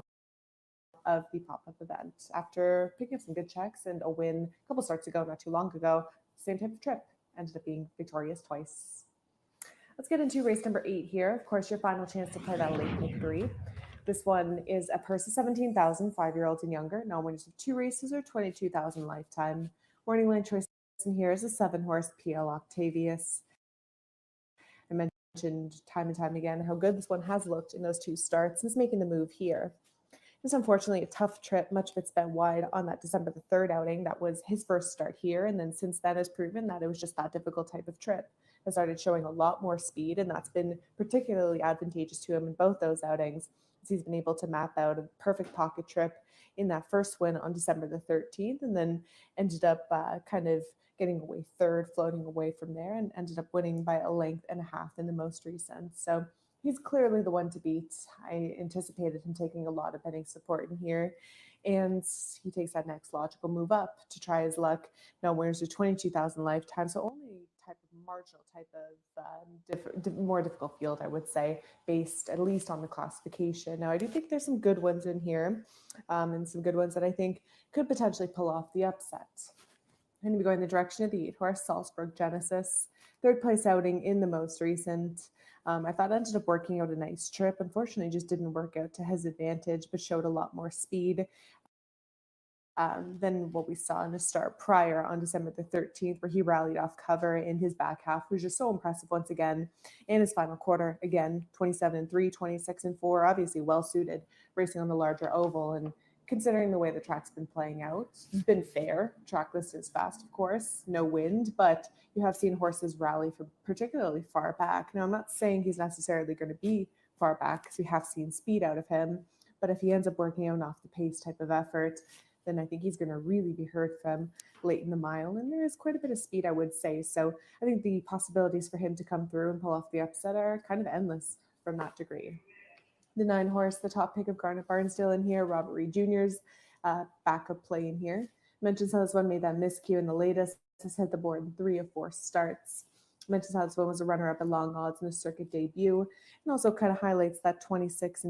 of the pop-up event after picking up some good checks and a win a couple starts ago, not too long ago. Same type of trip, ended up being victorious twice. Let's get into race number 8 here. Of course, your final chance to play that late pick 3. This one is a purse of 17,000, 5-year-olds and younger. Non-winners of 2 races or 22,000 lifetime. Morning lane choice in here is a 7-horse PL Octavius. I mentioned time and time again how good this one has looked in those 2 starts since making the move here. It was unfortunately a tough trip, much of it spent wide on that December the 3rd outing. That was his first start here, and then since then has proven that it was just that difficult type of trip. It started showing a lot more speed, and that's been particularly advantageous to him in both those outings, as he's been able to map out a perfect pocket trip in that first win on December the 13th, and then ended up kind of getting away third, floating away from there, and ended up winning by a length and a half in the most recent. So he's clearly the one to beat. I anticipated him taking a lot of betting support in here, and he takes that next logical move up to try his luck. Now winners to 22,000 lifetime, so only type of marginal type of more difficult field, I would say, based at least on the classification. Now I do think there's some good ones in here, and some good ones that I think could potentially pull off the upset. I'm going to be going the direction of the 8-horse Salzburg Genesis, third place outing in the most recent. I thought it ended up working out a nice trip. Unfortunately, just didn't work out to his advantage, but showed a lot more speed than what we saw in the start prior on December the 13th, where he rallied off cover in his back half, was just so impressive once again. In his final quarter, again, 27-3, 26-4, obviously well suited, racing on the larger oval. And considering the way the track's been playing out, it's been fair. Track list is fast, of course, no wind, but you have seen horses rally from particularly far back. Now, I'm not saying he's necessarily going to be far back because we have seen speed out of him, but if he ends up working out an off the pace type of effort, then I think he's going to really be heard from late in the mile. And there is quite a bit of speed, I would say. So I think the possibilities for him to come through and pull off the upset are kind of endless from that degree. The 9-horse, the top pick of Garnet Barnsdale in here, Robert Reed Jr.'s backup play in here. Mentions how this one made that miscue in the latest, has hit the board in 3 of 4 starts. Mentions how this one was a runner-up at long odds in the circuit debut, and also kind of highlights that 26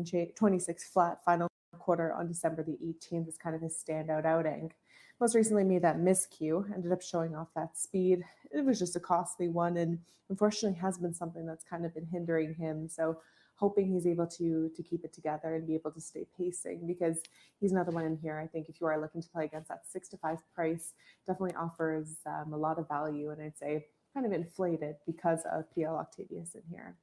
flat final quarter on December the 18th as kind of his standout outing. Most recently made that miscue, ended up showing off that speed. It was just a costly one, and unfortunately has been something that's kind of been hindering him. So hoping he's able to keep it together and be able to stay pacing, because he's another one in here. I think if you are looking to play against that 6-5 price, definitely offers a lot of value, and I'd say kind of inflated because of PL Octavius in here.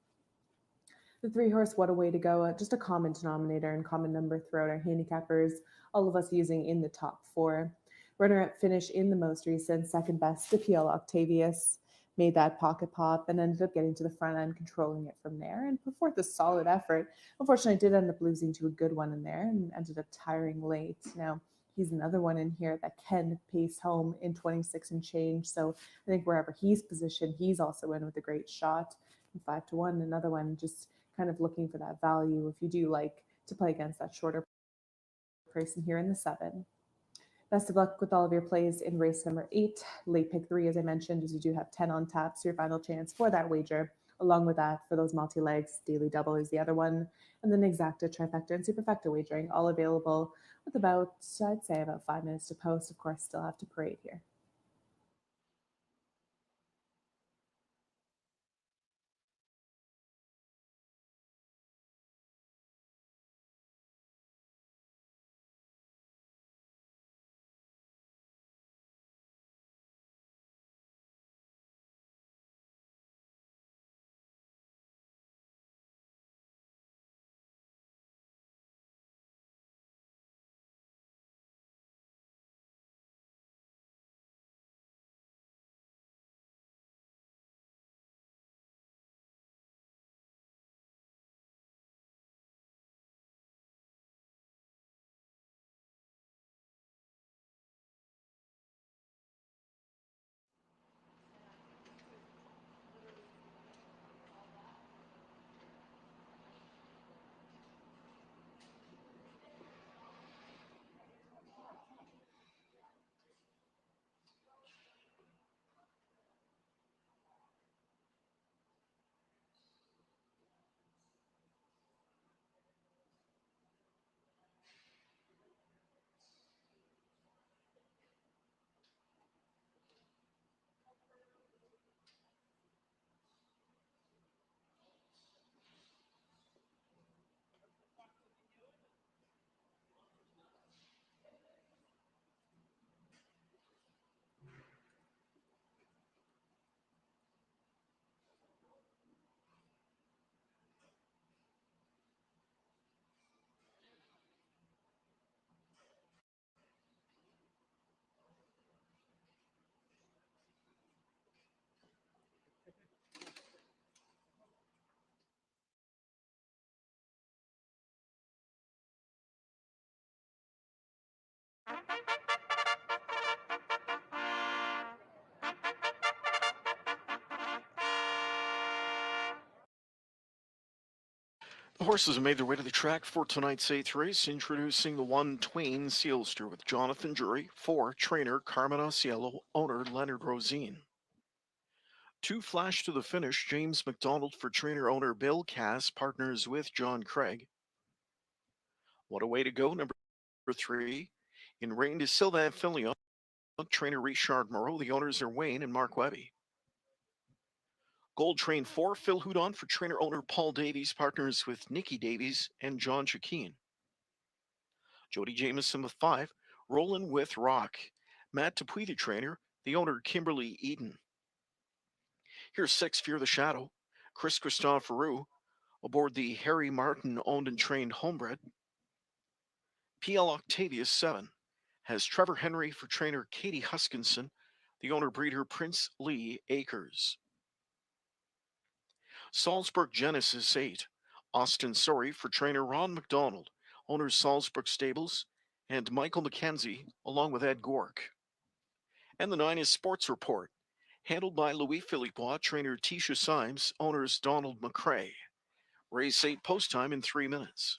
The 3-horse, What a Way to Go, just a common denominator and common number throughout our handicappers, all of us using in the top 4. Runner-up finish in the most recent, second best to PL Octavius, made that pocket pop and ended up getting to the front end, controlling it from there, and put forth a solid effort. Unfortunately, did end up losing to a good one in there and ended up tiring late. Now, he's another one in here that can pace home in 26 and change. So I think wherever he's positioned, he's also in with a great shot. 5-1, another one just kind of looking for that value if you do like to play against that shorter price in here in the 7. Best of luck with all of your plays in race number 8. Late pick 3, as I mentioned, as you do have 10 on tap, so your final chance for that wager. Along with that, for those multi-legs, Daily Double is the other one, and then Exacta, Trifecta, and Superfecta wagering, all available with about, I'd say, about 5 minutes to post. Of course, still have to parade here. Horses have made their way to the track for tonight's 8th race, introducing the 1 Twain Sealster with Jonathan Drury, 4 trainer Carmen Ociello, owner Leonard Rosine. 2 Flash to the Finish, James McDonald for trainer owner Bill Cass, partners with John Craig. What a Way to Go, number 3, in Reign de Sylvain Filion, trainer Richard Moreau, the owners are Wayne and Mark Webby. Gold Train 4, Phil Houdon for trainer owner Paul Davies, partners with Nikki Davies and John Chakeen. Jody Jameson with 5, Roland with Rock. Matt Dupuy, the trainer, the owner Kimberly Eden. Here's 6, Fear the Shadow, Chris Christopherou, aboard the Harry Martin owned and trained Homebred. PL Octavius 7 has Trevor Henry for trainer Katie Huskinson, the owner breeder Prince Lee Akers. Salzburg Genesis 8, Austin Sorry for trainer Ron McDonald, owners Salzburg Stables, and Michael McKenzie, along with Ed Gork. And the 9 is Sports Report, handled by Louis Philippois, trainer Tisha Symes, owners Donald McCrae. Race 8 post time in 3 minutes.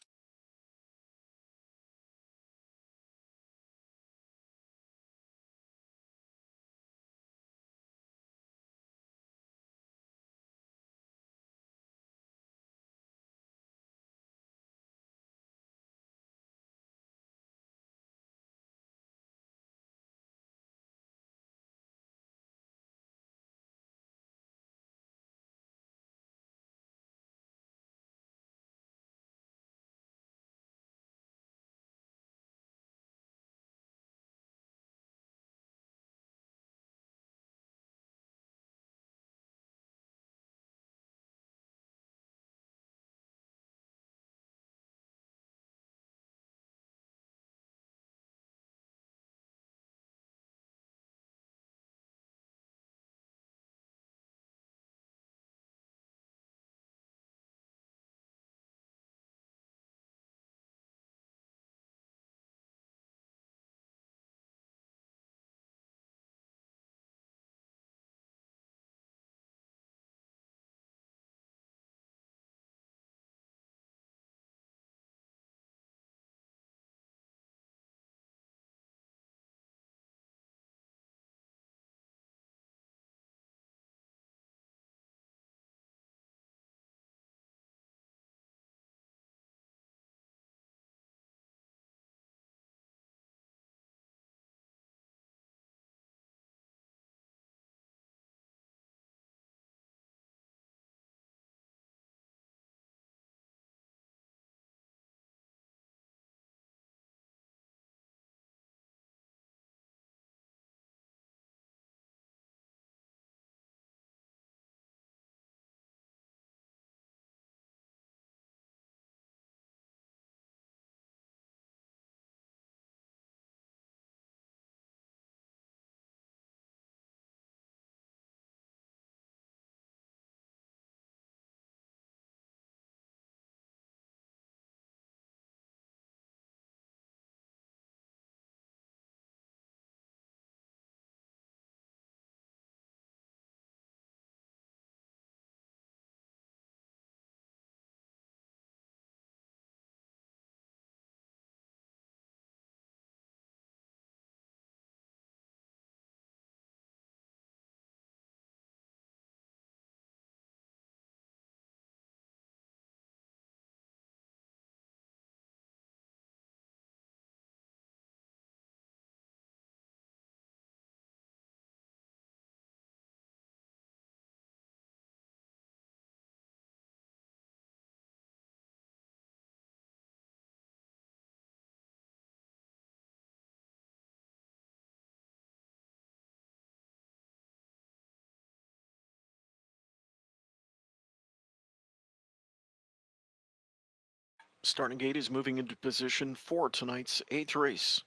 Starting gate is moving into position for tonight's 8th race.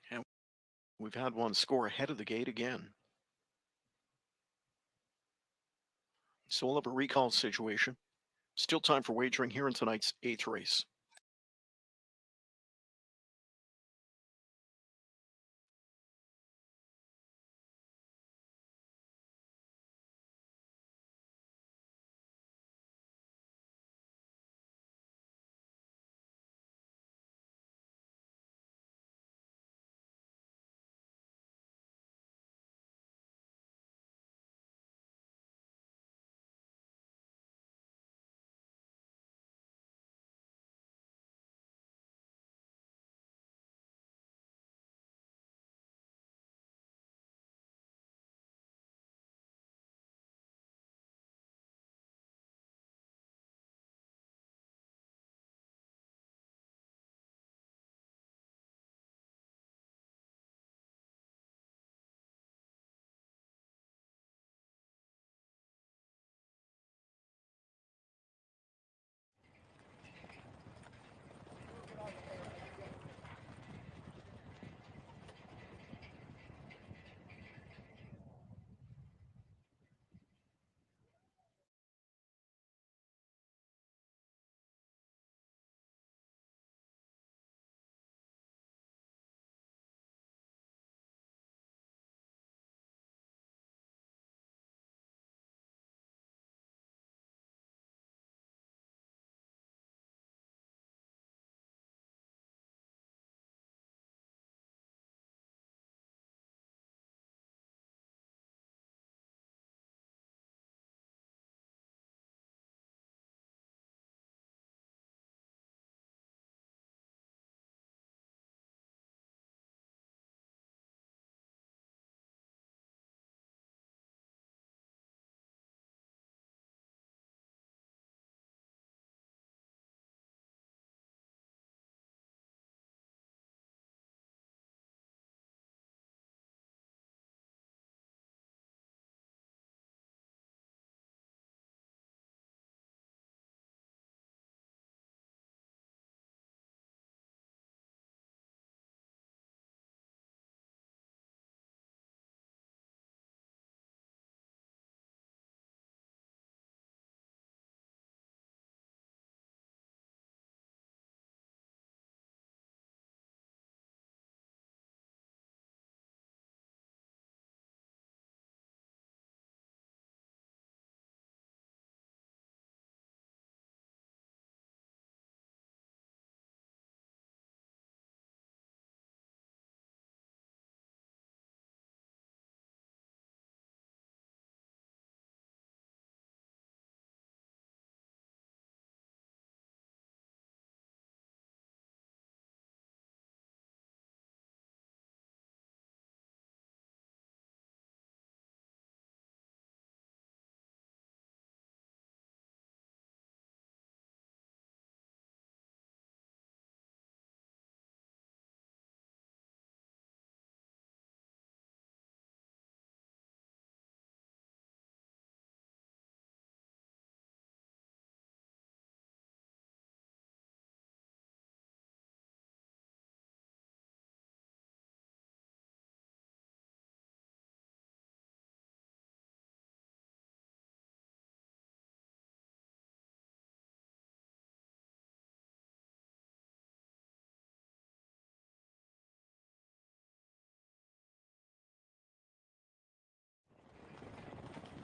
And we've had one score ahead of the gate again. So we'll have a recall situation. Still time for wagering here in tonight's 8th race.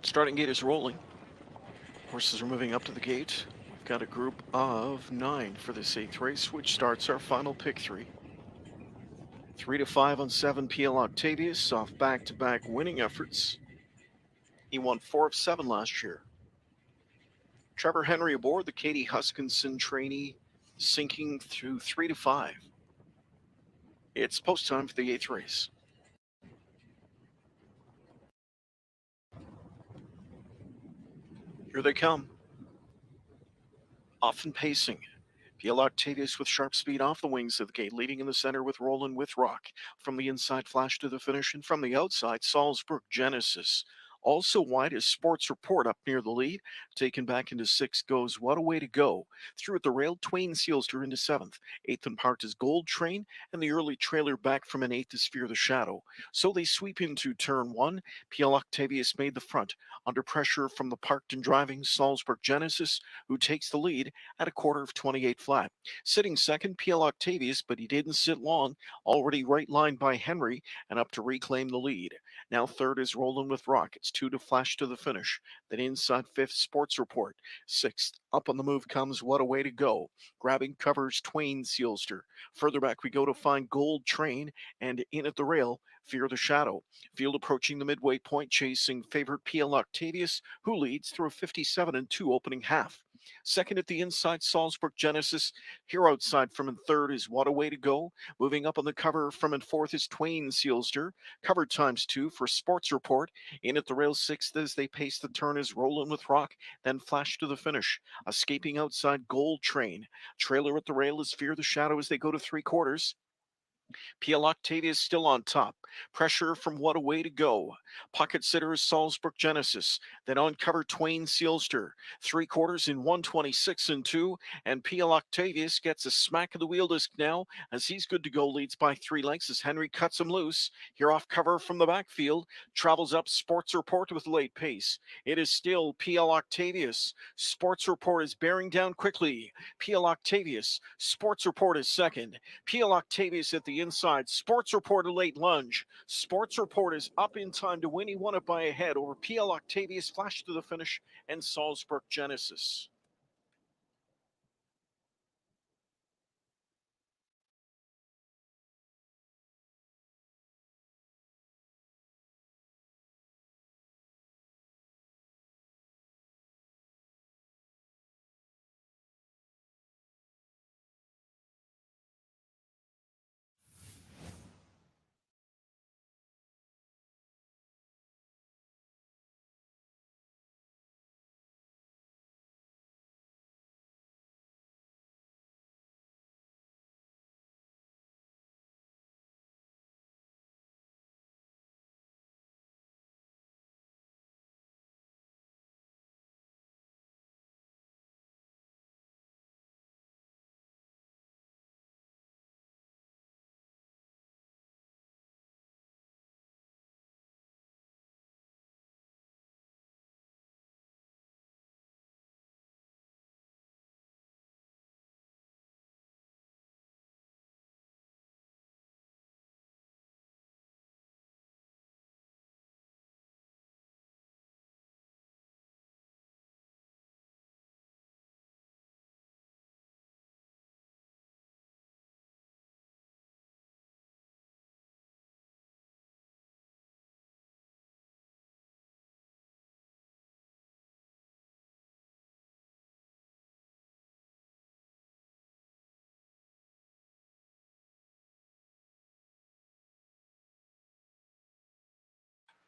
Starting gate is rolling. Horses are moving up to the gate. We've got a group of 9 for this 8th race, which starts our final pick 3. 3 to 5 on 7 PL Octavius off back-to-back winning efforts. He won 4 of 7 last year. Trevor Henry aboard the Katie Huskinson trainee, sinking through 3 to 5. It's post time for the 8th race. Here they come. Often pacing. PL Octavius with sharp speed off the wings of the gate, leading in the center with Roland with Rock. From the inside, Flash to the finish, and from the outside, Salzburg Genesis. Also wide is Sports Report up near the lead. Taken back into 6th goes What a Way to Go. Through at the rail, Twain Sealster into 7th. 8th and parked is Gold Train, and the early trailer back from an 8th is Fear the Shadow. So they sweep into turn 1. PL Octavius made the front. Under pressure from the parked and driving Salzburg Genesis, who takes the lead at a quarter of 28 flat. Sitting second, PL Octavius, but he didn't sit long. Already right lined by Henry and up to reclaim the lead. Now third is Roland with Rock. It's 2 to Flash to the finish. Then inside 5th, Sports Report. 6th, up on the move comes What a Way to Go. Grabbing covers Twain Sealster. Further back we go to find Gold Train, and in at the rail, Fear the Shadow. Field approaching the midway point, chasing favorite PL Octavius, who leads through a 57-2 opening half. Second at the inside, Salzburg Genesis. Here outside from in third is What a Way to Go. Moving up on the cover from in fourth is Twain Sealster. Cover times 2 for Sports Report. In at the rail 6th as they pace the turn is Roland with Rock. Then Flash to the finish. Escaping outside, Gold Train. Trailer at the rail is Fear the Shadow as they go to 3/4. PL Octavius still on top. Pressure from What a Way to Go. Pocket sitter is Salzburg Genesis. Then on cover Twain Sealster. 3/4 in 126-2. And PL Octavius gets a smack of the wheel disc now as he's good to go. Leads by 3 lengths as Henry cuts him loose. Here off cover from the backfield. Travels up Sports Report with late pace. It is still PL Octavius. Sports Report is bearing down quickly. PL Octavius. Sports Report is second. PL Octavius at the inside. Sports Report a late lunge. Sports Report is up in time to win. He won it by a head over PL Octavius, Flash to the finish, and Salzburg Genesis.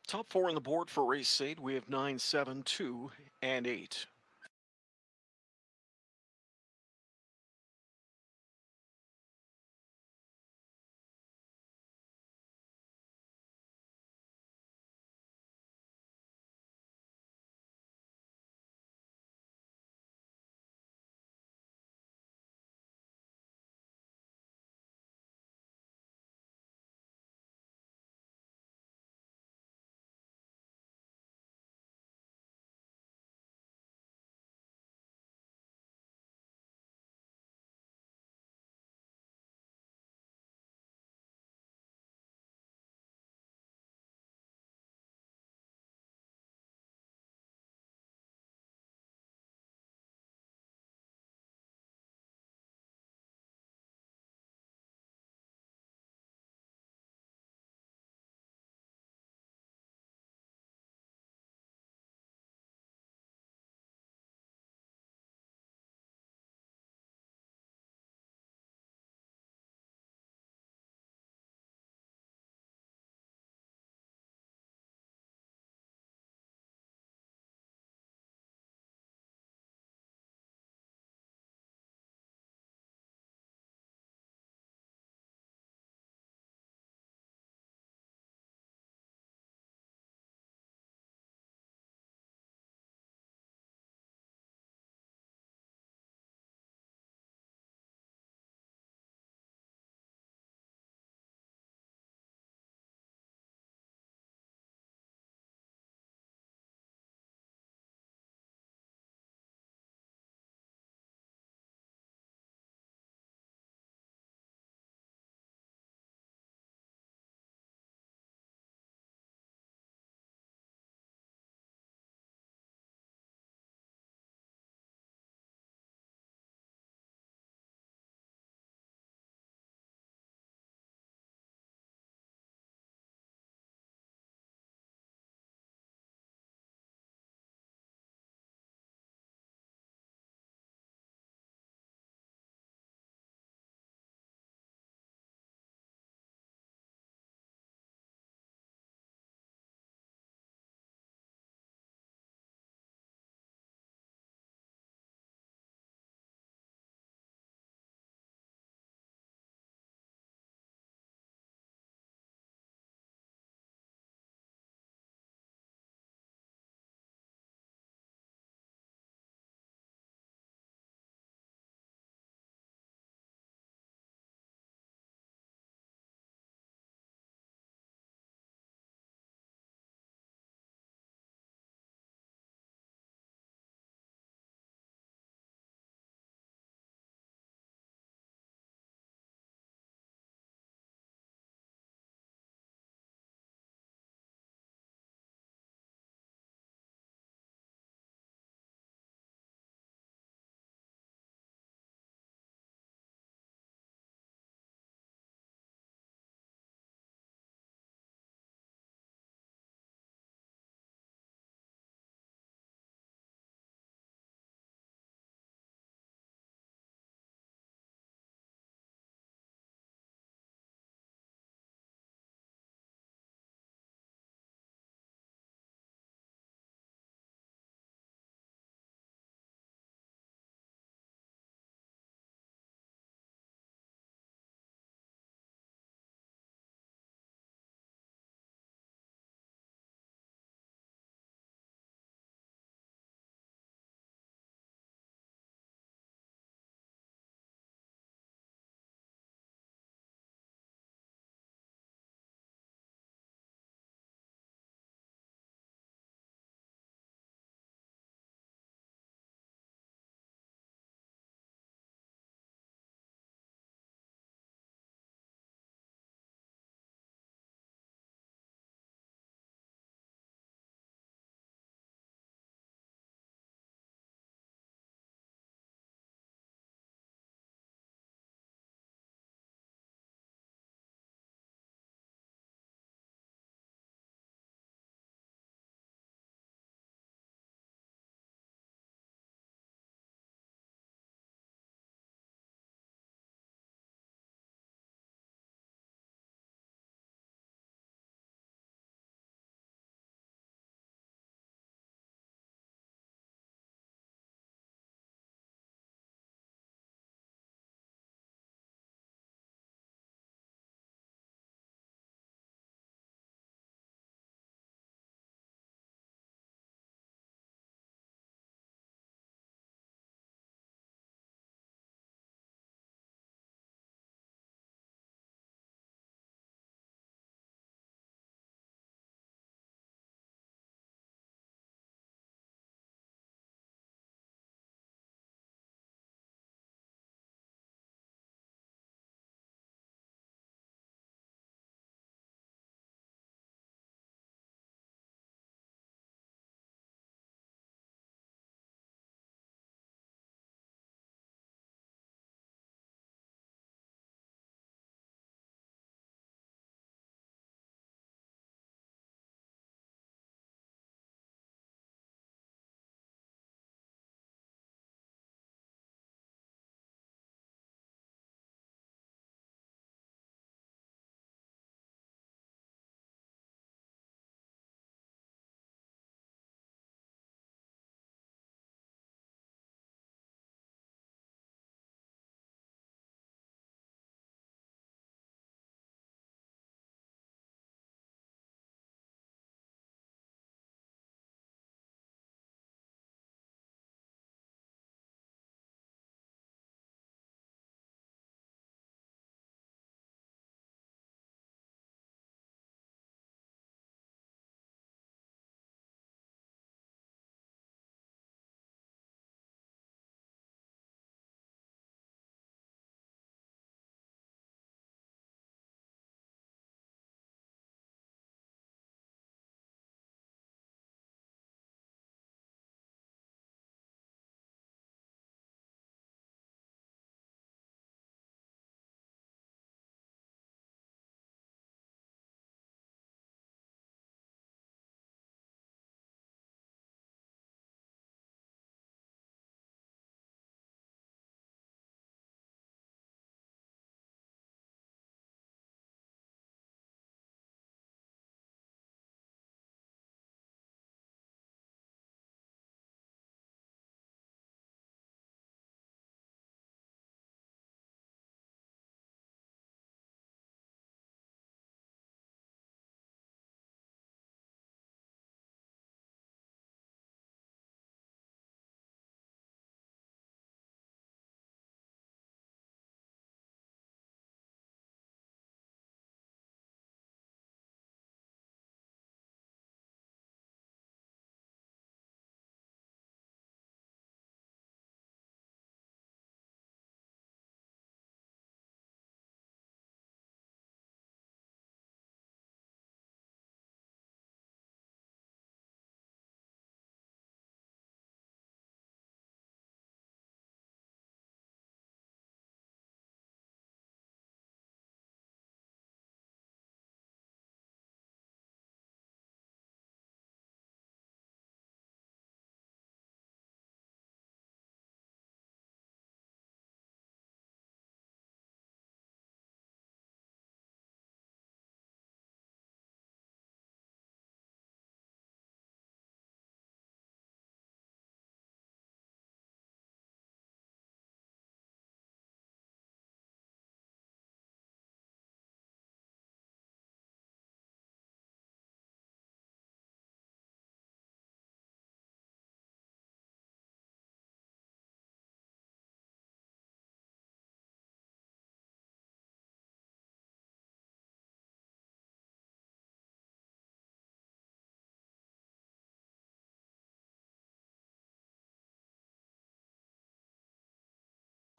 Top 4 on the board for race 8. We have 9, 7, 2, and 8.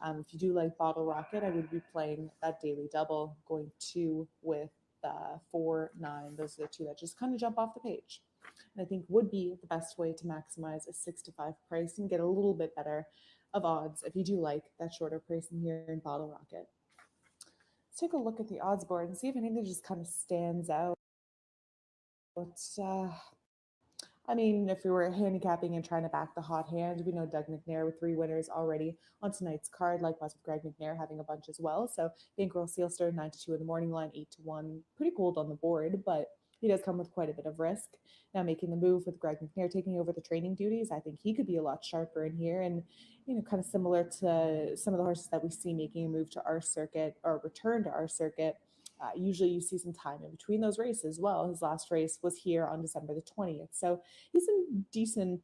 If you do like Bottle Rocket, I would be playing that daily double, going 2 with 4, 9. Those are the two that just kind of jump off the page. And I think would be the best way to maximize a 6 to 5 price and get a little bit better of odds if you do like that shorter pricing here in Bottle Rocket. Let's take a look at the odds board and see if anything just kind of stands out. I mean, if we were handicapping and trying to back the hot hand, we know Doug McNair with 3 winners already on tonight's card. Likewise with Greg McNair having a bunch as well. So Bankroll Sealster 9-2 in the morning line, 8-1, pretty cold on the board, but he does come with quite a bit of risk. Now making the move with Greg McNair taking over the training duties, I think he could be a lot sharper in here, and kind of similar to some of the horses that we see making a move to our circuit or return to our circuit. Usually you see some time in between those races as well. His last race was here on December the 20th. So he's in decent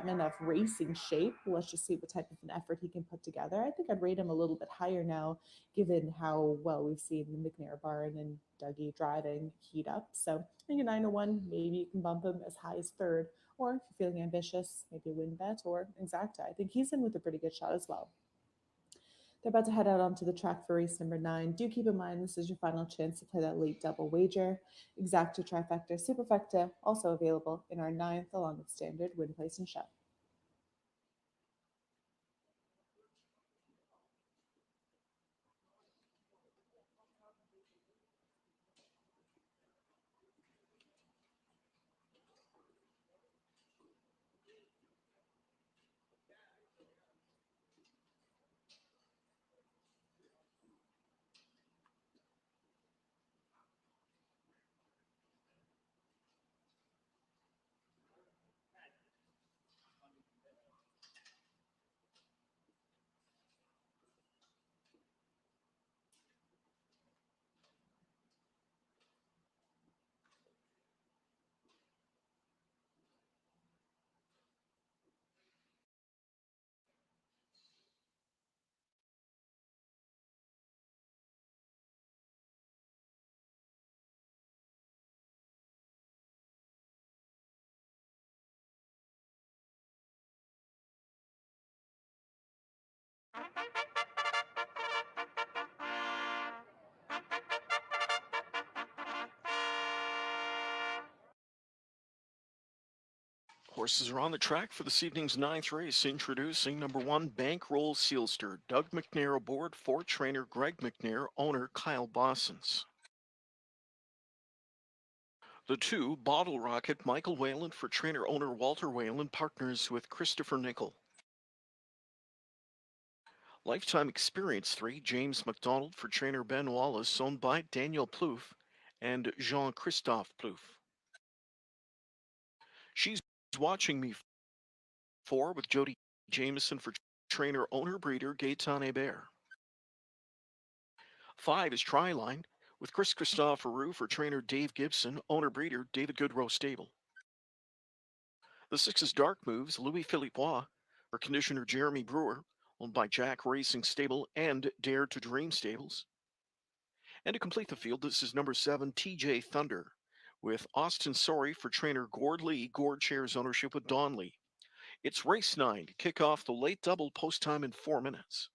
enough racing shape. Let's just see what type of an effort he can put together. I think I'd rate him a little bit higher now, given how well we've seen the McNair barn and Dougie driving heat up. So I think a 9-1, maybe you can bump him as high as third. Or if you're feeling ambitious, maybe a win bet or exacta. I think he's in with a pretty good shot as well. They're about to head out onto the track for race number 9. Do keep in mind this is your final chance to play that late double wager. Exacta, trifecta, superfecta also available in our 9th along with standard, win, place, and shove. Horses are on the track for this evening's 9th race. Introducing number 1, Bankroll Sealster. Doug McNair aboard for trainer Greg McNair, owner Kyle Bossens. The 2, Bottle Rocket, Michael Whalen for trainer owner Walter Whalen, partners with Christopher Nickel. Lifetime Experience 3, James McDonald for trainer Ben Wallace, owned by Daniel Plouffe and Jean-Christophe Plouffe. She's Watching Me 4 with Jody Jameson for trainer owner breeder Gaetan Hébert. 5 is Tryline with Chris Christopherou for trainer Dave Gibson, owner breeder David Goodrow Stable. The 6 is Dark Moves, Louis Philippois for conditioner Jeremy Brewer, owned by Jack Racing Stable and Dare to Dream Stables. And to complete the field, this is number 7, TJ Thunder, with Austin Sorey for trainer Gord Lee. Gord shares ownership with Don Lee. It's race 9 to kick off the late double, post time in 4 minutes.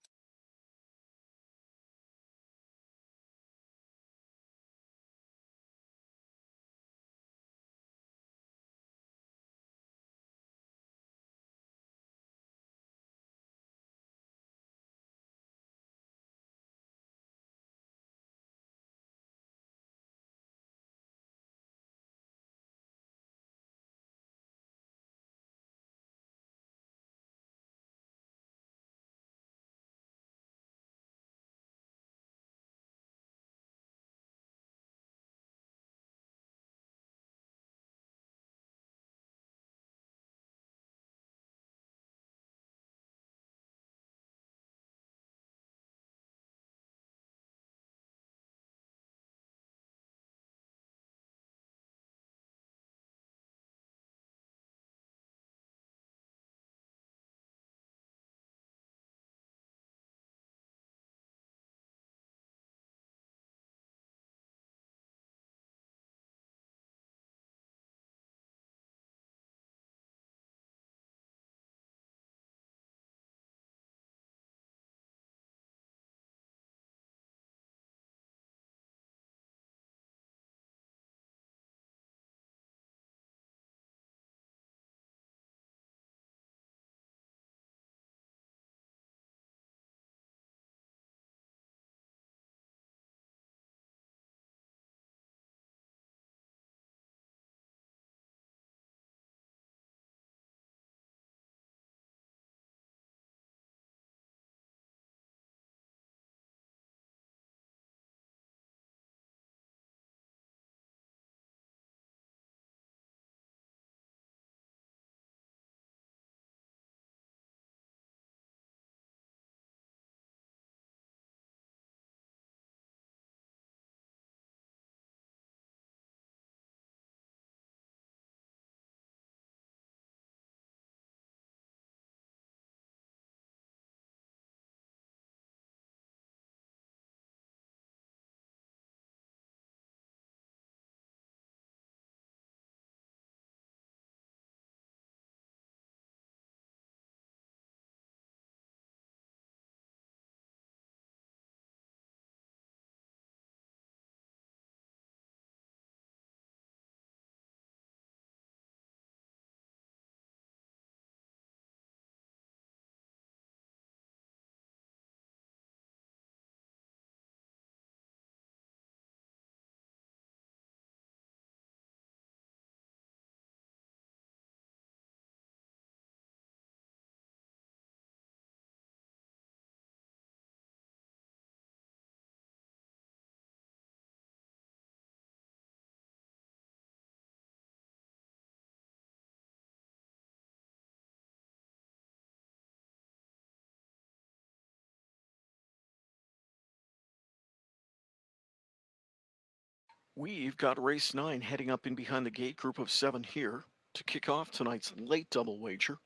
We've got race 9 heading up in behind the gate, group of 7 here to kick off tonight's late double wager.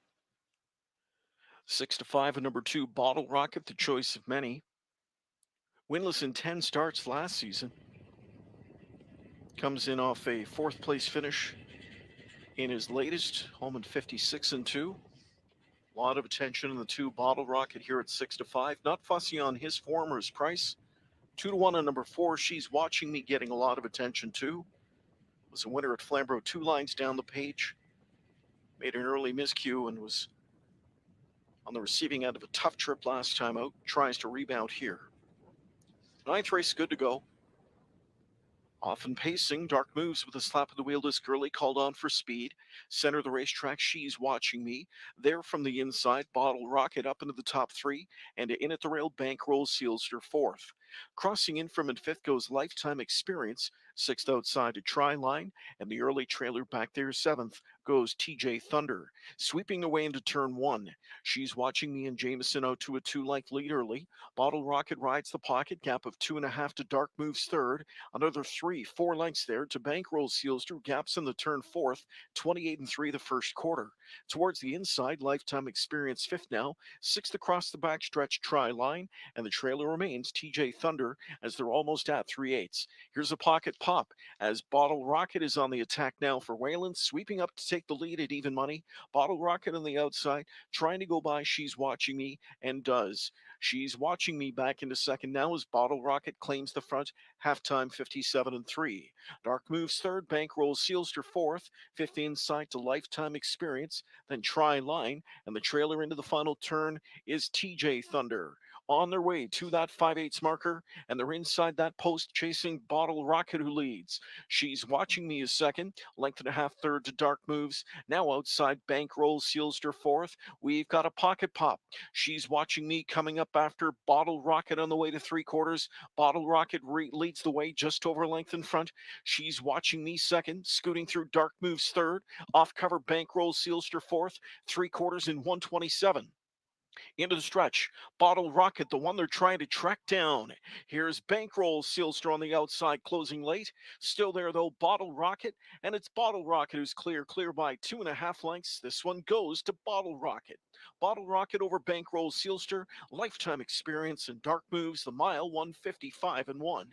6 to 5 and number 2, Bottle Rocket, the choice of many. Winless in 10 starts last season. Comes in off a 4th place finish in his latest, home in 56 and 2. A lot of attention in the 2, Bottle Rocket, here at 6 to 5. Not fussy on his form or his price. 2 to 1 on number 4, She's Watching Me, getting a lot of attention too. Was a winner at Flamborough 2 lines down the page. Made an early miscue and was on the receiving end of a tough trip last time out. Tries to rebound here. 9th race good to go. Often pacing, Dark moves with a slap of the wheel. This Gurley called on for speed. Center of the racetrack, She's Watching Me. There from the inside, Bottle Rocket up into the top 3, and in at the rail, Bankroll seals her 4th. Crossing in from in 5th goes Lifetime Experience. 6th outside to Try Line, and the early trailer back there 7th goes TJ Thunder. Sweeping away into turn 1, She's Watching Me and Jameson out to a 2-length lead early. Bottle Rocket rides the pocket, gap of 2.5 to Dark moves 3rd. Another 4 lengths there to Bankroll seals through gaps in the turn 4th, 28 and 3 the first quarter. Towards the inside, Lifetime Experience 5th now, 6th across the backstretch Try Line, and the trailer remains TJ Thunder as they're almost at 3/8. Here's a pocket pop as Bottle Rocket is on the attack now for Wayland, sweeping up to take the lead at even money. Bottle Rocket on the outside, trying to go by She's Watching Me, and does. She's Watching Me back into second now as Bottle Rocket claims the front, halftime 57 and 3. Dark moves 3rd, Bankroll seals her 4th, 5th inside to Lifetime Experience, then Try Line, and the trailer into the final turn is TJ Thunder. On their way to that 5/8 marker, and they're inside that post chasing Bottle Rocket, who leads. She's Watching Me is second, length and a half 3rd to Dark moves. Now outside, Bankroll seals her 4th. We've got a pocket pop. She's Watching Me coming up after Bottle Rocket on the way to 3/4. Bottle Rocket leads the way just over length in front. She's Watching Me second, scooting through Dark moves 3rd. Off cover, Bankroll seals her 4th, 3/4 in 127. Into the stretch, Bottle Rocket, the one they're trying to track down. Here's Bankroll Sealster on the outside, closing late. Still there, though, Bottle Rocket, and it's Bottle Rocket who's clear by 2.5 lengths. This one goes to Bottle Rocket. Bottle Rocket over Bankroll Sealster, Lifetime Experience, and Dark moves the mile 155 and 1.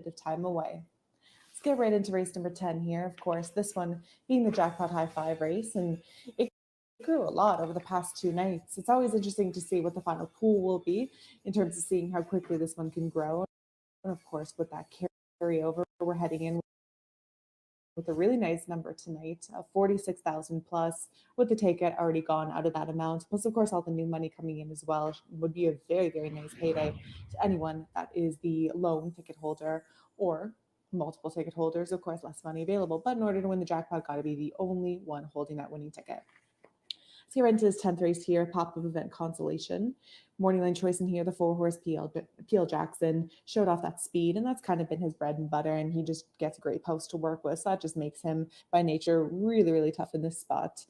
of time away. Let's get right into race number 10 here. Of course, this one being the Jackpot High Five race, and it grew a lot over the past 2 nights. It's always interesting to see what the final pool will be in terms of seeing how quickly this one can grow. And of course, with that carryover, we're heading in with a really nice number tonight of 46,000 plus, with the ticket already gone out of that amount. Plus, of course, all the new money coming in as well would be a very, very nice payday to anyone that is the lone ticket holder or multiple ticket holders. Of course, less money available, but in order to win the jackpot, got to be the only one holding that winning ticket. Let's get right into this 10th race here, pop-up event consolation. Morning line choice in here, the 4-horse PL Jackson showed off that speed, and that's kind of been his bread and butter, and he just gets a great post to work with. So that just makes him, by nature, really, really tough in this spot.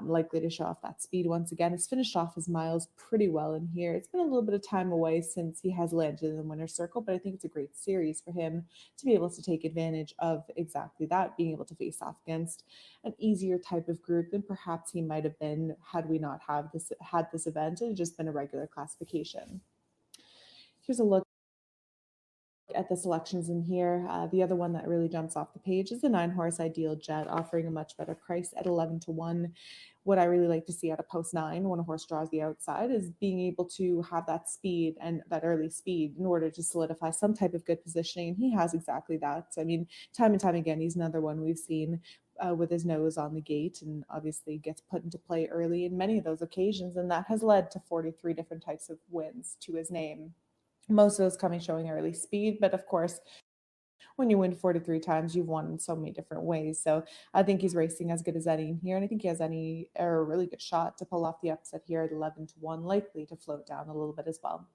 Likely to show off that speed once again. Has finished off his miles pretty well in here. It's been a little bit of time away since he has landed in the winner's circle, but I think it's a great series for him to be able to take advantage of exactly that, being able to face off against an easier type of group than perhaps he might have been had we not had this event. It had just been a regular classification. Here's a look at the selections in here. The other one that really jumps off the page is the 9-horse Ideal Jet, offering a much better price at 11-1. What I really like to see out of post 9 when a horse draws the outside is being able to have that speed and that early speed in order to solidify some type of good positioning. And he has exactly that. I mean, time and time again, he's another one we've seen with his nose on the gate, and obviously gets put into play early in many of those occasions. And that has led to 43 different types of wins to his name. Most of those coming showing early speed, but of course, when you win 43 times, you've won in so many different ways. So I think he's racing as good as any in here, and I think he has a really good shot to pull off the upset here at 11-1, likely to float down a little bit as well.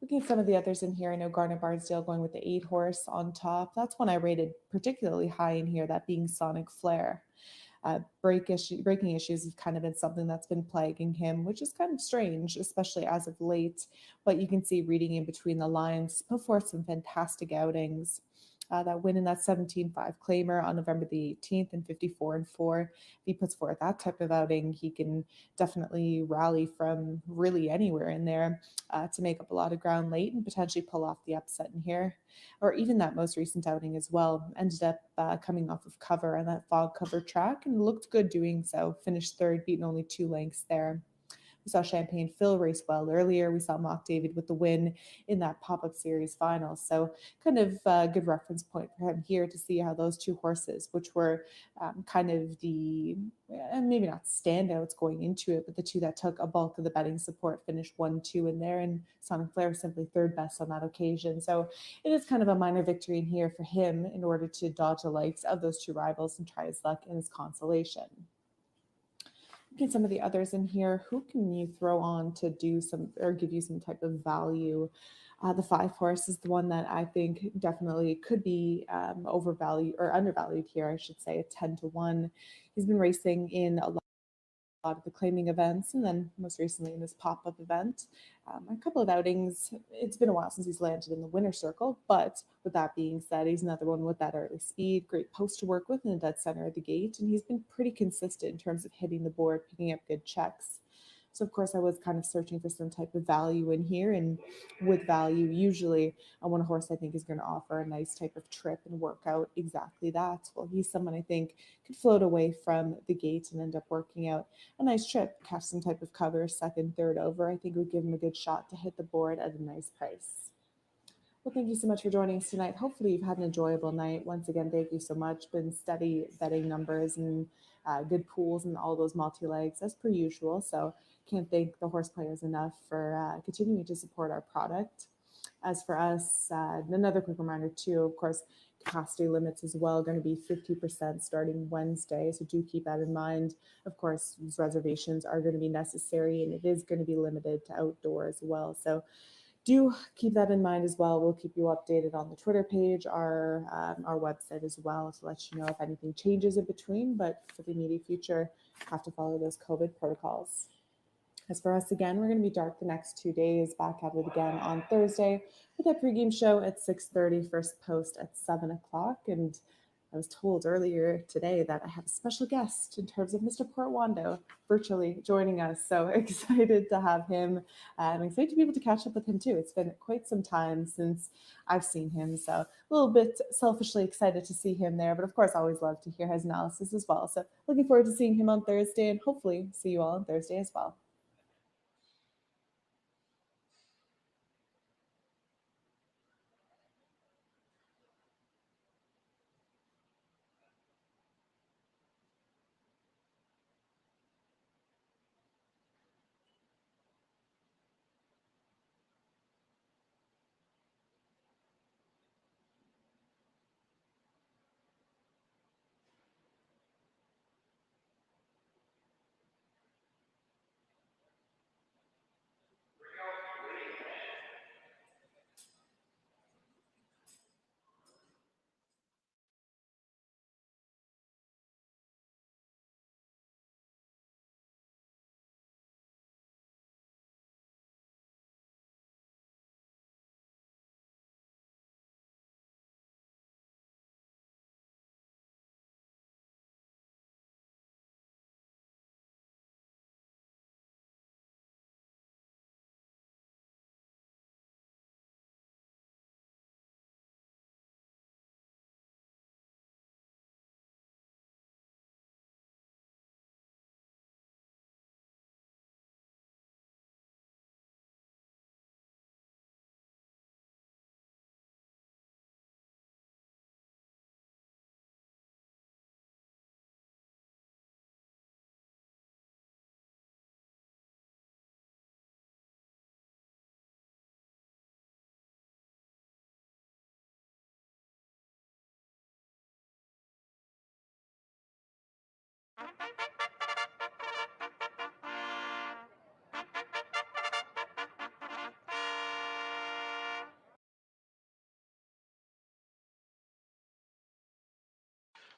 Looking at some of the others in here, I know Garnet Bardsdale going with the 8-horse on top. That's one I rated particularly high in here, that being Sonic Flare. Breaking issues have kind of been something that's been plaguing him, which is kind of strange, especially as of late. But you can see, reading in between the lines, put forth some fantastic outings. That win in that 17-5 claimer on November the 18th and 54-4. If he puts forth that type of outing, he can definitely rally from really anywhere in there to make up a lot of ground late and potentially pull off the upset in here. Or even that most recent outing as well, ended up coming off of cover on that fog cover track and looked good doing so. Finished third, beaten only 2 lengths there. We saw Champagne Phil race well earlier. We saw Mock David with the win in that pop-up series final. So kind of a good reference point for him here to see how those two horses, which were kind of the, maybe not standouts going into it, but the two that took a bulk of the betting support, finished 1-2 in there, and Sonic Flair was simply third best on that occasion. So it is kind of a minor victory in here for him in order to dodge the likes of those two rivals and try his luck in his consolation. At some of the others in here, who can you throw on to do some or give you some type of value? The 5-horse is the one that I think definitely could be overvalued or undervalued here, I should say, at 10-1. He's been racing in a lot of the claiming events, and then most recently in this pop-up event. A couple of outings. It's been a while since he's landed in the winner's circle, but with that being said, he's another one with that early speed, great post to work with in the dead center of the gate, and he's been pretty consistent in terms of hitting the board, picking up good checks. So of course I was kind of searching for some type of value in here, and with value, usually when a horse I think is going to offer a nice type of trip and work out exactly that. Well, he's someone I think could float away from the gate and end up working out a nice trip, catch some type of cover, second, third over. I think would give him a good shot to hit the board at a nice price. Well, thank you so much for joining us tonight. Hopefully you've had an enjoyable night. Once again, thank you so much. Been steady betting numbers and good pools and all those multi-legs as per usual. So can't thank the horse players enough for continuing to support our product. As for us, another quick reminder too, of course, capacity limits as well, going to be 50% starting Wednesday. So do keep that in mind. Of course, these reservations are going to be necessary, and it is going to be limited to outdoor as well. So do keep that in mind as well. We'll keep you updated on the Twitter page, our website as well, to let you know if anything changes in between. But for the immediate future, have to follow those COVID protocols. As for us, again, we're going to be dark the next 2 days, back at it again on Thursday with that pregame show at 6:30, first post at 7 o'clock. And I was told earlier today that I have a special guest in terms of Mr. Portwando virtually joining us. So excited to have him. I'm excited to be able to catch up with him too. It's been quite some time since I've seen him. So a little bit selfishly excited to see him there. But of course, I always love to hear his analysis as well. So looking forward to seeing him on Thursday and hopefully see you all on Thursday as well.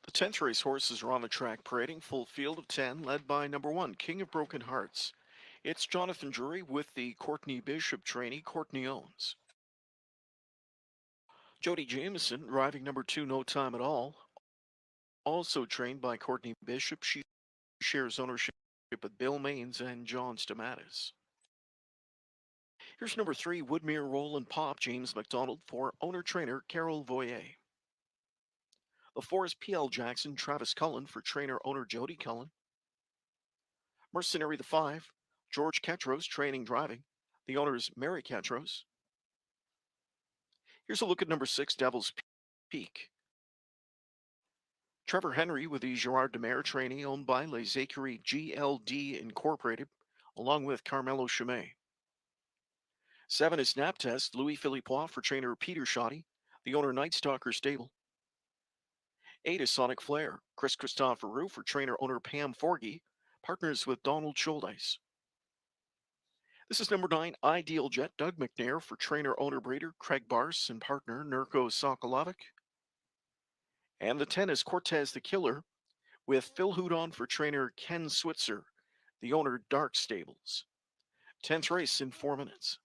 The 10th race horses are on the track parading, full field of 10, led by number 1, King of Broken Hearts. It's Jonathan Drury with the Courtney Bishop trainee Courtney owns. Jody Jameson, driving number 2, No Time at All, also trained by Courtney Bishop. She shares ownership with Bill Maines and John Stamatis. Here's number 3, Woodmere Roll and Pop, James McDonald for owner-trainer Carol Voyer. The 4 is P.L. Jackson, Travis Cullen for trainer-owner Jody Cullen. Mercenary the 5, George Ketros, training driving. The owner is Mary Ketros. Here's a look at number 6, Devil's Peak. Trevor Henry with the Gerard Demare trainee, owned by Les Écuries GLD Incorporated, along with Carmelo Chimay. 7 is Snap Test, Louis Philippois for trainer Peter Shoddy, the owner Night Stalker Stable. 8 is Sonic Flair, Chris Christopherou for trainer-owner Pam Forgy, partners with Donald Schuldeis. This is number 9, Ideal Jet, Doug McNair for trainer-owner breeder Craig Barse and partner Nurko Sokolovic. And the 10 is Cortez the Killer with Phil Houdon for trainer Ken Switzer, the owner Dark Stables. 10th race in 4 minutes.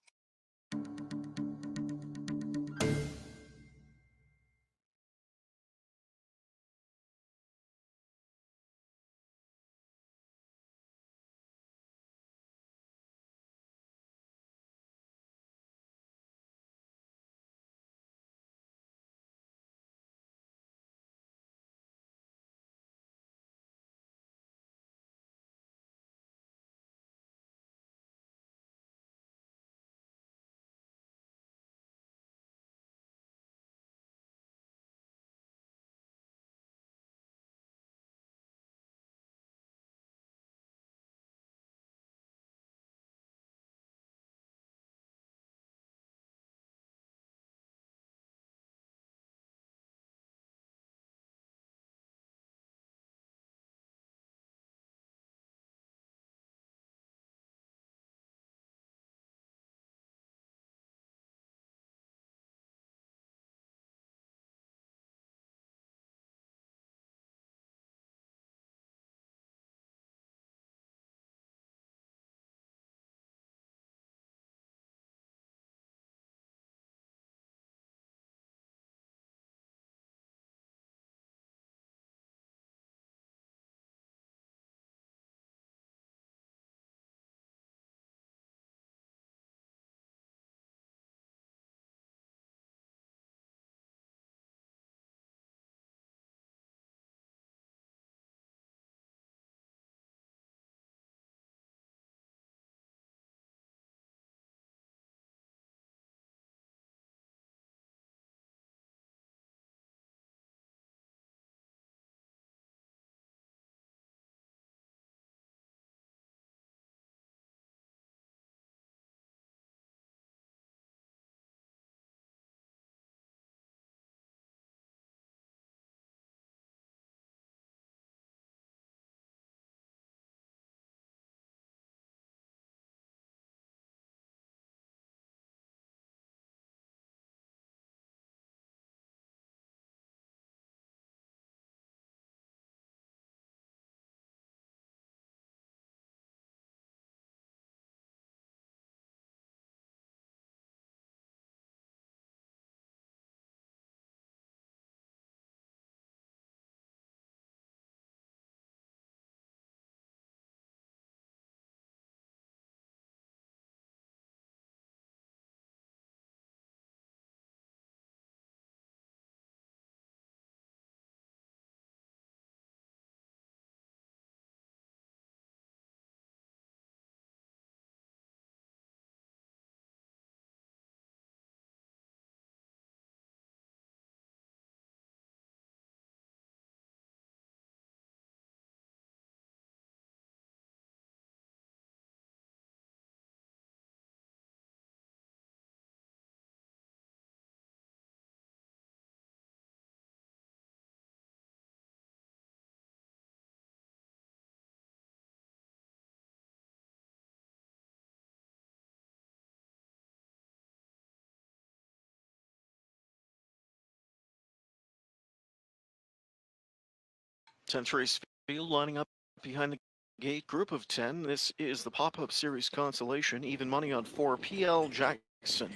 10th race field lining up behind the gate. Group of 10. This is the pop-up series consolation. Even money on 4. PL Jackson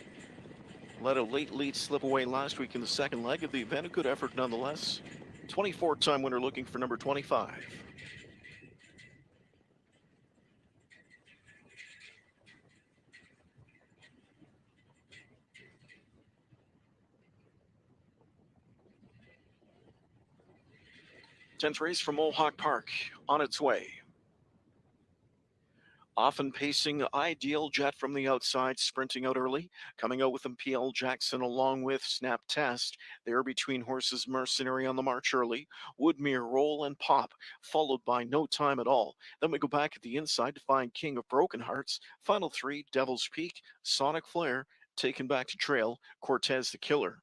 let a late lead slip away last week in the second leg of the event. A good effort nonetheless. 24-time winner looking for number 25. Tenth race from Mohawk Park on its way. Often pacing the Ideal Jet from the outside, sprinting out early. Coming out with them, PL Jackson along with Snap Test. They're between horses Mercenary on the march early. Woodmere, Roll, and Pop, followed by No Time at All. Then we go back at the inside to find King of Broken Hearts. Final three, Devil's Peak, Sonic Flare, taken back to trail, Cortez the Killer.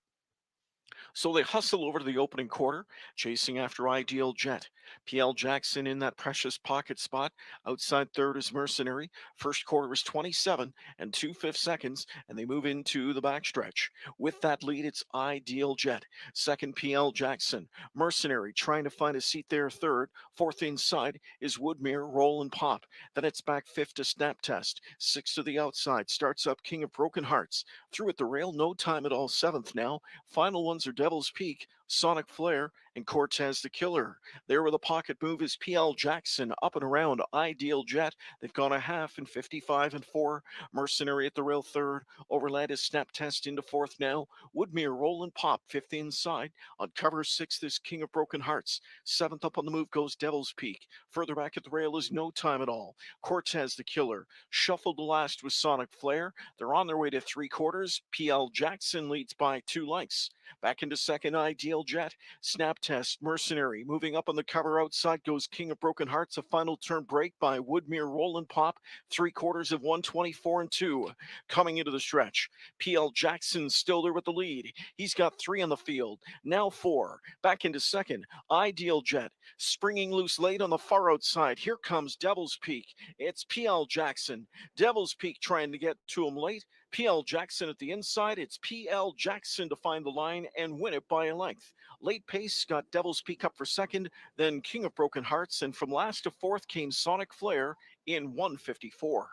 So they hustle over to the opening quarter, chasing after Ideal Jet. PL Jackson in that precious pocket spot. Outside third is Mercenary. First quarter is 27 and 2/5 seconds, and they move into the backstretch. With that lead, it's Ideal Jet. Second, PL Jackson. Mercenary trying to find a seat there third. Fourth inside is Woodmere, Roll, and Pop. Then it's back fifth to Snap Test. Sixth to the outside. Starts up King of Broken Hearts. Through at the rail, No Time at All, seventh now. Final ones are Devil's Peak, Sonic Flare, and Cortez the Killer. There with a pocket move is PL Jackson up and around Ideal Jet. They've gone a half in 55 and 4. Mercenary at the rail third. Overland is Snap Test into fourth now. Woodmere, Roll, and Pop fifth inside. On cover sixth is King of Broken Hearts. Seventh up on the move goes Devil's Peak. Further back at the rail is No Time at All. Cortez the Killer. Shuffled to last with Sonic Flare. They're on their way to three quarters. PL Jackson leads by 2 lengths. Back into second, Ideal Jet. Snap Test, Mercenary. Moving up on the cover outside goes King of Broken Hearts. A final turn break by Woodmere, Roll, and Pop. Three quarters of 124 and 2. Coming into the stretch. PL Jackson still there with the lead. He's got 3 on the field. Now 4. Back into second. Ideal Jet. Springing loose late on the far outside. Here comes Devil's Peak. It's PL Jackson. Devil's Peak trying to get to him late. PL Jackson at the inside. It's PL Jackson to find the line and win it by a length. Late pace got Devil's Peak up for second, then King of Broken Hearts, and from last to fourth came Sonic Flare in 154.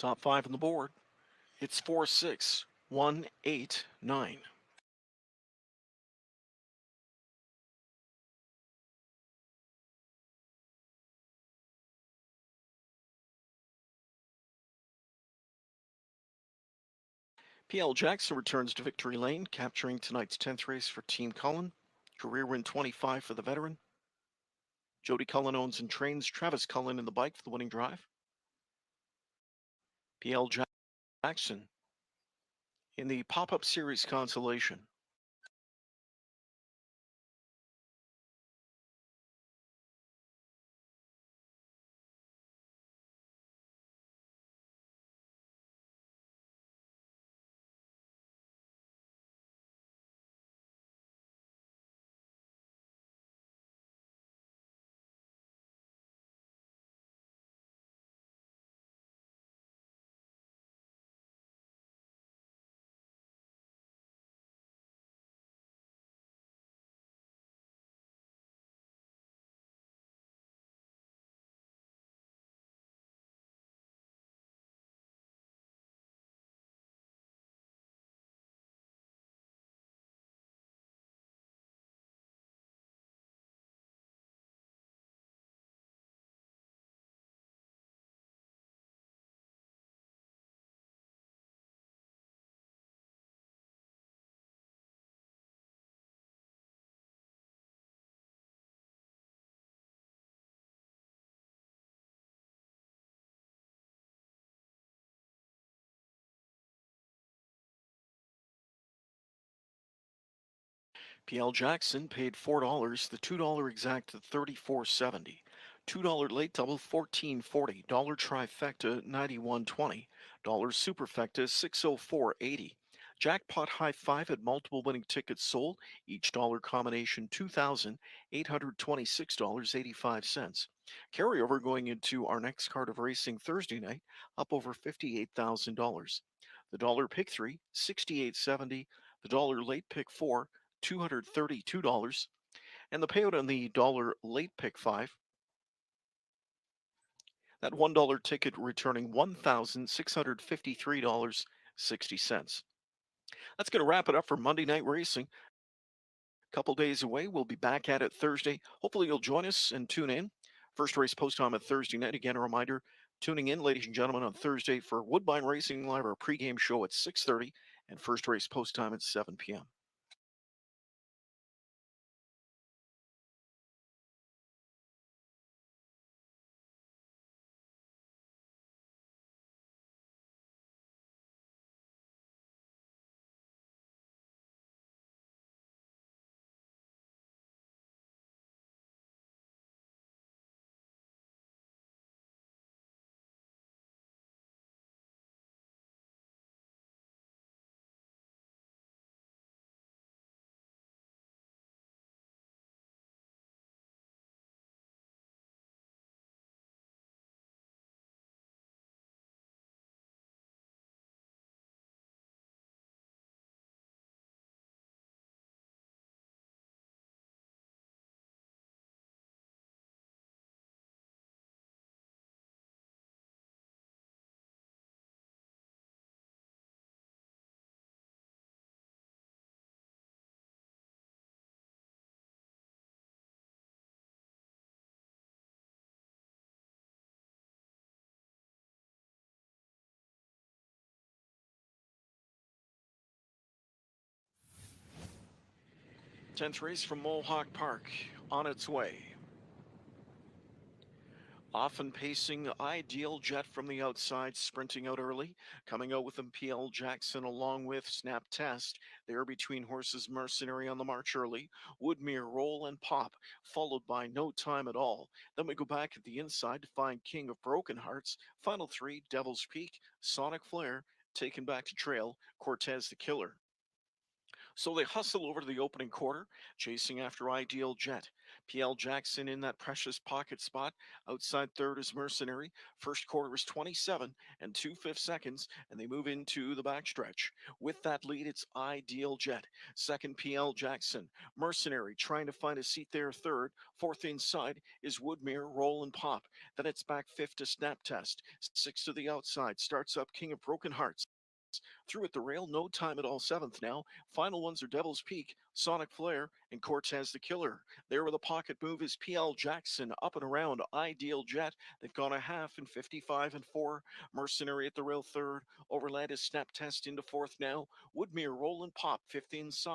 Top 5 on the board. It's 4, 6, 1, 8, 9. PL Jackson returns to victory lane, capturing tonight's 10th race for Team Cullen. Career win 25 for the veteran. Jody Cullen owns and trains Travis Cullen in the bike for the winning drive. PL Jackson In the pop-up series consolation, PL Jackson paid $4, the $2 exact at $34.70. $2 late double $14.40, dollar trifecta $91.20, dollar superfecta $604.80. Jackpot high five at multiple winning tickets sold, each dollar combination $2,826.85. Carryover going into our next card of racing Thursday night, up over $58,000. The dollar pick 3, $68.70. The dollar late pick 4, $232, and the payout on the dollar late pick 5, that $1 ticket returning $1,653.60. That's going to wrap it up for Monday Night Racing. A couple days away, we'll be back at it Thursday. Hopefully you'll join us and tune in. First race post time at Thursday night. Again, a reminder, tuning in, ladies and gentlemen, on Thursday for Woodbine Racing Live, our pregame show at 6:30, and first race post time at 7 p.m. Tenth race from Mohawk Park on its way. Often pacing Ideal Jet from the outside, sprinting out early. Coming out with them, PL Jackson along with Snap Test. There between horses Mercenary on the march early. Woodmere Roll and Pop, followed by No Time at All. Then we go back at the inside to find King of Broken Hearts. Final three, Devil's Peak, Sonic Flare, taken back to trail, Cortez the Killer. So they hustle over to the opening quarter, chasing after Ideal Jet. PL Jackson in that precious pocket spot. Outside third is Mercenary. First quarter is 27 and 2/5 seconds, and they move into the backstretch. With that lead, it's Ideal Jet. Second, PL Jackson. Mercenary trying to find a seat there third. Fourth inside is Woodmere, Roll and Pop. Then it's back fifth to Snap Test. Sixth to the outside. Starts up King of Broken Hearts. Through at the rail, No Time at All seventh now. Final ones are Devil's Peak, Sonic Flare, and Cortez the Killer. There with a pocket move is PL Jackson up and around Ideal Jet. They've gone a half in 55 and 4. Mercenary at the rail third. Overland is Snap Test into fourth now. Woodmere Roll and Pop fifth inside.